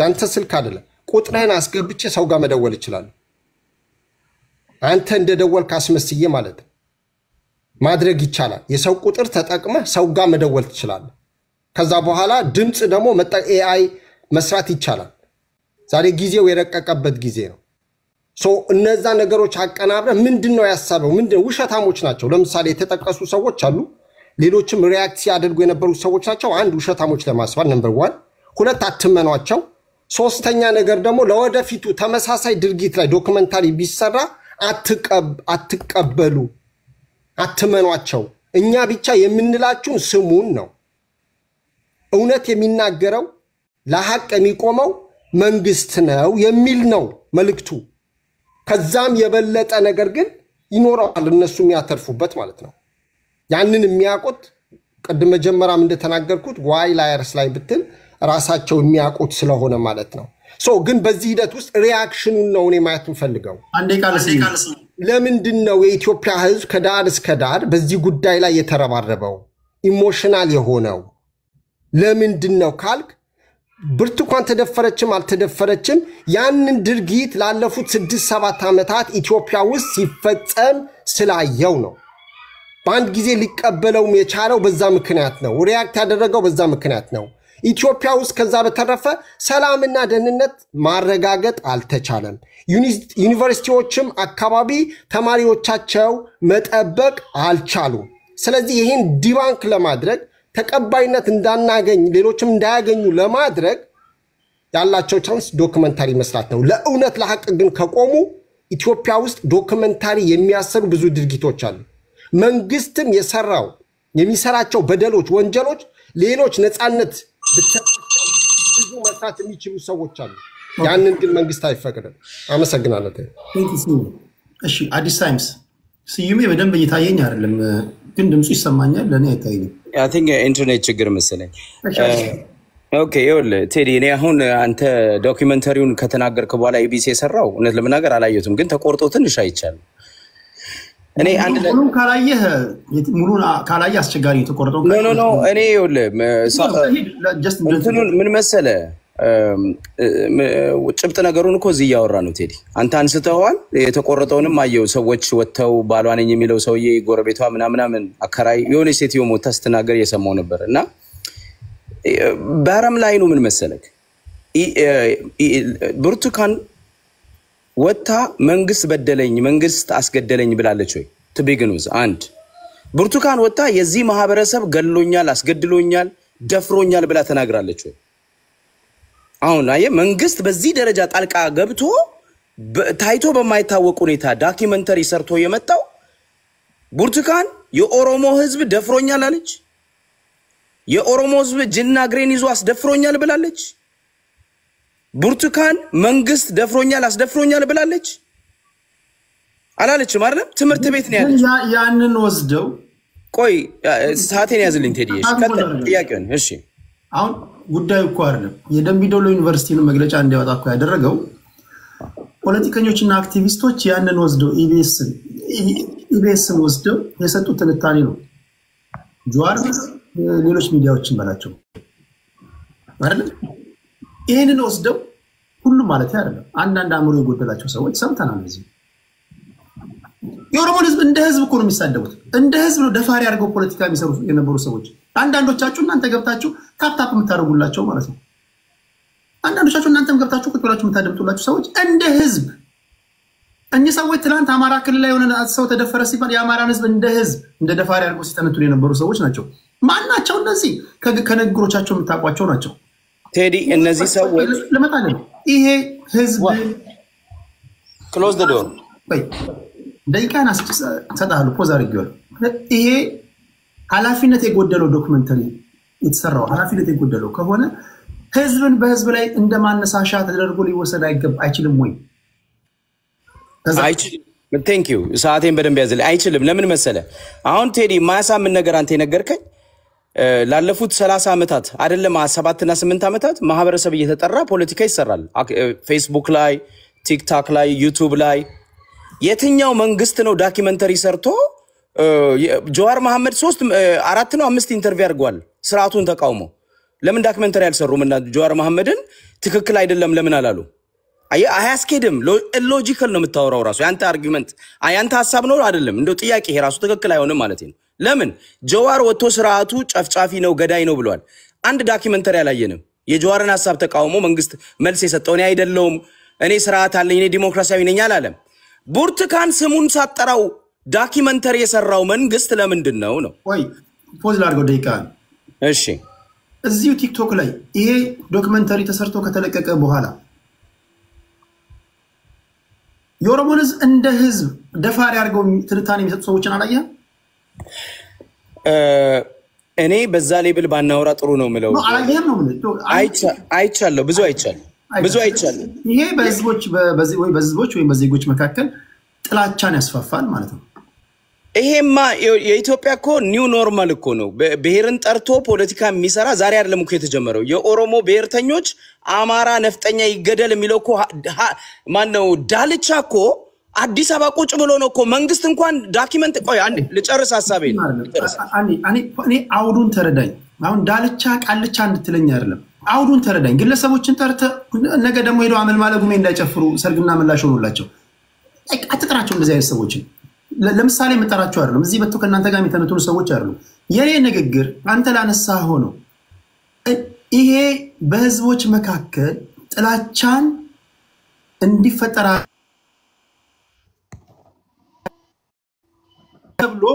አንተ ስልክ አይደለም ቁጥርህን አስገብቼ ሰው ጋር መደወል ይችላል። አንተ እንደደወልክ አስመስዬ ማለት ማድረግ ይቻላል። የሰው ቁጥር ተጠቅመህ ሰው ጋር መደወል ትችላለህ። ከዛ በኋላ ድምፅ ደግሞ ኤአይ መስራት ይቻላል። ዛሬ ጊዜው የረቀቀበት ጊዜ ነው። እነዛ ነገሮች አቀናብረ ምንድነው ያሳበው? ምንድነው? ውሸታሞች ናቸው። ለምሳሌ የተጠቀሱ ሰዎች አሉ። ሌሎችም ሪያክት ሲያደርጉ የነበሩ ሰዎች ናቸው። አንድ ውሸታሞች ለማስባል ነምበር 1፣ 2 አትመኗቸው። ሶስተኛ ነገር ደግሞ ለወደፊቱ ተመሳሳይ ድርጊት ላይ ዶክመንታሪ ቢሰራ አትቀበሉ፣ አትመኗቸው። እኛ ብቻ የምንላችሁን ስሙን ነው። እውነት የሚናገረው ለሐቅ የሚቆመው መንግስት ነው የሚል ነው መልእክቱ። ከዛም የበለጠ ነገር ግን ይኖራል እነሱ የሚያተርፉበት ማለት ነው። ያንን የሚያውቁት ቅድም መጀመሪያም እንደተናገርኩት ዋይ ላየርስ ላይ ብትል ራሳቸው የሚያውቁት ስለሆነ ማለት ነው። ግን በዚህ ሂደት ውስጥ ሪያክሽኑን ነው እኔ ማየት የምፈልገው። ለምንድን ነው የኢትዮጵያ ህዝብ ከዳር እስከ ዳር በዚህ ጉዳይ ላይ የተረባረበው ኢሞሽናል የሆነው? ለምንድን ነው ካልክ ብርቱካን ተደፈረችም አልተደፈረችም ያንን ድርጊት ላለፉት 6-7 ዓመታት ኢትዮጵያ ውስጥ ሲፈጸም ስላየው ነው። በአንድ ጊዜ ሊቀበለው የቻለው በዛ ምክንያት ነው። ሪያክት ያደረገው በዛ ምክንያት ነው። ኢትዮጵያ ውስጥ ከዛ በተረፈ ሰላምና ደህንነት ማረጋገጥ አልተቻለም። ዩኒቨርሲቲዎችም አካባቢ ተማሪዎቻቸው መጠበቅ አልቻሉም። ስለዚህ ይህን ዲባንክ ለማድረግ ተቀባይነት እንዳናገኝ ሌሎችም እንዳያገኙ ለማድረግ ያላቸው ቻንስ ዶክመንታሪ መስራት ነው። ለእውነት ለሐቅ ግን ከቆሙ ኢትዮጵያ ውስጥ ዶክመንታሪ የሚያሰሩ ብዙ ድርጊቶች አሉ። መንግስትም የሚሰራቸው በደሎች፣ ወንጀሎች ሌሎች ነፃነት ብዙ መስራት የሚችሉ ሰዎች አሉ። ያንን ግን መንግስት አይፈቅድም። አመሰግናለሁ። እሺ አዲስ ታይምስ ስዩሜ በደንብ እየታየኝ አይደለም፣ ግን ድምፁ ይሰማኛል። ለእኔ አይታየኝም። አይ ቲንክ ኢንተርኔት ችግር መሰለኝ። ኦኬ ይኸውልህ ቴዲ፣ እኔ አሁን አንተ ዶክመንተሪውን ከተናገርክ በኋላ ኢቢሲ የሰራው እውነት ለመናገር አላየሁትም፣ ግን ተቆርጦ ትንሽ አይቻልም። እኔ አንድ ሙሉን ካላየህ አስቸጋሪ ተቆርጦ ኖ እኔ ይኸውልህ ምን መሰለህ ጭብጥ ነገሩን እኮ እዚህ እያወራ ነው ቴዲ። አንተ አንስተዋል። የተቆረጠውንም አየው። ሰዎች ወጥተው ባሏ ነኝ የሚለው ሰውዬ ጎረቤቷ ምናምን አከራይ የሆነ ሴትዮ ሞታ ስትናገር እየሰማው ነበር። እና ባረም ላይ ነው ምን መሰለክ ብርቱካን ወጣ መንግስት በደለኝ መንግስት አስገደለኝ ብላለች ወይ? ትቢግኑዝ አንድ ብርቱካን ወጣ የዚህ ማህበረሰብ ገድሎኛል፣ አስገድሎኛል፣ ደፍሮኛል ብላ ተናግራለች ወይ? አሁን አየ መንግስት በዚህ ደረጃ ጣልቃ ገብቶ ታይቶ በማይታወቅ ሁኔታ ዶክመንተሪ ሰርቶ የመጣው ብርቱካን የኦሮሞ ህዝብ ደፍሮኛል አለች። የኦሮሞ ህዝብ ጅና ግሬን ይዞ አስደፍሮኛል ብላለች። ብርቱካን መንግስት ደፍሮኛል አስደፍሮኛል ብላለች አላለችም አይደል? ትምህርት ቤት ነው ያለች። ያንን ወስደው ቆይ ሰዓቴን ያዝልኝ ቴዲ። እሺ ከተል ጥያቄውን እሺ አሁን ጉዳዩ እኮ አይደለም የደምቢ ዶሎ ዩኒቨርሲቲን መግለጫ እንዲያወጣ እኮ ያደረገው ፖለቲከኞችና አክቲቪስቶች ያንን ወስደው ኢቢኤስን ወስደው የሰጡት ትንታኔ ነው። ጁዋር ሌሎች ሚዲያዎችን በላቸው አይደል? ይሄንን ወስደው ሁሉም ማለት አይደለም አንዳንድ አእምሮ የጎደላቸው ሰዎች ሰምተናል። እዚህ የኦሮሞ ህዝብ እንደ ህዝብ እኮ ነው የሚሳደቡት። እንደ ህዝብ ነው ደፋሪ አድርገው ፖለቲካ የሚሰሩ የነበሩ ሰዎች አንዳንዶቻችሁ እናንተ ገብታችሁ ታፕታፕ የምታደርጉላቸው ማለት ነው። አንዳንዶቻችሁ እናንተም ገብታችሁ ቁጭ ብላችሁ የምታደምጡላችሁ ሰዎች እንደ ህዝብ እኚህ ሰዎች ትናንት አማራ ክልል ላይ የሆነ ሰው ተደፈረ ሲባል የአማራን ህዝብ እንደ ህዝብ እንደ ደፋሪ አድርገው ሲተነትኑ የነበሩ ሰዎች ናቸው። ማናቸው እነዚህ? ከንግግሮቻቸው የምታውቋቸው ናቸው። ቴዲ እነዚህ ሰዎች ለመጣለ ይሄ ህዝብ ክሎዝ ዘ ዶር ደቂቃን ሰጣሉ ፖዝ አድርጌዋለሁ። ይሄ ኃላፊነት የጎደለው ዶክመንተሪ የተሰራው ኃላፊነት የጎደለው ከሆነ ህዝብን በህዝብ ላይ እንደማነሳሻ ተደርጎ ሊወሰድ አይችልም ወይ? አይችልም። ቴንክ ዩ ሰዓቴን በደንብ ያዝልኝ። አይችልም። ለምን መሰለ አሁን ቴዲ ማያሳምን ነገር አንተ የነገርከኝ ላለፉት 30 ዓመታት አይደለም 7 እና 8 ዓመታት ማህበረሰብ እየተጠራ ፖለቲካ ይሰራል። ፌስቡክ ላይ፣ ቲክቶክ ላይ፣ ዩቲዩብ ላይ የትኛው መንግስት ነው ዶክመንተሪ ሰርቶ ጀዋር መሐመድ 3 4 ነው 5 ኢንተርቪው አድርጓል ስርዓቱን ተቃውሞ። ለምን ዶክመንተሪ አልሰሩም? እና ጀዋር መሐመድን ትክክል አይደለም ለምን አላሉ? አያስኬድም። ሎጂካል ነው የምታወራው ራሱ ያንተ አርጊመንት ያንተ ሐሳብ ነው አይደለም። እንደው ጥያቄ ይሄ ራሱ ትክክል አይሆንም ማለት ነው። ለምን ጀዋር ወጥቶ ስርዓቱ ጨፍጫፊ ነው ገዳይ ነው ብሏል። አንድ ዶክመንተሪ አላየንም። የጀዋርን ሐሳብ ተቃውሞ መንግስት መልስ የሰጠው እኔ አይደለሁም እኔ ስርዓት አለኝ እኔ ዲሞክራሲያዊ ነኝ አላለም። ብርቱካን ስሙን ሳጠራው ዶክመንተሪ የሰራው መንግስት ለምንድን ነው? ወይ ፖዝ ላድርገው ደቂቃ። እሺ እዚሁ ቲክቶክ ላይ ይሄ ዶክመንተሪ ተሰርቶ ከተለቀቀ በኋላ የኦሮሞን ህዝብ እንደ ህዝብ ደፋሪ አድርገው ትንታኔ የሚሰጡ ሰዎችን አላየህም? እኔ በዛ ሌብል ባናወራ ጥሩ ነው ምለው። አላየህም ነው ምለው? አይቻለሁ፣ ብዙ አይቻለሁ። ይሄ በህዝቦች ወይም በዜጎች መካከል ጥላቻን ያስፋፋል ማለት ነው። ይሄማ የኢትዮጵያ እኮ ኒው ኖርማል እኮ ነው። ብሔርን ጠርቶ ፖለቲካ የሚሰራ ዛሬ አይደለም እኮ የተጀመረው። የኦሮሞ ብሔርተኞች አማራ ነፍጠኛ ይገደል የሚለው እኮ ማነው ዳልቻ እኮ አዲስ አበባ ቁጭ ብሎ ነው እኮ መንግስት እንኳን ዶክመንት ቆይ አንዴ ልጨርስ ሐሳቤን እኔ አውዱን ተረዳኝ። አሁን ዳልቻ ቃልቻ እንድትለኝ አይደለም አውዱን ተረዳኝ። ግለሰቦችን ጠርተ ነገ ደግሞ ሄዶ አመልማለ ጉሜ እንዳይጨፍሩ ሰርግና ምላሽ ሆኖላቸው አትጥራቸው። እንደዚህ አይነት ሰዎችን ለምሳሌ መጠራቸው አይደለም እዚህ በተው ከናንተ ጋር የሚተነተኑ ሰዎች አይደሉም። የኔ ንግግር አንተ ላነሳ ሆኖ ይሄ በህዝቦች መካከል ጥላቻን እንዲፈጠራ ተብሎ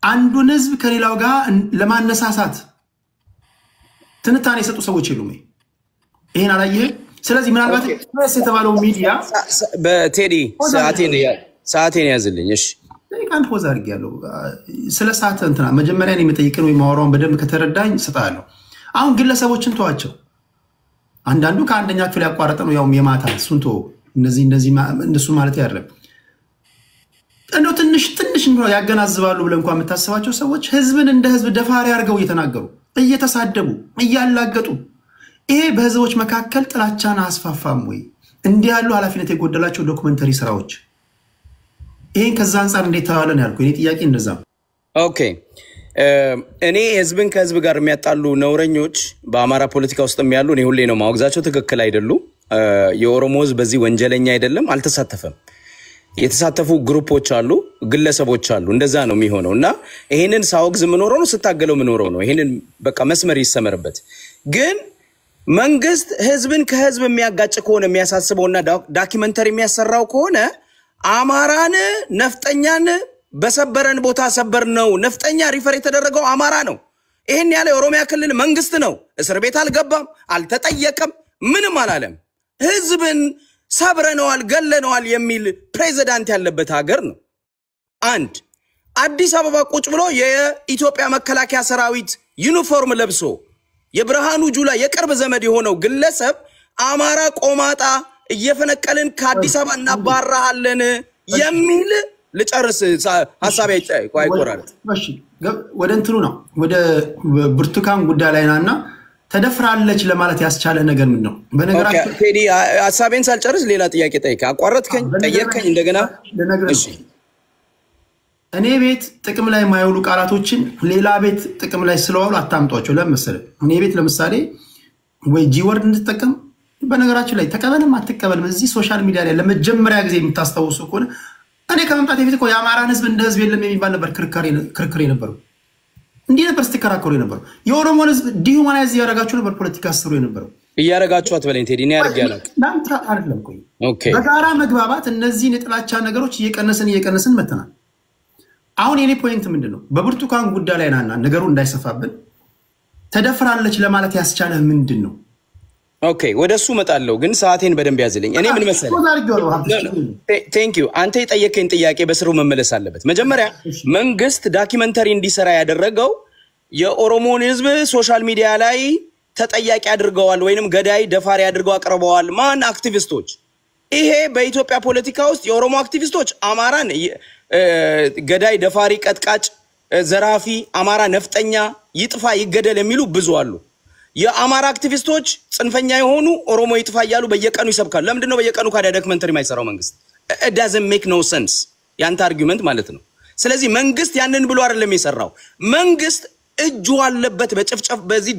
አንዱን ህዝብ ከሌላው ጋር ለማነሳሳት ትንታኔ የሰጡ ሰዎች የሉም። ይሄን አላየህ? ስለዚህ ምናልባት ፕሬስ የተባለው ሚዲያ በቴዲ ሰዓቴን ያዝልኝ። እሺ አንድ ፖዝ አድርጌያለሁ። ስለ ሰዓት እንትና መጀመሪያ ነው የምጠይቀው ወይ ማወራውን በደንብ ከተረዳኝ ሰጣለሁ። አሁን ግለሰቦችን ተዋቸው። አንዳንዱ ከአንደኛ ክፍል ያቋረጠ ነው ያው የማታ ሱንቶ እነዚህ እንደሱ ማለት ያደረግ እንደው ትንሽ ነው ያገናዝባሉ ብለ እንኳን የምታስባቸው ሰዎች ህዝብን እንደ ህዝብ ደፋሪ አድርገው እየተናገሩ እየተሳደቡ እያላገጡ ይሄ በህዝቦች መካከል ጥላቻን አስፋፋም ወይ? እንዲህ ያሉ ኃላፊነት የጎደላቸው ዶክመንተሪ ስራዎች ይሄን ከዛ አንፃር እንዴት ታዋለን ያልኩ እኔ ጥያቄ እንደዛ። ኦኬ እኔ ህዝብን ከህዝብ ጋር የሚያጣሉ ነውረኞች በአማራ ፖለቲካ ውስጥም ያሉ እኔ ሁሌ ነው ማወግዛቸው። ትክክል አይደሉም። የኦሮሞ ህዝብ በዚህ ወንጀለኛ አይደለም፣ አልተሳተፈም። የተሳተፉ ግሩፖች አሉ፣ ግለሰቦች አሉ። እንደዛ ነው የሚሆነው እና ይሄንን ሳወግዝ ምኖረው ነው ስታገለው ምኖረው ነው። ይሄንን በቃ መስመር ይሰመርበት። ግን መንግስት ህዝብን ከህዝብ የሚያጋጭ ከሆነ የሚያሳስበውና ዶክመንተሪ የሚያሰራው ከሆነ አማራን ነፍጠኛን በሰበረን ቦታ ሰበር ነው። ነፍጠኛ ሪፈር የተደረገው አማራ ነው። ይሄን ያለ የኦሮሚያ ክልል መንግስት ነው። እስር ቤት አልገባም፣ አልተጠየቀም፣ ምንም አላለም። ህዝብን ሰብረነዋል ገለነዋል የሚል ፕሬዝዳንት ያለበት ሀገር ነው። አንድ አዲስ አበባ ቁጭ ብሎ የኢትዮጵያ መከላከያ ሰራዊት ዩኒፎርም ለብሶ የብርሃኑ ጁላ የቅርብ ዘመድ የሆነው ግለሰብ አማራ ቆማጣ እየፈነቀልን ከአዲስ አበባ እናባራሃለን የሚል ልጨርስ ሐሳብ አይቆራል። እሺ ወደ እንትኑ ነው ወደ ብርቱካን ጉዳይ ላይ ናና ተደፍራለች ለማለት ያስቻለ ነገር ምን ነው? በነገራችን ቴዲ ሐሳቤን ሳልጨርስ ሌላ ጥያቄ ጠይቀ አቋረጥከኝ ጠየቅከኝ እንደገና። እሺ እኔ ቤት ጥቅም ላይ የማይውሉ ቃላቶችን ሌላ ቤት ጥቅም ላይ ስለዋሉ አታምጧቸው። ለምሳሌ እኔ ቤት ለምሳሌ ወይ ጂወርድ እንድትጠቀም በነገራችን ላይ ተቀበልም አትቀበልም እዚህ ሶሻል ሚዲያ ላይ ለመጀመሪያ ጊዜ የምታስታውሱ ከሆነ እኔ ከመምጣት በፊት እኮ የአማራን ህዝብ እንደ ህዝብ የለም የሚባል ነበር ክርክር የነበረው። እንዲህ ነበር ስትከራከሩ የነበረው። የኦሮሞን ህዝብ ዲሁማናይዝ እያደረጋችሁ ነበር ፖለቲካ አስሩ የነበረው። እያደረጋችሁ አትበለኝ ቴዲ፣ እኔ ያርጋለሁ ናንተ አይደለም ቆይ በጋራ መግባባት እነዚህን የጥላቻ ነገሮች እየቀነስን መተናል። አሁን የኔ ፖይንት ምንድነው? በብርቱካን ጉዳይ ላይ ናና ነገሩ እንዳይሰፋብን ተደፍራለች ለማለት ያስቻለህ ምንድነው? ኦኬ ወደሱ መጣለው ግን ሰዓቴን በደንብ ያዝልኝ። እኔ ምን መሰለህ ቴንክ ዩ አንተ የጠየቀኝ ጥያቄ በስሩ መመለስ አለበት። መጀመሪያ መንግስት ዶክመንተሪ እንዲሰራ ያደረገው የኦሮሞን ህዝብ ሶሻል ሚዲያ ላይ ተጠያቂ አድርገዋል ወይንም ገዳይ ደፋሪ አድርገው አቅርበዋል። ማን? አክቲቪስቶች። ይሄ በኢትዮጵያ ፖለቲካ ውስጥ የኦሮሞ አክቲቪስቶች አማራን ገዳይ ደፋሪ ቀጥቃጭ ዘራፊ አማራ ነፍጠኛ ይጥፋ ይገደል የሚሉ ብዙ አሉ። የአማራ አክቲቪስቶች ጽንፈኛ የሆኑ ኦሮሞ ይጥፋ ይያሉ በየቀኑ ይሰብካሉ። ለምንድን ነው በየቀኑ ካዳ ዶክመንተሪ የማይሰራው መንግስት? it doesn't make no sense ያንተ አርጊውመንት ማለት ነው። ስለዚህ መንግስት ያንን ብሎ አይደለም የሰራው። መንግስት እጁ አለበት በጭፍጨፍ በዚህ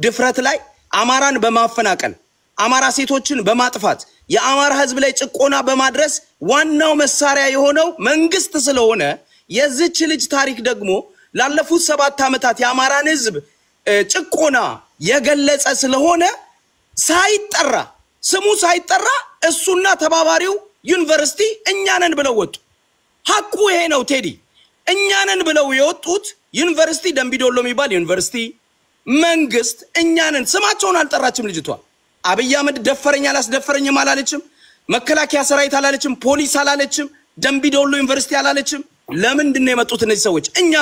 ድፍረት ላይ አማራን በማፈናቀል አማራ ሴቶችን በማጥፋት የአማራ ህዝብ ላይ ጭቆና በማድረስ ዋናው መሳሪያ የሆነው መንግስት ስለሆነ የዚች ልጅ ታሪክ ደግሞ ላለፉት 7 ዓመታት የአማራን ህዝብ ጭቆና የገለጸ ስለሆነ ሳይጠራ ስሙ ሳይጠራ እሱና ተባባሪው ዩኒቨርሲቲ እኛንን ብለው ወጡ። ሐቁ ይሄ ነው ቴዲ። እኛንን ብለው የወጡት ዩኒቨርሲቲ ደምቢዶሎ የሚባል ዩኒቨርሲቲ መንግስት እኛንን ስማቸውን አልጠራችም ልጅቷ። አብይ አህመድ ደፈረኝ አላስደፈረኝም አላለችም። መከላከያ ሰራዊት አላለችም። ፖሊስ አላለችም። ደምቢዶሎ ዩኒቨርሲቲ አላለችም። ለምንድን ነው የመጡት እነዚህ ሰዎች? እኛ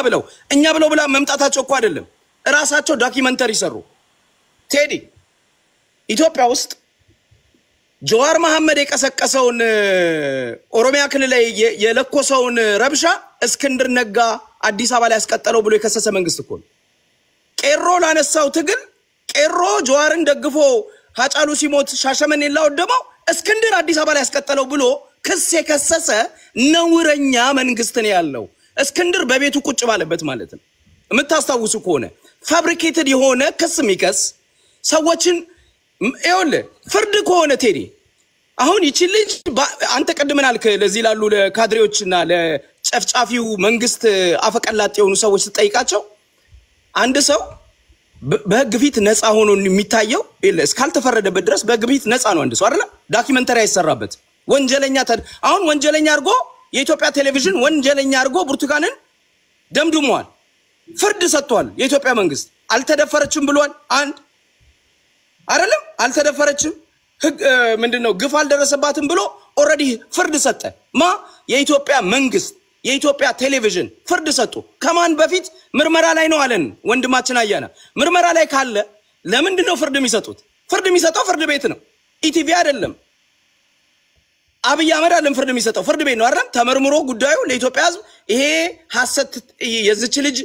ብለው ብላ መምጣታቸው እኮ አይደለም። ራሳቸው ዶክመንተሪ ሰሩ። ቴዲ ኢትዮጵያ ውስጥ ጀዋር መሐመድ የቀሰቀሰውን ኦሮሚያ ክልል ላይ የለኮሰውን ረብሻ እስክንድር ነጋ አዲስ አበባ ላይ ያስቀጠለው ብሎ የከሰሰ መንግስት እኮ ነው። ቄሮ ላነሳው ትግል ቄሮ ጀዋርን ደግፎ ሀጫሉ ሲሞት ሻሸመኔ ላወደመው እስክንድር አዲስ አበባ ላይ ያስቀጠለው ብሎ ክስ የከሰሰ ነውረኛ መንግስት ነው ያለው። እስክንድር በቤቱ ቁጭ ባለበት ማለት ነው። የምታስታውሱ ከሆነ ፋብሪኬትድ የሆነ ክስ የሚከስ ሰዎችን ይወለ ፍርድ ከሆነ ቴዲ አሁን ይቺ ልጅ አንተ ቀድመን አልከ ለዚህ ላሉ ለካድሬዎችና ለጨፍጫፊው መንግስት አፈቀላጥ የሆኑ ሰዎች ተጠይቃቸው አንድ ሰው በህግ ፊት ነፃ ሆኖ የሚታየው እስካልተፈረደበት ድረስ በህግ ፊት ነፃ ነው። አንድ ሰው አይደለ ዶክመንተሪ አይሰራበት ወንጀለኛ አሁን ወንጀለኛ አርጎ የኢትዮጵያ ቴሌቪዥን ወንጀለኛ አርጎ ብርቱካንን ደምድሟል። ፍርድ ሰጥቷል። የኢትዮጵያ መንግስት አልተደፈረችም ብሏል። አንድ አይደለም አልተደፈረችም ህግ ምንድነው ግፍ አልደረሰባትም ብሎ ኦሬዲ ፍርድ ሰጠ። የኢትዮጵያ መንግስት የኢትዮጵያ ቴሌቪዥን ፍርድ ሰጡ። ከማን በፊት ምርመራ ላይ ነው አለን ወንድማችን አያና። ምርመራ ላይ ካለ ለምንድን ነው ፍርድ የሚሰጡት? ፍርድ የሚሰጠው ፍርድ ቤት ነው፣ ኢቲቪ አይደለም። አብይ አህመድ አይደለም ፍርድ የሚሰጠው፣ ፍርድ ቤት ነው አይደል? ተመርምሮ ጉዳዩ ለኢትዮጵያ ህዝብ ይሄ ሐሰት የዚች ልጅ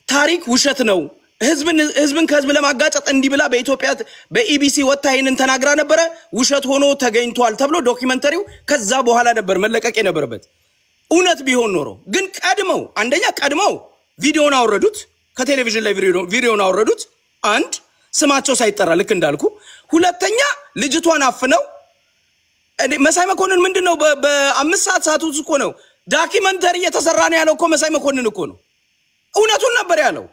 ታሪክ ውሸት ነው፣ ህዝብን ከህዝብ ለማጋጨት እንዲብላ በኢትዮጵያ በኢቢሲ ወጣ ይሄንን ተናግራ ነበር፣ ውሸት ሆኖ ተገኝቷል ተብሎ ዶክመንተሪው ከዛ በኋላ ነበር መለቀቅ የነበረበት። እውነት ቢሆን ኖሮ ግን ቀድመው ቪዲዮውን አወረዱት፣ ከቴሌቪዥን ላይ ቪዲዮውን አወረዱት። አንድ ስማቸው ሳይጠራ ልክ እንዳልኩ፣ ሁለተኛ ልጅቷን አፍነው መሳይ መኮንን ምንድነው በ5 ሰዓት ውስጥ እኮ ነው ዶክመንተሪ እየተሰራ ነው ያለው እኮ መሳይ መኮንን እኮ ነው። እውነቱን ነበር ያለው።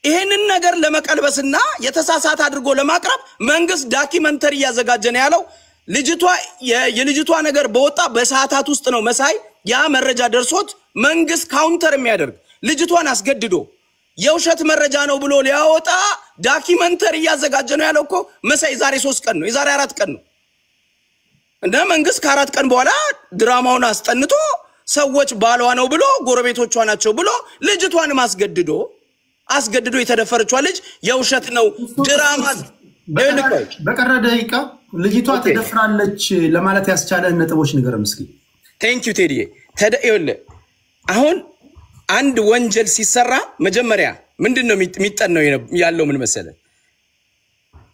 ይሄንን ነገር ለመቀልበስና የተሳሳተ አድርጎ ለማቅረብ መንግስት ዶክመንተሪ ያዘጋጀ ነው ያለው። የልጅቷ ነገር በወጣ በሰዓታት ውስጥ ነው መሳይ ያ መረጃ ደርሶት መንግስት ካውንተር የሚያደርግ ልጅቷን አስገድዶ የውሸት መረጃ ነው ብሎ ሊያወጣ ዶክመንተሪ ያዘጋጀ ነው ያለው እኮ መሳይ ዛሬ 3 ቀን ነው የዛሬ 4 ቀን ነው። እንደ መንግስት ከ4 ቀን በኋላ ድራማውን አስጠንቶ ሰዎች ባሏ ነው ብሎ ጎረቤቶቿ ናቸው ብሎ ልጅቷን አስገድዶ የተደፈረችው ልጅ የውሸት ነው ድራማ። በቀረ ደቂቃ ልጅቷ ተደፍራለች ለማለት ያስቻለ ነጥቦች ንገረን እስኪ። ቴንክ ዩ ቴዲ። አሁን አንድ ወንጀል ሲሰራ መጀመሪያ ምንድነው የሚጠናው ያለው ምን መሰለ?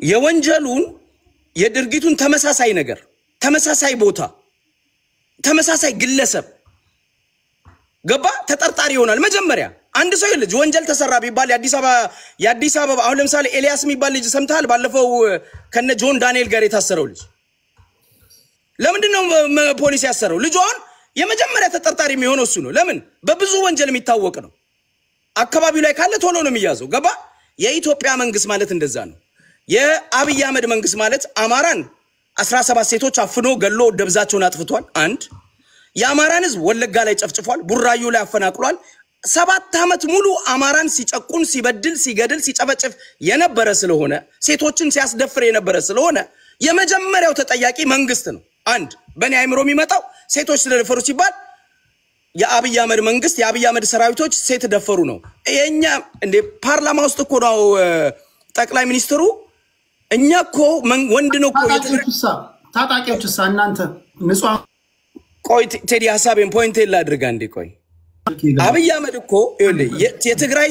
የወንጀሉን የድርጊቱን ተመሳሳይ ነገር፣ ተመሳሳይ ቦታ፣ ተመሳሳይ ግለሰብ ገባ ተጠርጣሪ ይሆናል። መጀመሪያ አንድ ሰው ልጅ ወንጀል ተሰራ ቢባል የአዲስ አበባ አሁን ለምሳሌ ኤልያስ የሚባል ልጅ ሰምታል? ባለፈው ከነ ጆን ዳንኤል ጋር የታሰረው ልጅ ለምንድነው ፖሊስ ያሰረው? ልጇን የመጀመሪያ ተጠርጣሪ የሚሆነው እሱ ነው። ለምን? በብዙ ወንጀል የሚታወቅ ነው። አካባቢው ላይ ካለ ቶሎ ነው የሚያዘው። ገባ? የኢትዮጵያ መንግስት ማለት እንደዛ ነው። የአብይ አህመድ መንግስት ማለት አማራን 17 ሴቶች አፍኖ ገሎ ደብዛቸውን አጥፍቷል። አንድ የአማራን ህዝብ ወለጋ ላይ ጨፍጭፏል፣ ቡራዩ ላይ አፈናቅሏል። 7 ዓመት ሙሉ አማራን ሲጨቁን፣ ሲበድል፣ ሲገድል፣ ሲጨፈጭፍ የነበረ ስለሆነ ሴቶችን ሲያስደፍር የነበረ ስለሆነ የመጀመሪያው ተጠያቂ መንግስት ነው። አንድ በእኔ አይምሮ የሚመጣው ሴቶች ስለደፈሩ ሲባል የአብይ አህመድ መንግስት የአብይ አህመድ ሰራዊቶች ሴት ደፈሩ ነው። የኛ እንደ ፓርላማ ውስጥ እኮ ነው ጠቅላይ ሚኒስትሩ እኛ እኮ ወንድ ነው እኮ ታጣቂዎችሳ እናንተ ንጹህ ቆይ ቴዲ ሐሳቤን ፖይንት ላድርግ አንዴ ቆይ። አብይ አህመድ እኮ የትግራይ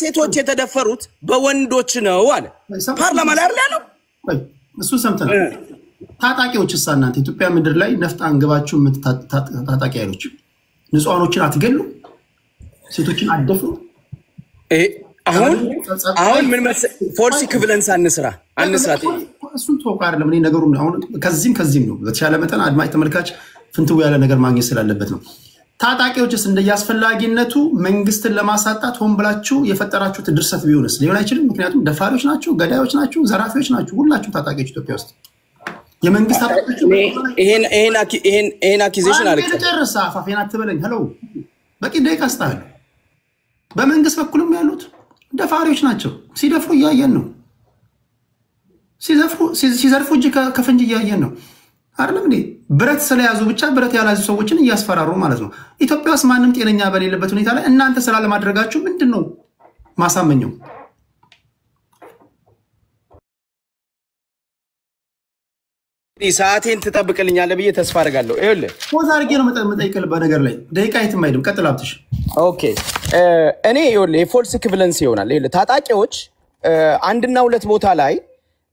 ሴቶች የተደፈሩት በወንዶች ነው አለ ፓርላማ ላይ አይደል ያለው? እሱ ሰምተናል። ታጣቂዎችሳ እናንተ ኢትዮጵያ ምድር ላይ ነፍጥ አንገባችሁ ታጣቂ ኃይሎች ንጹሃኖችን አትገሉ፣ ሴቶችን አትደፍሩ። አሁን ምን መሰለህ ፎርስ ኢኩቪለንስ አንስራ እሱን ተወቃ አይደለም። እኔ ነገሩን አሁን ከዚህም ነው በተሻለ መጠን አድማጭ ተመልካች ፍንትው ያለ ነገር ማግኘት ስላለበት ነው። ታጣቂዎችስ እንደያስፈላጊነቱ መንግስትን ለማሳጣት ሆን ብላችሁ የፈጠራችሁት ድርሰት ቢሆንስ ሊሆን አይችልም? ምክንያቱም ደፋሪዎች ናቸው፣ ገዳዮች ናቸው፣ ዘራፊዎች ናቸው ሁላችሁ ታጣቂዎች ኢትዮጵያ ውስጥ የመንግስት ታጣቂዎች። ይሄን አኪዜሽን አልቀበልም። ጨርሳ አፋፌን አትበለኝ። ሄሎ በቂ ደቂቃ ስታል በመንግስት በኩልም ያሉት ደፋሪዎች ናቸው። ሲደፍሩ እያየን ነው። ሲዘርፉ እጅ ከፍንጅ እያየን ነው አይደለም እንዴ? ብረት ስለያዙ ብቻ ብረት ያላዙ ሰዎችን እያስፈራሩ ማለት ነው። ኢትዮጵያ ውስጥ ማንም ጤነኛ በሌለበት ሁኔታ ላይ እናንተ ስላለማድረጋችሁ ምንድን ነው ማሳመኘው? ሰዓቴን ትጠብቅልኛለህ ብዬ ተስፋ አደርጋለሁ። ይኸውልህ ፖዝ አድርጌ ነው የምጠይቅልህ በነገር ላይ ደቂቃ የትም አይሄድም። ቀጥል ሀብትሽ። ኦኬ እኔ ይኸውልህ የፎልስ ኢኩቪለንስ ይሆናል። ይኸውልህ ታጣቂዎች አንድና ሁለት ቦታ ላይ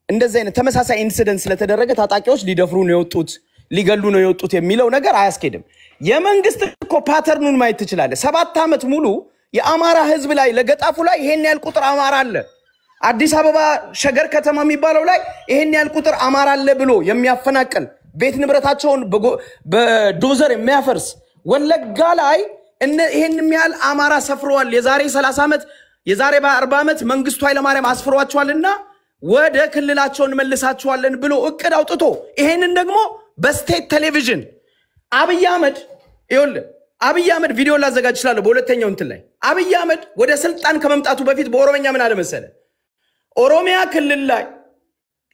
እንደዚህ አይነት ተመሳሳይ ኢንሲደንት ስለተደረገ ታጣቂዎች ሊደፍሩ ነው የወጡት ሊገሉ ነው የወጡት የሚለው ነገር አያስኬድም። የመንግስት እኮ ፓተርኑን ማየት ትችላለህ። 7 ዓመት ሙሉ የአማራ ህዝብ ላይ ለገጣፉ ላይ ይሄን ያህል ቁጥር አማራ አለ፣ አዲስ አበባ ሸገር ከተማ የሚባለው ላይ ይሄን ያህል ቁጥር አማራ አለ ብሎ የሚያፈናቅል ቤት ንብረታቸውን በዶዘር የሚያፈርስ ወለጋ ላይ ይሄን ያህል አማራ ሰፍረዋል። የዛሬ 30 ዓመት የዛሬ 40 ዓመት መንግስቱ ኃይለማርያም አስፍሯቸዋልና ወደ ክልላቸውን መልሳቸዋለን ብሎ እቅድ አውጥቶ ይሄንን ደግሞ በስቴት ቴሌቪዥን አብይ አህመድ ይኸውልህ አብይ አህመድ ቪዲዮ ላዘጋጅ ይችላል። በሁለተኛው እንትን ላይ አብይ አህመድ ወደ ስልጣን ከመምጣቱ በፊት በኦሮሚያ ምን አለ መሰለ? ኦሮሚያ ክልል ላይ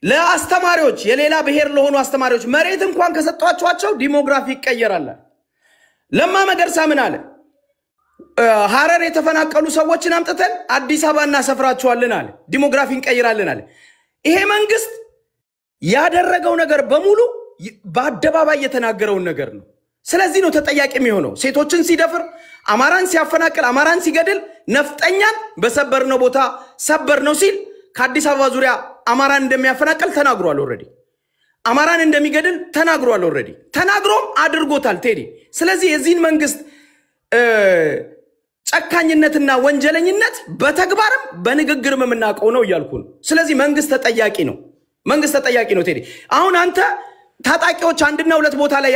ለአስተማሪዎች የሌላ ብሔር ለሆኑ አስተማሪዎች መሬት እንኳን ከሰጧቸው ዲሞግራፊ ይቀየራል። ለማ መገርሳ ምን አለ? ሐረር የተፈናቀሉ ሰዎችን አምጥተን አዲስ አበባ እናሰፍራቸዋለን አለ። ዲሞግራፊ እንቀይራለን አለ። ይሄ መንግስት ያደረገው ነገር በሙሉ በአደባባይ የተናገረውን ነገር ነው። ስለዚህ ነው ተጠያቂ የሚሆነው። ሴቶችን ሲደፍር፣ አማራን ሲያፈናቅል፣ አማራን ሲገድል፣ ነፍጠኛን በሰበርነው ቦታ ሰበር ነው ሲል ከአዲስ አበባ ዙሪያ አማራን እንደሚያፈናቅል ተናግሯል። ኦልሬዲ አማራን እንደሚገድል ተናግሯል። ኦልሬዲ ተናግሮም አድርጎታል ቴዲ። ስለዚህ የዚህን መንግስት ጨካኝነትና ወንጀለኝነት በተግባርም በንግግርም የምናውቀው ነው እያልኩ ነው። ስለዚህ መንግስት ተጠያቂ ነው። መንግስት ተጠያቂ ነው ቴዲ። አሁን አንተ ታጣቂዎች አንድና ሁለት ቦታ ላይ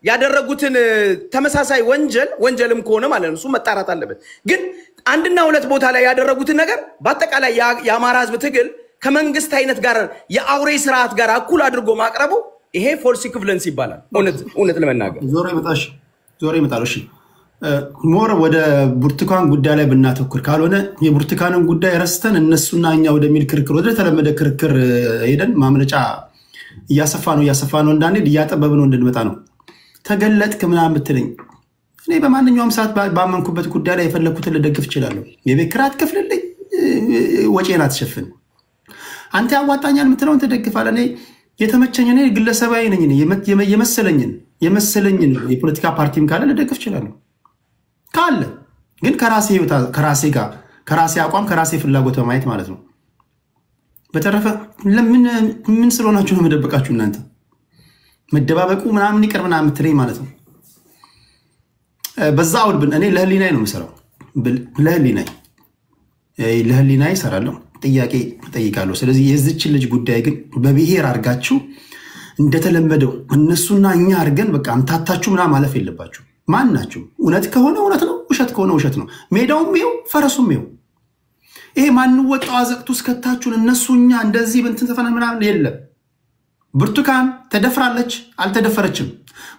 ያደረጉትን ተመሳሳይ ወንጀልም ከሆነ ማለት ነው እሱ መጣራት አለበት። ግን አንድና ሁለት ቦታ ላይ ያደረጉትን ነገር በአጠቃላይ የአማራ ህዝብ ትግል ከመንግስት አይነት ጋር የአውሬ ስርዓት ጋር እኩል አድርጎ ማቅረቡ ይሄ ፎልስ ኢኩቪለንስ ይባላል። እውነት ለመናገር ዞሮ ይመጣል። እሺ ሞር ወደ ብርቱካን ጉዳይ ላይ ብናተኩር፣ ካልሆነ የብርቱካንን ጉዳይ ረስተን እነሱና እኛ ወደሚል ክርክር ወደ ተለመደ ክርክር ሄደን ማምለጫ እያሰፋ ነው እንዳንሄድ እያጠበብ ነው እንድንመጣ ነው። ተገለጥክ ምናምን ብትለኝ እኔ በማንኛውም ሰዓት ባመንኩበት ጉዳይ ላይ የፈለኩትን ልደግፍ እችላለሁ። የቤት ኪራይ አትከፍልልኝ፣ ወጪን አትሸፍን፣ አንተ ያዋጣኛል የምትለውን ትደግፋለህ። እኔ የተመቸኝ እኔ ግለሰባዊ ነኝ። የመሰለኝን የፖለቲካ ፓርቲም ካለ ልደግፍ እችላለሁ ካለ ግን ከራሴ ጋር ከራሴ አቋም ከራሴ ፍላጎት በማየት ማለት ነው። በተረፈ ምን ስለሆናችሁ ነው መደበቃችሁ? እናንተ መደባበቁ ምናምን ይቀር ምናምን የምትለኝ ማለት ነው። በዛ አውድ እኔ ለህሊናይ ነው የምሰራው። ለህሊናይ እሰራለሁ፣ ጥያቄ እጠይቃለሁ። ስለዚህ የዚችን ልጅ ጉዳይ ግን በብሔር አድርጋችሁ እንደተለመደው እነሱና እኛ አድርገን በቃ አምታታችሁ ምናምን ማለፍ የለባችሁ። ማን ናችሁ? እውነት ከሆነ እውነት ነው፣ ውሸት ከሆነ ውሸት ነው። ሜዳውም ይኸው ፈረሱም ይኸው። ይሄ ማንወጣው አዘቅቱ እስከታችሁን እነሱ እኛ እንደዚህ በእንትን ተፈና ምናምን የለም። ብርቱካን ተደፍራለች አልተደፈረችም?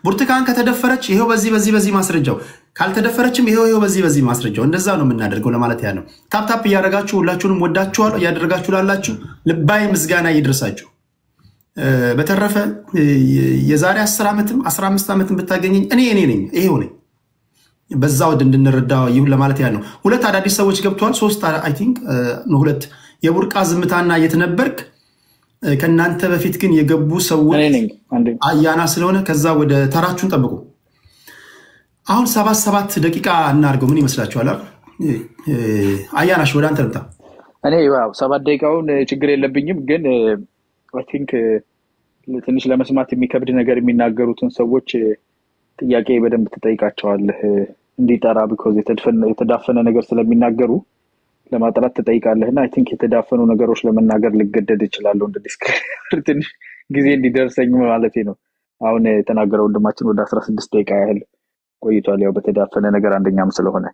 ብርቱካን ከተደፈረች ይሄው በዚህ ማስረጃው፣ ካልተደፈረችም ይሄው በዚህ ማስረጃው። እንደዛ ነው የምናደርገው ለማለት ያ ነው። ታፕታፕ እያደረጋችሁ ሁላችሁንም ወዳችኋለሁ። እያደረጋችሁ ላላችሁ ልባይ ምስጋና ይድረሳችሁ። በተረፈ የዛሬ 10 ዓመትም 15 ዓመትም ብታገኘኝ እኔ ነኝ፣ ይሄው ነኝ። በዛው እንድንረዳ ይሁን ለማለት ያለው። ሁለት አዳዲስ ሰዎች ገብተዋል። 3 አይ ቲንክ ነው። 2 የቡርቃ ዝምታና የትነበርክ ከናንተ በፊት ግን የገቡ ሰዎች አያና ስለሆነ ከዛ ወደ ተራችሁን ጠብቁ። አሁን 7 ደቂቃ እናርገው። ምን ይመስላችኋል? አያናሽ ወደ አንተ ልምጣ። እኔ 7 ደቂቃውን ችግር የለብኝም፣ ግን አይ ቲንክ ትንሽ ለመስማት የሚከብድ ነገር የሚናገሩትን ሰዎች ጥያቄ በደንብ ትጠይቃቸዋለህ እንዲጠራ። ቢኮዝ የተዳፈነ ነገር ስለሚናገሩ ለማጥራት ትጠይቃለህና አይ ቲንክ የተዳፈኑ ነገሮች ለመናገር ልገደድ እችላለሁ። እንደ ዲስክሪፕሽን ትንሽ ጊዜ እንዲደርሰኝ ማለት ነው። አሁን የተናገረው ወንድማችን ወደ 16 ደቂቃ ያህል ቆይቷል። ያው በተዳፈነ ነገር አንደኛም ስለሆነ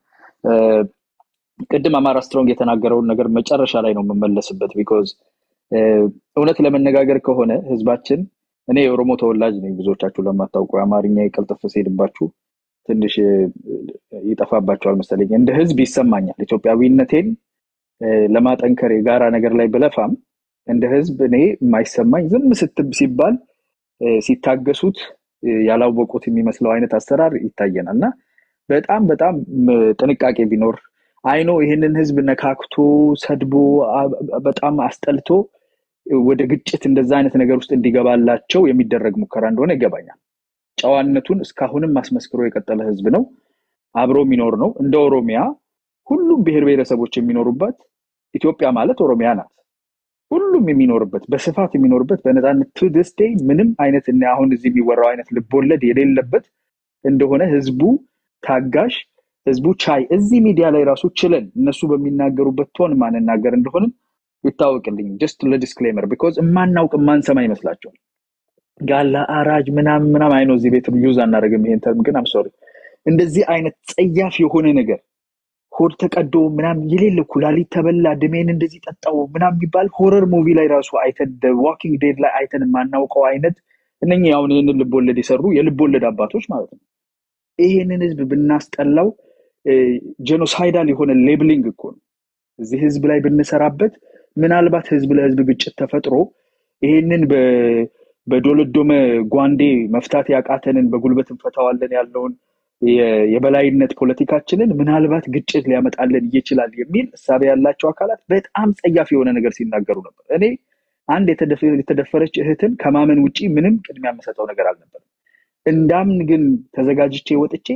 ቅድም አማራ ስትሮንግ የተናገረውን ነገር መጨረሻ ላይ ነው የምመለስበት። ቢኮዝ እውነት ለመነጋገር ከሆነ ህዝባችን እኔ የኦሮሞ ተወላጅ ነኝ። ብዙዎቻችሁ ለማታውቁ አማርኛ ይቀልጥፍ ሲሄድባችሁ ትንሽ ይጠፋባቸዋል መሰለኝ። እንደ ህዝብ ይሰማኛል ኢትዮጵያዊነቴን ለማጠንከር የጋራ ነገር ላይ ብለፋም እንደ ህዝብ እኔ የማይሰማኝ ዝም ሲባል ሲታገሱት ያላወቁት የሚመስለው አይነት አሰራር ይታየናልና በጣም በጣም ጥንቃቄ ቢኖር አይኖ ይሄንን ህዝብ ነካክቶ ሰድቦ በጣም አስጠልቶ ወደ ግጭት እንደዛ አይነት ነገር ውስጥ እንዲገባላቸው የሚደረግ ሙከራ እንደሆነ ይገባኛል። ጨዋነቱን እስካሁንም ማስመስክሮ የቀጠለ ህዝብ ነው። አብሮ የሚኖር ነው። እንደ ኦሮሚያ ሁሉም ብሔር ብሔረሰቦች የሚኖሩበት ኢትዮጵያ ማለት ኦሮሚያ ናት። ሁሉም የሚኖርበት በስፋት የሚኖርበት በነፃነት to this day ምንም አይነት እና አሁን እዚህ የሚወራው አይነት ልቦለድ የሌለበት እንደሆነ ህዝቡ ታጋሽ ህዝቡ ቻይ እዚህ ሚዲያ ላይ ራሱ ችለን እነሱ በሚናገሩበት ቶን ማንናገር እንደሆነ ይታወቅልኝ። just to disclaimer because ማናውቅ ማንሰማ ይመስላችኋል። ጋላ አራጅ ምናም አይኖ እዚህ ቤት ዩዝ አናደርግም ይሄን ተርም ግን I'm sorry እንደዚህ አይነት ጸያፍ የሆነ ነገር ሆድ ተቀዶ ምናም የሌለ ኩላሊት ተበላ ደሜን እንደዚህ ጠጣው ምናም የሚባል ሆረር ሙቪ ላይ ራሱ አይተን the walking dead ላይ አይተን ማናውቀው አይነት እነኛ ያውን ይሄንን ልቦለድ ይሰሩ የልቦለድ አባቶች ማለት ነው። ይሄንን ህዝብ ብናስጠላው ጄኖሳይዳል የሆነ ሌብሊንግ እኮ ነው። እዚህ ህዝብ ላይ ብንሰራበት ምናልባት ህዝብ ለህዝብ ግጭት ተፈጥሮ ይሄንን በዶለዶመ ጓንዴ መፍታት ያቃተንን በጉልበት እንፈታዋለን ያለውን የበላይነት ፖለቲካችንን ምናልባት ግጭት ሊያመጣልን ይችላል የሚል ሐሳብ ያላቸው አካላት በጣም ጸያፍ የሆነ ነገር ሲናገሩ ነበር። እኔ አንድ የተደፈረች እህትን ከማመን ውጪ ምንም ቅድሚያ መሰጠው ነገር አልነበረም። እንዳምን ግን ተዘጋጅቼ ወጥቼ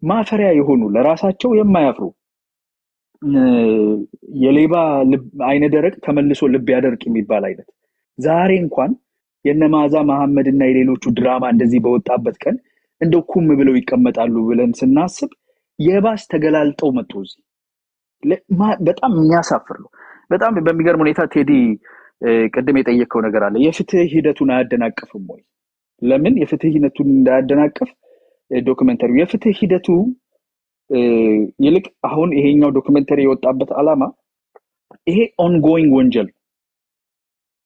ማፈሪያ የሆኑ ለራሳቸው የማያፍሩ የሌባ አይነ ደረቅ ተመልሶ ልብ ያደርቅ የሚባል አይነት ዛሬ እንኳን የነማዛ መሐመድና የሌሎቹ ድራማ እንደዚህ በወጣበት ቀን እንደው ኩም ብለው ይቀመጣሉ ብለን ስናስብ የባስ ተገላልጠው መጡ። እዚህ በጣም የሚያሳፍር ነው። በጣም በሚገርም ሁኔታ ቴዲ ቅድም የጠየቀው ነገር አለ። የፍትህ ሂደቱን አያደናቅፍም ወይ? ለምን የፍትህ ሂደቱን እንዳያደናቅፍ ዶክመንተሪ የፍትህ ሂደቱ ይልቅ አሁን ይሄኛው ዶክመንተሪ የወጣበት ዓላማ ይሄ ኦንጎይንግ ወንጀል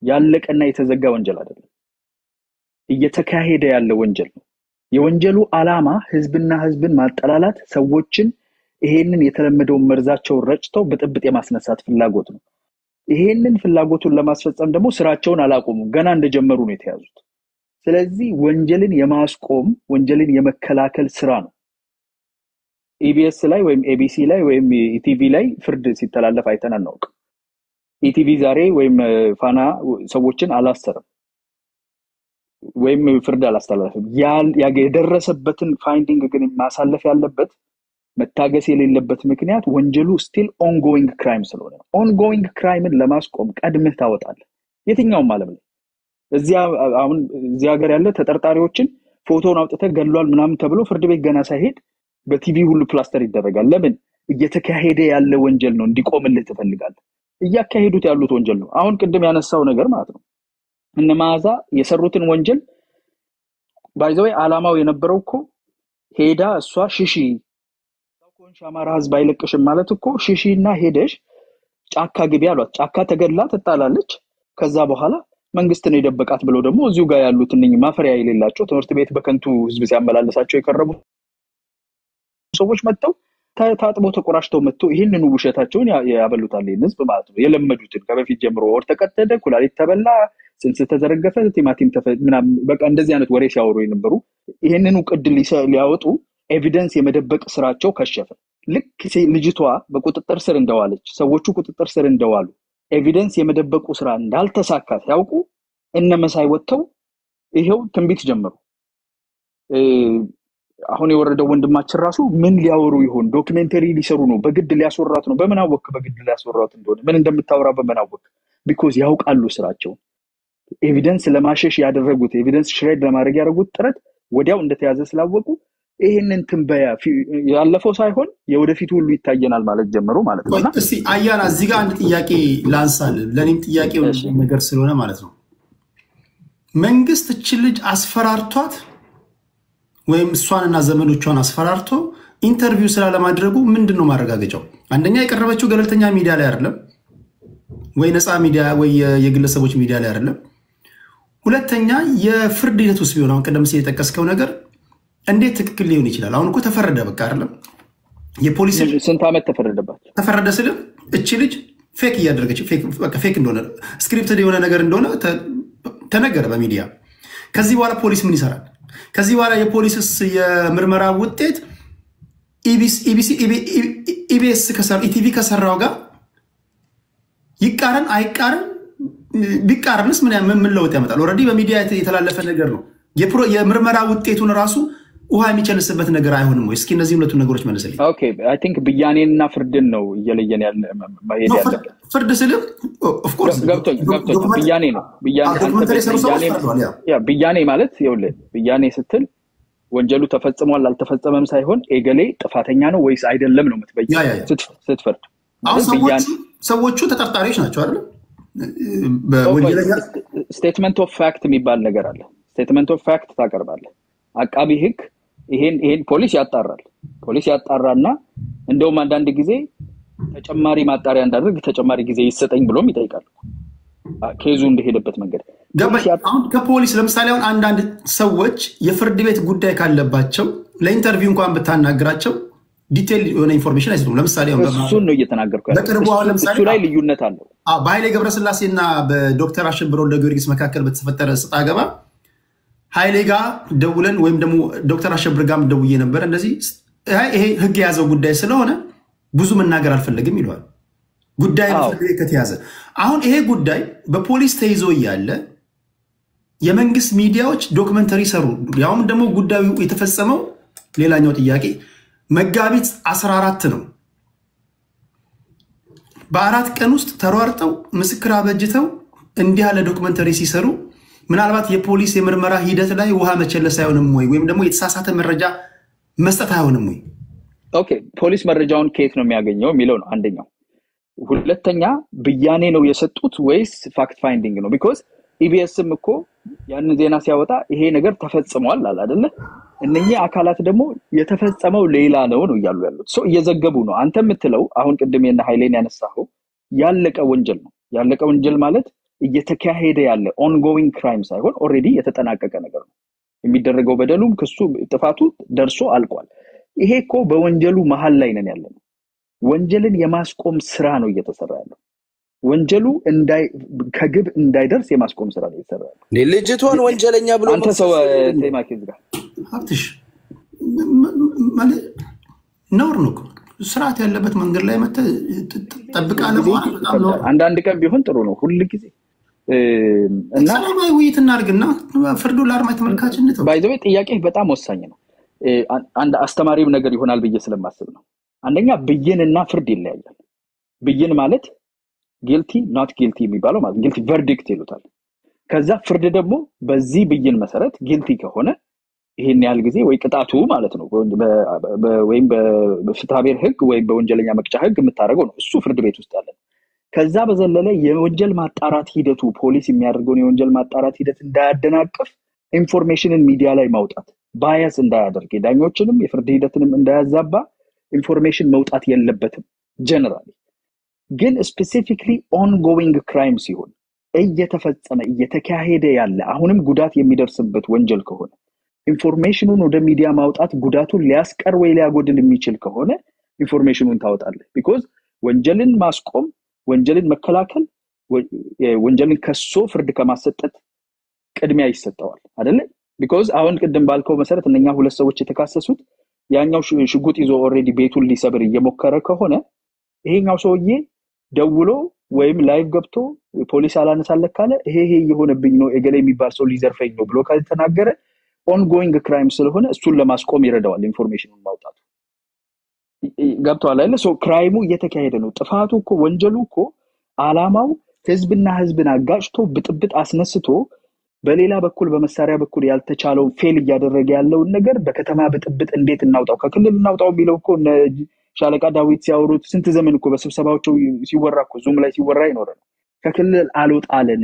ያለቀና የተዘጋ ወንጀል አይደለም። እየተካሄደ ያለ ወንጀል ነው። የወንጀሉ ዓላማ ህዝብና ህዝብን ማጠላላት ሰዎችን ይሄንን የተለመደውን መርዛቸው ረጭተው በጥብጥ የማስነሳት ፍላጎት ነው። ይሄንን ፍላጎቱን ለማስፈጸም ደግሞ ስራቸውን አላቆሙም። ገና እንደጀመሩ ነው የተያዙት። ስለዚህ ወንጀልን የማስቆም ወንጀልን የመከላከል ስራ ነው። ኢቢኤስ ላይ ወይም ኤቢሲ ላይ ወይም ኢቲቪ ላይ ፍርድ ሲተላለፍ አይተን አናውቅ። ኢቲቪ ዛሬ ወይም ፋና ሰዎችን አላሰረም ወይም ፍርድ አላስተላለፈም። የደረሰበትን ፋይንዲንግ ግን ማሳለፍ ያለበት መታገስ የሌለበት ምክንያት ወንጀሉ ስቲል ኦንጎይንግ ክራይም ስለሆነ ኦንጎይንግ ክራይምን ለማስቆም ቀድመህ ታወጣለህ። የትኛውም ዓለም ላይ አሁን እዚህ ሀገር ያለ ተጠርጣሪዎችን ፎቶውን አውጥተህ ገሏል ምናምን ተብሎ ፍርድ ቤት ገና ሳይሄድ በቲቪ ሁሉ ፕላስተር ይደረጋል። ለምን? እየተካሄደ ያለ ወንጀል ነው እንዲቆምልህ ትፈልጋለህ። እያካሄዱት ያሉት ወንጀል ነው። አሁን ቅድም ያነሳው ነገር ማለት ነው እነማዛ የሰሩትን ወንጀል ባይዘው ዓላማው የነበረው እኮ ሄዳ እሷ ሽሺ ታውቆንሽ አማራ ህዝብ አይለቅሽም ማለት እኮ ሽሺና ሄደሽ ጫካ ግቢ አሏት። ጫካ ተገድላ ተጣላለች። ከዛ በኋላ መንግስት ነው የደበቃት ብለው ደግሞ እዚሁ ጋር ያሉት እነኚህ ማፈሪያ የሌላቸው ትምህርት ቤት በከንቱ ህዝብ ሲያመላለሳቸው የከረሙ ሰዎች መጥተው ታጥቦ ተቆራሽተው መጥተው ይሄንን ውሸታቸውን ያበሉታል ህዝብ ማለት ነው። የለመዱትን ከበፊት ጀምሮ ወር ተቀጠደ፣ ኩላሊት ተበላ፣ ስንስ ተዘረገፈ፣ ቲማቲም ምናም በቃ እንደዚህ አይነት ወሬ ሲያወሩ የነበሩ ይሄንን ቅድ ሊያወጡ ኤቪደንስ የመደበቅ ስራቸው ከሸፈ። ልክ ልጅቷ በቁጥጥር ስር እንደዋለች ሰዎቹ ቁጥጥር ስር እንደዋሉ ኤቪደንስ የመደበቁ ስራ እንዳልተሳካ ሲያውቁ እነመሳይ ወጥተው ይሄው ትንቢት ጀመሩ። አሁን የወረደው ወንድማችን ራሱ ምን ሊያወሩ ይሆን? ዶክመንተሪ ሊሰሩ ነው፣ በግድ ሊያስወራት ነው። በምን አወቅ በግድ ሊያስወራት እንደሆነ ምን እንደምታወራ በምን አወቅ? ቢኮዝ ያውቃሉ ስራቸው። ኤቪደንስ ለማሸሽ ያደረጉት ኤቪደንስ ሽሬድ ለማድረግ ያደረጉት ጥረት ወዲያው እንደተያዘ ስላወቁ ይሄንን ትንበያ ያለፈው ሳይሆን የወደፊቱ ሁሉ ይታየናል ማለት ጀመሩ ማለት ነው። እስቲ አያና እዚህ ጋር አንድ ጥያቄ ላንሳል። ለኔም ጥያቄው ነገር ስለሆነ ማለት ነው። መንግስት እቺ ልጅ አስፈራርቷት ወይም እሷንና ዘመዶቿን አስፈራርቶ ኢንተርቪው ስላለማድረጉ ምንድነው ማረጋገጫው? አንደኛ የቀረበችው ገለልተኛ ሚዲያ ላይ አይደለም ወይ ነፃ ሚዲያ ወይ የግለሰቦች ሚዲያ ላይ አይደለም። ሁለተኛ የፍርድ ሂደት ውስጥ ቢሆን አሁን ቀደም ሲል የጠቀስከው ነገር እንዴት ትክክል ሊሆን ይችላል? አሁን እኮ ተፈረደ በቃ አይደለም። የፖሊስ ስንት ዓመት ተፈረደባት? ተፈረደ ስለ እቺ ልጅ ፌክ እያደረገች ፌክ እንደሆነ ስክሪፕትድ የሆነ ነገር እንደሆነ ተነገረ በሚዲያ። ከዚህ በኋላ ፖሊስ ምን ይሰራል? ከዚህ በኋላ የፖሊስስ የምርመራ ውጤት ኢቢኤስ ኢቲቪ ከሰራው ጋር ይቃረን አይቃረን? ቢቃረንስ ምን ለውጥ ያመጣል? ኦልሬዲ በሚዲያ የተላለፈ ነገር ነው። የምርመራ ውጤቱን ራሱ ውሃ የሚጨልስበት ነገር አይሆንም ወይ? እስኪ እነዚህ ሁለቱ ነገሮች መልስልኝ። ኦኬ አይ ቲንክ ብያኔና ፍርድን ነው እየለየን ያለ ማሄድ ያለ። ፍርድ ስልም ኦፍ ኮርስ ገብቶኝ ብያኔ ነው። ብያኔ ማለት ይኸውልህ፣ ብያኔ ስትል ወንጀሉ ተፈጽሟል አልተፈጸመም ሳይሆን ኤገሌ ጥፋተኛ ነው ወይስ አይደለም ነው የምትበይነው ስትፈርድ። ሰዎቹ ተጠርጣሪዎች ናቸው አይደል? ስቴትመንት ኦፍ ፋክት የሚባል ነገር አለ። ስቴትመንት ኦፍ ፋክት ታቀርባለህ። አቃቢ ህግ ይሄን ፖሊስ ያጣራል። ፖሊስ ያጣራና እንደውም አንዳንድ ጊዜ ተጨማሪ ማጣሪያ እንዳደርግ ተጨማሪ ጊዜ ይሰጠኝ ብሎም ይጠይቃል። ኬዙ እንደሄደበት መንገድ አሁን ከፖሊስ ለምሳሌ አሁን አንዳንድ ሰዎች የፍርድ ቤት ጉዳይ ካለባቸው ለኢንተርቪው እንኳን ብታናግራቸው ዲቴል የሆነ ኢንፎርሜሽን አይሰጡም። ለምሳሌ እሱን ነው እየተናገርኩ ያለው። እሱ ላይ ልዩነት አለው። በኃይሌ ገብረስላሴና በዶክተር አሸብር ወልደ ጊዮርጊስ መካከል በተፈጠረ ስጣ ገባ ኃይሌ ጋር ደውለን ወይም ደግሞ ዶክተር አሸብር ጋርም ደውዬ ነበር። እንደዚህ ይሄ ህግ የያዘው ጉዳይ ስለሆነ ብዙ መናገር አልፈለግም ይለዋል። ጉዳይ በፍርድ ቤት ከተያዘ አሁን ይሄ ጉዳይ በፖሊስ ተይዞ እያለ የመንግስት ሚዲያዎች ዶክመንተሪ ሰሩ። ያውም ደግሞ ጉዳዩ የተፈጸመው ሌላኛው ጥያቄ መጋቢት 14 ነው። በአራት ቀን ውስጥ ተሯርጠው ምስክር አበጅተው እንዲህ ያለ ዶክመንተሪ ሲሰሩ ምናልባት የፖሊስ የምርመራ ሂደት ላይ ውሃ መቸለስ አይሆንም ወይ? ወይም ደግሞ የተሳሳተ መረጃ መስጠት አይሆንም ወይ? ኦኬ ፖሊስ መረጃውን ከየት ነው የሚያገኘው የሚለው ነው አንደኛው። ሁለተኛ ብያኔ ነው የሰጡት ወይስ ፋክት ፋይንዲንግ ነው? ቢኮዝ ኢቢኤስም እኮ ያን ዜና ሲያወጣ ይሄ ነገር ተፈጽሟል አለ አይደለ? እነኚህ አካላት ደግሞ የተፈጸመው ሌላ ነው እያሉ ያሉት ሰው እየዘገቡ ነው። አንተ የምትለው አሁን ቅድም የነ ኃይሌን ያነሳው ያለቀ ወንጀል ነው። ያለቀ ወንጀል ማለት እየተካሄደ ያለ ኦንጎዊንግ ክራይም ሳይሆን ኦልሬዲ የተጠናቀቀ ነገር ነው። የሚደረገው በደሉም ክሱ ጥፋቱ ደርሶ አልቋል። ይሄ እኮ በወንጀሉ መሃል ላይ ነን ያለነው። ወንጀልን የማስቆም ስራ ነው እየተሰራ ያለው። ወንጀሉ ከግብ እንዳይደርስ የማስቆም ስራ ነው እየተሰራ ያለው። ልጅቷን ወንጀለኛ ብሎ አንተ ሰው ተማኪዝ ጋር ሀብትሽ ማለት ነውር ነው። ስርዓት ያለበት መንገድ ላይ መተ ጠብቃለህ። አንዳንድ ቀን ቢሆን ጥሩ ነው ሁሉ ጊዜ እና ሰላማዊ ውይይት እናድርግና ፍርዱ ለአድማጭ ተመልካችነት ባይዘው ጥያቄ በጣም ወሳኝ ነው። አንድ አስተማሪም ነገር ይሆናል ብዬ ስለማስብ ነው። አንደኛ ብይንና ፍርድ ይለያያል። ብይን ማለት ጊልቲ ኖት ጊልቲ የሚባለው ማለት ጊልቲ ቨርዲክት ይሉታል። ከዛ ፍርድ ደግሞ በዚህ ብይን መሰረት ጊልቲ ከሆነ ይሄን ያህል ጊዜ ወይ ቅጣቱ ማለት ነው ወይም በፍትሐ ብሔር ህግ ወይም በወንጀለኛ መቅጫ ህግ የምታደርገው ነው። እሱ ፍርድ ቤት ውስጥ ያለ። ከዛ በዘለለ የወንጀል ማጣራት ሂደቱ ፖሊስ የሚያደርገውን የወንጀል ማጣራት ሂደት እንዳያደናቅፍ ኢንፎርሜሽንን ሚዲያ ላይ ማውጣት ባያስ እንዳያደርግ ዳኞችንም የፍርድ ሂደትንም እንዳያዛባ ኢንፎርሜሽን መውጣት የለበትም። ጀነራሊ ግን ስፔሲፊክሊ ኦንጎዊንግ ክራይም ሲሆን እየተፈጸመ እየተካሄደ ያለ አሁንም ጉዳት የሚደርስበት ወንጀል ከሆነ ኢንፎርሜሽኑን ወደ ሚዲያ ማውጣት ጉዳቱን ሊያስቀር ወይ ሊያጎድል የሚችል ከሆነ ኢንፎርሜሽኑን ታወጣለህ። ቢኮዝ ወንጀልን ማስቆም ወንጀልን መከላከል ወንጀልን ከሶ ፍርድ ከማሰጠት ቅድሚያ ይሰጠዋል አይደለ? ቢኮዝ አሁን ቅድም ባልከው መሰረት እነኛ ሁለት ሰዎች የተካሰሱት ያኛው ሽጉጥ ይዞ ኦሬዲ ቤቱን ሊሰብር እየሞከረ ከሆነ ይሄኛው ሰውዬ ደውሎ ወይም ላይቭ ገብቶ ፖሊስ አላነሳለክ ካለ ይሄ የሆነብኝ ነው እገሌ የሚባል ሰው ሊዘርፈኝ ነው ብሎ ካልተናገረ ኦንጎዊንግ ክራይም ስለሆነ እሱን ለማስቆም ይረዳዋል ኢንፎርሜሽኑን ማውጣቱ። ገብቷል አይደል? ሶ ክራይሙ እየተካሄደ ነው። ጥፋቱ እኮ ወንጀሉ እኮ አላማው ህዝብና ህዝብን አጋጭቶ ብጥብጥ አስነስቶ በሌላ በኩል በመሳሪያ በኩል ያልተቻለው ፌል እያደረገ ያለውን ነገር በከተማ ብጥብጥ እንዴት እናውጣው ከክልል እናውጣው ቢለው እኮ ሻለቃ ዳዊት ሲያወሩት ስንት ዘመን እኮ በስብሰባዎቹ ሲወራ እኮ ዙም ላይ ሲወራ ይኖራል። ከክልል አልወጣለን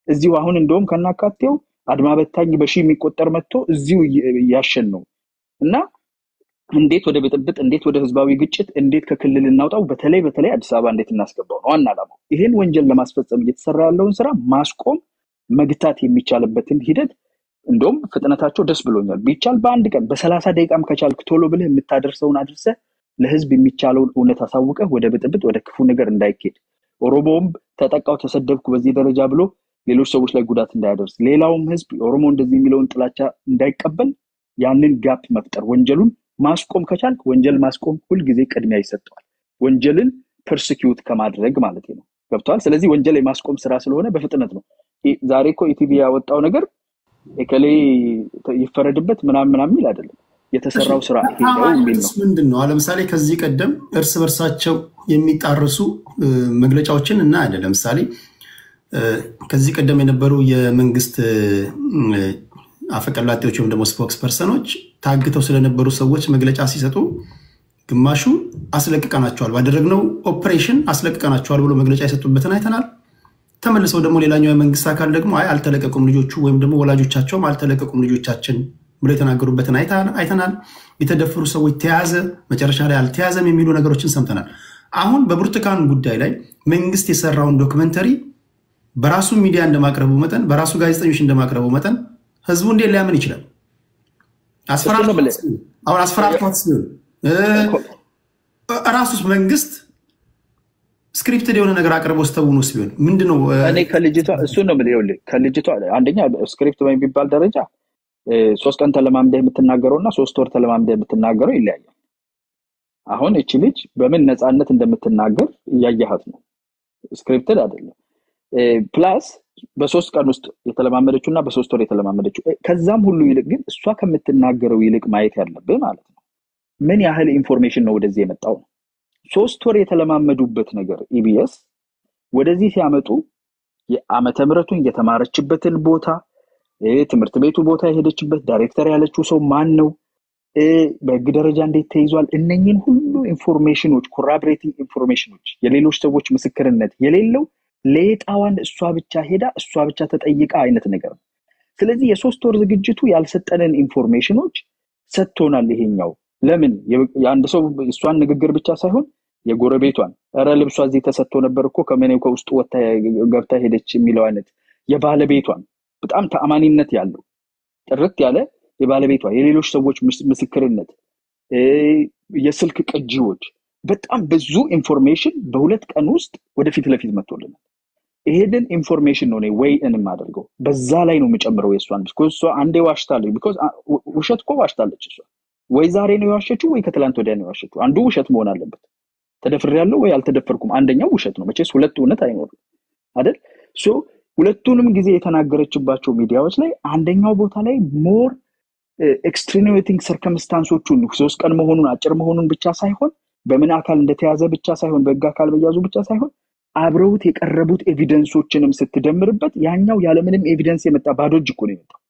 እዚሁ አሁን እንደውም ከናካቴው አድማ በታኝ በሺ የሚቆጠር መጥቶ እዚሁ ያሸን ነው እና እንዴት ወደ ብጥብጥ እንዴት ወደ ህዝባዊ ግጭት እንዴት ከክልል እናውጣው በተለይ አዲስ አበባ እንዴት እናስገባው ነው ዋና ዓላማው። ይሄን ወንጀል ለማስፈጸም እየተሰራ ያለውን ስራ ማስቆም መግታት የሚቻልበትን ሂደት እንደውም ፍጥነታቸው ደስ ብሎኛል። ቢቻል በአንድ ቀን በ30 ደቂቃም ከቻልክ ቶሎ ብለህ የምታደርሰውን አድርሰህ ለህዝብ የሚቻለውን እውነት አሳውቀህ ወደ ብጥብጥ ወደ ክፉ ነገር እንዳይኬድ ኦሮሞም ተጠቃው ተሰደብኩ በዚህ ደረጃ ብሎ ሌሎች ሰዎች ላይ ጉዳት እንዳያደርስ ሌላውም ህዝብ ኦሮሞ እንደዚህ የሚለውን ጥላቻ እንዳይቀበል ያንን ጋፕ መፍጠር ወንጀሉን ማስቆም ከቻልክ ወንጀል ማስቆም ሁሉ ጊዜ ቅድሚያ ይሰጠዋል ወንጀልን ፐርሲኪዩት ከማድረግ ማለት ነው ገብቷል። ስለዚህ ወንጀል የማስቆም ስራ ስለሆነ በፍጥነት ነው። ዛሬ እኮ ኢቲቪ ያወጣው ነገር እከሌ ይፈረድበት ምናምን ይል አይደለም የተሰራው ስራ ይሄው የሚል ነው። ምንድነው ለምሳሌ ከዚህ ቀደም እርስ በርሳቸው የሚጣርሱ መግለጫዎችን እና አይደለም ለምሳሌ ከዚህ ቀደም የነበሩ የመንግስት አፈቀላጤዎች ወይም ደግሞ ስፖክስ ፐርሰኖች ታግተው ስለነበሩ ሰዎች መግለጫ ሲሰጡ ግማሹ አስለቅቀናቸዋል ባደረግነው ኦፕሬሽን አስለቅቀናቸዋል ብሎ መግለጫ የሰጡበትን አይተናል። ተመልሰው ደግሞ ሌላኛው የመንግስት አካል ደግሞ አይ አልተለቀቁም ልጆቹ ወይም ደግሞ ወላጆቻቸውም አልተለቀቁም ልጆቻችን ብሎ የተናገሩበትን አይተናል። የተደፈሩ ሰዎች ተያዘ መጨረሻ ላይ አልተያዘም የሚሉ ነገሮችን ሰምተናል። አሁን በብርቱካን ጉዳይ ላይ መንግስት የሰራውን ዶክመንተሪ በራሱ ሚዲያ እንደማቅረቡ መጠን በራሱ ጋዜጠኞች እንደማቅረቡ መጠን ህዝቡ እንዴት ሊያምን ይችላል? አስፈራርቷት ሲሆን ራሱስ መንግስት ስክሪፕትድ የሆነ ነገር አቅርቦ ስተውኑ ሲሆን ምንድነው እኔ ከልጅቷ እሱ ነው ማለት ከልጅቷ አንደኛ ስክሪፕት በሚባል ደረጃ 3 ቀን ተለማምደህ የምትናገረውና 3 ወር ተለማምደህ የምትናገረው ይለያያል። አሁን እቺ ልጅ በምን ነፃነት እንደምትናገር ያያሃት ነው ስክሪፕትድ አይደለም። ፕላስ በ3 ቀን ውስጥ የተለማመደችውና በ3 ወር የተለማመደችው ከዛም ሁሉ ይልቅ ግን እሷ ከምትናገረው ይልቅ ማየት ያለብህ ማለት ነው ምን ያህል ኢንፎርሜሽን ነው ወደዚህ የመጣው። 3 ወር የተለማመዱበት ነገር ኢቢኤስ ወደዚህ ሲያመጡ የዓመተ ምህረቱን የተማረችበትን ቦታ ትምህርት ቤቱ ቦታ የሄደችበት ዳይሬክተር ያለችው ሰው ማን ነው በህግ ደረጃ እንዴት ተይዟል እነኚህን ሁሉ ኢንፎርሜሽኖች ኮራቦሬቲንግ ኢንፎርሜሽኖች የሌሎች ሰዎች ምስክርነት የሌለው ለጣዋን እሷ ብቻ ሄዳ እሷ ብቻ ተጠይቃ አይነት ነገር ነው። ስለዚህ የ3 ወር ዝግጅቱ ያልሰጠነን ኢንፎርሜሽኖች ሰጥቶናል። ይሄኛው ለምን የአንድ ሰው እሷን ንግግር ብቻ ሳይሆን የጎረቤቷን አረ ልብሷ እዚህ ተሰጥቶ ነበር እኮ ከመኔው ከውስጥ ወጣ ገብታ ሄደች የሚለው አይነት የባለቤቷን በጣም ተአማኒነት ያለው ጥርት ያለ የባለቤቷ የሌሎች ሰዎች ምስክርነት የስልክ ቅጂዎች በጣም ብዙ ኢንፎርሜሽን በ2 ቀን ውስጥ ወደፊት ለፊት መጥቶልናል። ይሄንን ኢንፎርሜሽን ነው ወይ እንማደርገው በዛ ላይ ነው የሚጨምረው የሷን ቢኮዝ አንዴ ዋሽታለች ቢኮዝ ውሸት እኮ ዋሽታለች እሷ ወይ ዛሬ ነው ያዋሸችው ወይ ከትላንት ወዲያ ነው ያዋሸችው አንዱ ውሸት መሆን አለበት። ተደፍሬያለሁ ወይ አልተደፈርኩም አንደኛው ውሸት ነው መቼስ ሁለት እውነት አይኖርም አይደል? ሶ ሁለቱንም ጊዜ የተናገረችባቸው ሚዲያዎች ላይ አንደኛው ቦታ ላይ ሞር ኤክስትሪኒዌቲንግ ሰርከምስታንሶቹን 3 ቀን መሆኑን አጭር መሆኑን ብቻ ሳይሆን በምን አካል እንደተያዘ ብቻ ሳይሆን በህግ አካል በያዙ ብቻ ሳይሆን አብረውት የቀረቡት ኤቪደንሶችንም ስትደምርበት ያኛው ያለምንም ኤቪደንስ የመጣ ባዶ እጅ እኮ ነው የመጣው።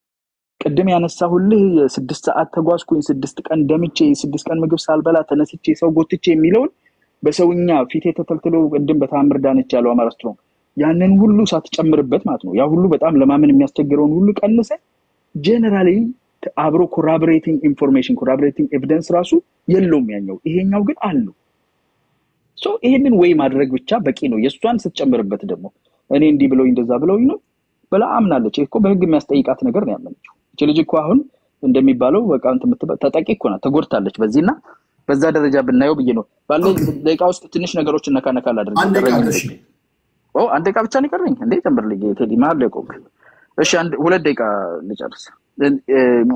ቅድም ያነሳሁልህ 6 ሰዓት ተጓዝኩኝ 6 ቀን ደምቼ 6 ቀን ምግብ ሳልበላ ተነስቼ ሰው ጎትቼ የሚለውን በሰውኛ ፊቴ ተተልትሎ ቅድም በታምር ዳነች ያለው አማራስትሮ ያንን ሁሉ ሳትጨምርበት ማለት ነው ያ ሁሉ በጣም ለማመን የሚያስቸግረውን ሁሉ ቀንሰ ጀነራሊ አብሮ ኮራቦሬቲንግ ኢንፎርሜሽን ኮራቦሬቲንግ ኤቪደንስ ራሱ የለውም ያኛው ይሄኛው ግን አለው። ሶ ይሄንን ወይ ማድረግ ብቻ በቂ ነው። የሷን ስትጨምርበት ደግሞ እኔ እንዲህ ብለው እንደዛ ብለው ነው በላ አምናለች እኮ በህግ የሚያስጠይቃት ነገር ነው ያመነችው። እቺ ልጅ እኮ አሁን እንደሚባለው በቃ ተጠቂ እኮ ናት ተጎድታለች በዚህና በዛ ደረጃ ብናየው ብዬ ነው ባለው ደቂቃ ውስጥ ትንሽ ነገሮችን ነካነካል አድርገን አንድ ደቂቃ ብቻ ነው ቀረኝ እንዴ ጨምርልኝ ቴዲ ማለ ቆም እሺ 2 ደቂቃ ልጨርስ።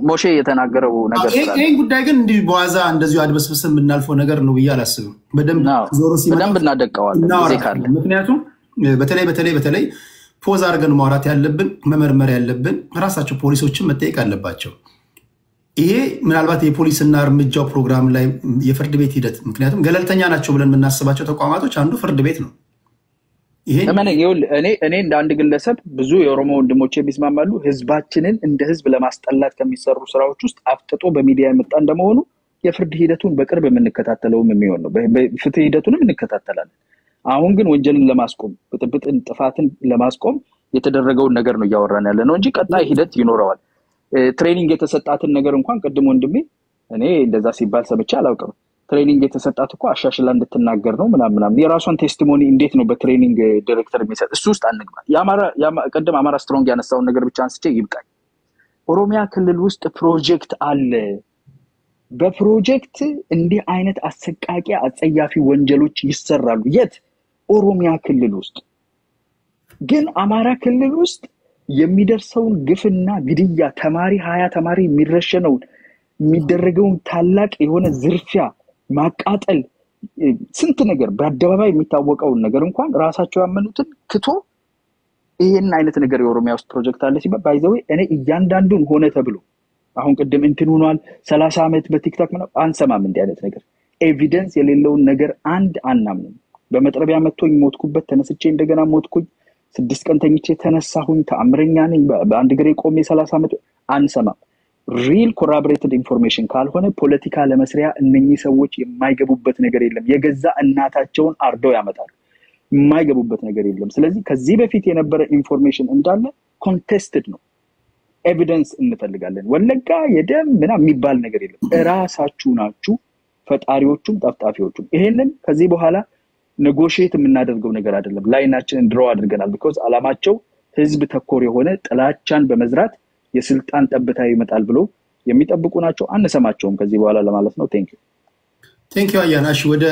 ሞሼ የተናገረው ነገር ይሄን ጉዳይ ግን እንዲህ በዋዛ እንደዚሁ አድበስብስም እናልፈው ነገር ነው ብዬ አላስብም። በደንብ ዞሮ ሲመጣ በደንብ እናደቀዋለን ጊዜ ካለ ምክንያቱም በተለይ ፖዝ አድርገን ማውራት ያለብን መመርመር ያለብን ራሳቸው ፖሊሶችን መጠየቅ አለባቸው። ይሄ ምናልባት የፖሊስና እርምጃው ፕሮግራም ላይ የፍርድ ቤት ሂደት ምክንያቱም ገለልተኛ ናቸው ብለን የምናስባቸው ተቋማቶች አንዱ ፍርድ ቤት ነው። ይሄ እኔ እንደ አንድ ግለሰብ ብዙ የኦሮሞ ወንድሞቼ ቢስማማሉ ህዝባችንን እንደ ህዝብ ለማስጠላት ከሚሰሩ ስራዎች ውስጥ አፍጥጦ በሚዲያ የመጣ እንደመሆኑ የፍርድ ሂደቱን በቅርብ የምንከታተለው የሚሆን ነው። በፍትህ ሂደቱንም እንከታተላለን። አሁን ግን ወንጀልን ለማስቆም ብጥብጥን ጥፋትን ለማስቆም የተደረገውን ነገር ነው እያወራን ያለ ነው እንጂ ቀጣይ ሂደት ይኖረዋል። ትሬኒንግ የተሰጣትን ነገር እንኳን ቅድም ወንድሜ እኔ እንደዛ ሲባል ሰምቼ አላውቅም። ትሬኒንግ የተሰጣት እኮ አሻሽላ እንድትናገር ነው ምናምን የራሷን ቴስቲሞኒ እንዴት ነው በትሬኒንግ ዳይሬክተር የሚሰጥ? እሱ ውስጥ አንግባ። ቀደም አማራ ስትሮንግ ያነሳውን ነገር ብቻ አንስቼ ይብቃኝ። ኦሮሚያ ክልል ውስጥ ፕሮጀክት አለ። በፕሮጀክት እንዲህ አይነት አሰቃቂ አጸያፊ ወንጀሎች ይሰራሉ። የት? ኦሮሚያ ክልል ውስጥ። ግን አማራ ክልል ውስጥ የሚደርሰውን ግፍና ግድያ፣ ተማሪ 20 ተማሪ የሚረሸነውን የሚደረገውን ታላቅ የሆነ ዝርፊያ፣ ማቃጠል፣ ስንት ነገር በአደባባይ የሚታወቀውን ነገር እንኳን ራሳቸው ያመኑትን ክቶ ይሄን አይነት ነገር የኦሮሚያ ውስጥ ፕሮጀክት አለ ሲባል ባይዘው እኔ እያንዳንዱን ሆነ ተብሎ አሁን ቅድም እንትን ሆኗል 30 ዓመት በቲክቶክ ምናምን አንሰማም። እንዲህ አይነት ነገር ኤቪደንስ የሌለውን ነገር አናምንም። በመጥረቢያ መጥቶኝ ሞትኩበት፣ ተነስቼ እንደገና ሞትኩኝ፣ 6 ቀን ተኝቼ ተነሳሁኝ፣ ተአምረኛ ነኝ፣ በአንድ ግሬ ቆሜ 30 ዓመት አንሰማም። ሪል ኮራቦሬትድ ኢንፎርሜሽን ካልሆነ ፖለቲካ ለመስሪያ እነኚህ ሰዎች የማይገቡበት ነገር የለም። የገዛ እናታቸውን አርደው ያመጣሉ። የማይገቡበት ነገር የለም። ስለዚህ ከዚህ በፊት የነበረ ኢንፎርሜሽን እንዳለ ኮንቴስትድ ነው። ኤቪደንስ እንፈልጋለን። ወለጋ የደም ምናምን የሚባል ነገር የለም። እራሳችሁ ናችሁ ፈጣሪዎቹም ጠፍጣፊዎቹም። ይሄንን ከዚህ በኋላ ኔጎሺዬት የምናደርገው ነገር አይደለም። ላይናችንን ድሮ አድርገናል። ቢኮዝ አላማቸው ህዝብ ተኮር የሆነ ጥላቻን በመዝራት የስልጣን ጠብታ ይመጣል ብሎ የሚጠብቁ ናቸው። አንሰማቸውም ከዚህ በኋላ ለማለት ነው። ቴንክ ዩ አያናሽ ወደ